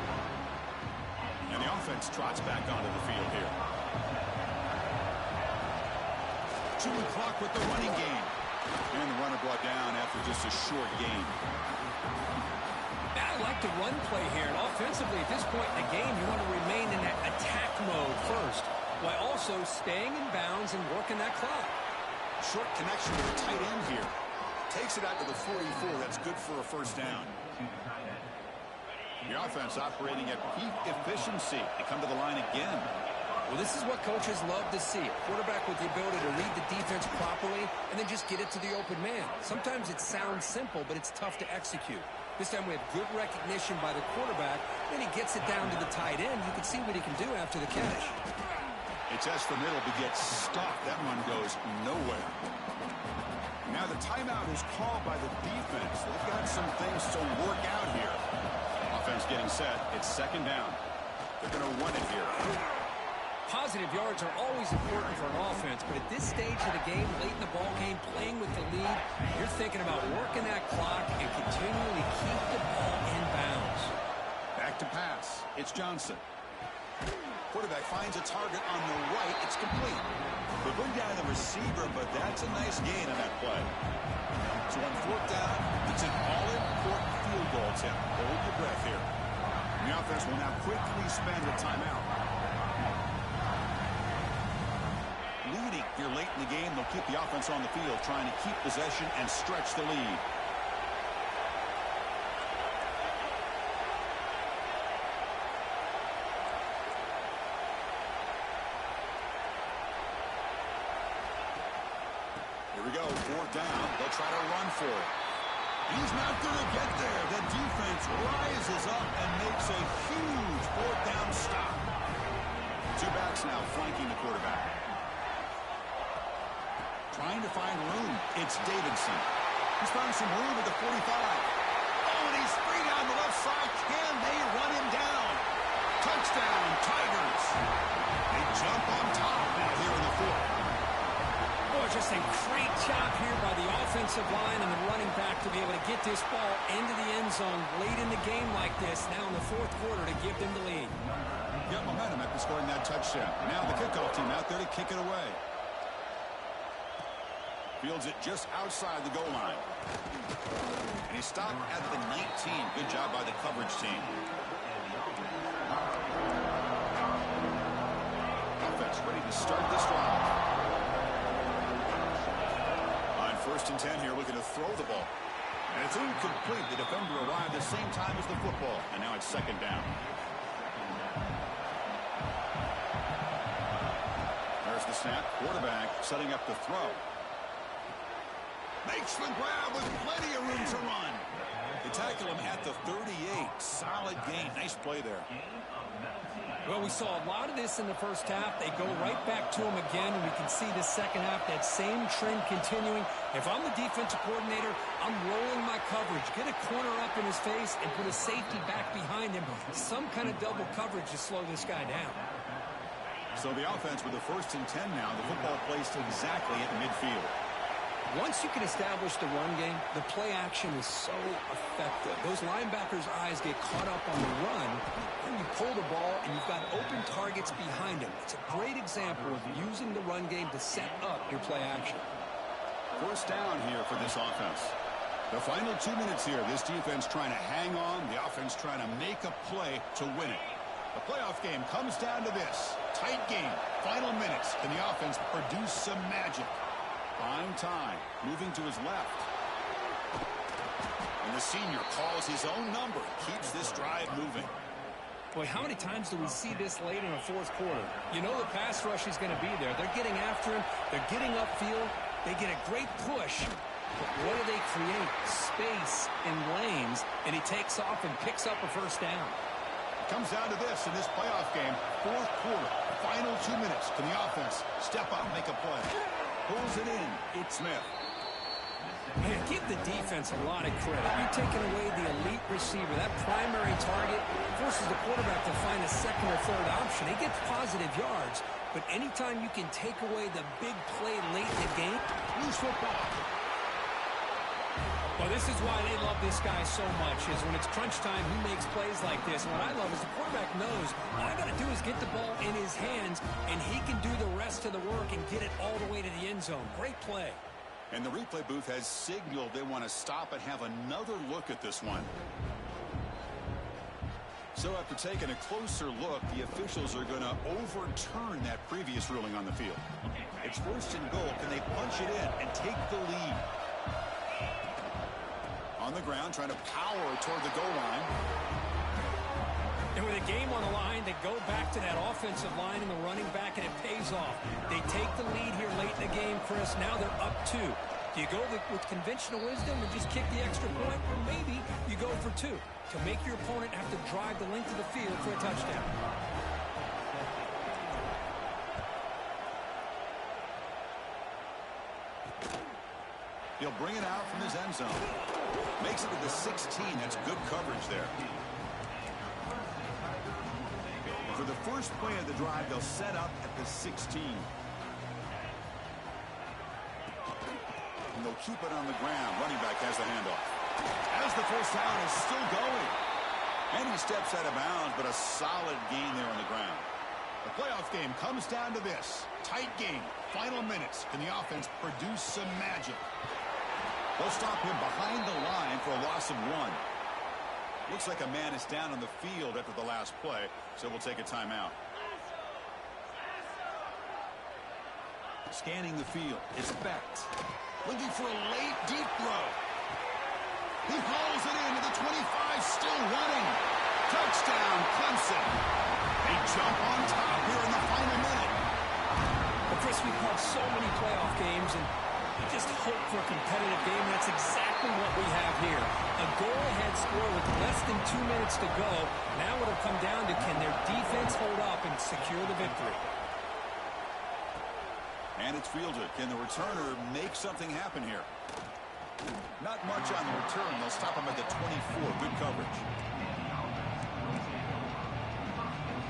And the offense trots back onto the field here. Chewing clock with the running game. And the runner brought down after just a short gain. I like the run play here. And offensively, at this point in the game, you want to remain in that attack mode first, while also staying in bounds and working that clock. Short connection to the tight end here. Takes it out to the 44. That's good for a 1st down. The offense operating at peak efficiency. They come to the line again. Well, this is what coaches love to see. A quarterback with the ability to read the defense properly and then just get it to the open man. Sometimes it sounds simple, but it's tough to execute. This time we have good recognition by the quarterback. Then he gets it down to the tight end. You can see what he can do after the catch. They test the middle, but gets stopped. That one goes nowhere. Now the timeout is called by the defense. They've got some things to work out here. Offense getting set. It's 2nd down. They're going to run it here. Positive yards are always important for an offense, but at this stage of the game, late in the ball game, playing with the lead, you're thinking about working that clock and continually keep the ball in bounds. Back to pass. It's Johnson. Quarterback finds a target on the right. It's complete. They bring down the receiver, but that's a nice gain on that play. So on 4th down, it's an all-important field goal attempt. Hold your breath here. And the offense will now quickly spend a timeout. Leading here late in the game, they'll keep the offense on the field, trying to keep possession and stretch the lead. Here we go, 4th down. They'll try to run for it. He's not going to get there. The defense rises up and makes a huge 4th down stop. 2 backs now flanking the quarterback. Trying to find room. It's Davidson. He's found some room at the 45. Oh, and he's free down the left side. Can they run him down? Touchdown, Tigers. They jump on top now here in the 4th. Oh, just a great job here by the offensive line and the running back to be able to get this ball into the end zone late in the game like this, now in the 4th quarter, to give them the lead. Got momentum after scoring that touchdown. Now the kickoff team out there to kick it away. Fields it just outside the goal line. And he stopped at the 19. Good job by the coverage team. Offense ready to start this drive. On 1st and 10 here, looking to throw the ball. And it's incomplete. The defender arrived at the same time as the football. And now it's 2nd down. There's the snap. Quarterback setting up the throw. Makes the grab with plenty of room to run. They tackle him at the 38. Solid gain. Nice play there. Well, we saw a lot of this in the 1st half. They go right back to him again, and we can see the 2nd half, that same trend continuing. If I'm the defensive coordinator, I'm rolling my coverage. Get a corner up in his face and put a safety back behind him. Some kind of double coverage to slow this guy down. So the offense with the 1st and 10 now. The football placed exactly at midfield. Once you can establish the run game, the play action is so effective. Those linebackers' eyes get caught up on the run, and you pull the ball, and you've got open targets behind him. It's a great example of using the run game to set up your play action. 1st down here for this offense. The final 2 minutes here. This defense trying to hang on. The offense trying to make a play to win it. The playoff game comes down to this. Tight game. Final minutes. Can the offense produce some magic? Buying time. Moving to his left. And the senior calls his own number. Keeps this drive moving. Boy, how many times do we see this late in a fourth quarter? You know the pass rush is going to be there. They're getting after him. They're getting upfield. They get a great push. But what do they create? Space and lanes. And he takes off and picks up a first down. It comes down to this in this playoff game. Fourth quarter. Final 2 minutes. Can the offense step up, make a play? Pulls it in. It's Smith. Man, give the defense a lot of credit. You're taking away the elite receiver. That primary target forces the quarterback to find a second or third option. He gets positive yards, but anytime you can take away the big play late in the game, loose football. Well, this is why they love this guy so much, is when it's crunch time, he makes plays like this. And what I love is the quarterback knows all I got to do is get the ball in his hands, and he can do the rest of the work and get it all the way to the end zone. Great play. And the replay booth has signaled they want to stop and have another look at this one. So after taking a closer look, the officials are going to overturn that previous ruling on the field. It's first and goal. Can they punch it in and take the lead? On the ground, trying to power toward the goal line. And with a game on the line, they go back to that offensive line and the running back, and it pays off. They take the lead here late in the game, Chris. Now they're up 2. Do you go with conventional wisdom and just kick the extra point? Or maybe you go for 2 to make your opponent have to drive the length of the field for a touchdown. He'll bring it out from his end zone. Makes it to the 16. That's good coverage there. For the first play of the drive, they'll set up at the 16. And they'll keep it on the ground. Running back has the handoff. As the first down is still going. And he steps out of bounds, but a solid gain there on the ground. The playoff game comes down to this. Tight game. Final minutes. Can the offense produce some magic? They'll stop him behind the line for a loss of 1. Looks like a man is down on the field after the last play, so we'll take a timeout. Scanning the field, it's Becht. Looking for a late, deep throw. He hauls it into the 25, still running. Touchdown, Clemson. They jump on top here in the final minute. Well, Chris, we've had so many playoff games, and you just hope for a competitive game. That's exactly what we have here. A goal-ahead score with less than 2 minutes to go. Now it'll come down to, can their defense hold up and secure the victory? And it's fielded. Can the returner make something happen here? Not much on the return. They'll stop him at the 24. Good coverage.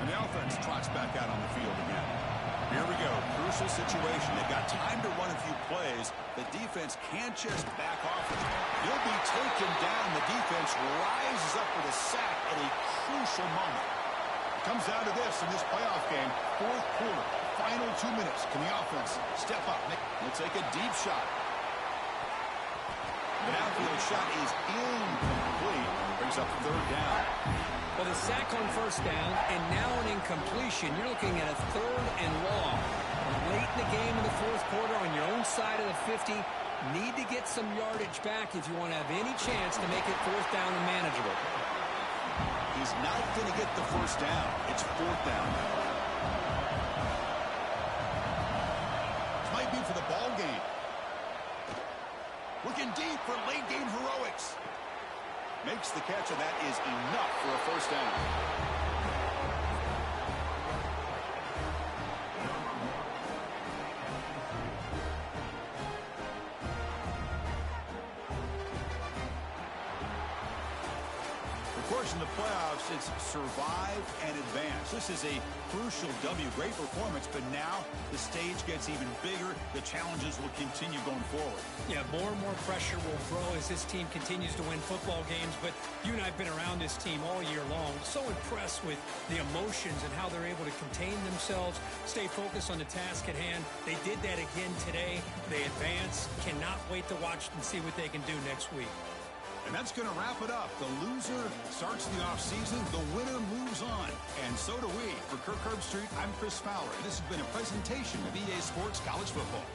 And the offense trots back out on the field again. Here we go. Crucial situation. They've got time to run a few plays. The defense can't just back off. He'll be taken down. The defense rises up with a sack at a crucial moment. It comes down to this in this playoff game. Fourth quarter. Final 2 minutes. Can the offense step up? They'll take a deep shot. The downfield shot is incomplete. Brings up third down. Well, the sack on first down, and now an incompletion. You're looking at a 3rd and long. Late in the game in the fourth quarter on your own side of the 50. Need to get some yardage back if you want to have any chance to make it 4th down and manageable. He's not going to get the first down. It's 4th down. This might be for the ball game. Looking deep for late game heroics. Makes the catch, and that is enough for a first down. course, in the playoffs, it's survive and advance. This is a crucial W. Great performance, but now the stage gets even bigger. The challenges will continue going forward. Yeah, more and more pressure will grow as this team continues to win football games, but you and I have been around this team all year long. So impressed with the emotions and how they're able to contain themselves, stay focused on the task at hand. They did that again today. They advance. Cannot wait to watch and see what they can do next week. And that's going to wrap it up. The loser starts the offseason. The winner moves on. And so do we. For Kirk Herbstreit, I'm Chris Fowler. This has been a presentation of EA Sports College Football.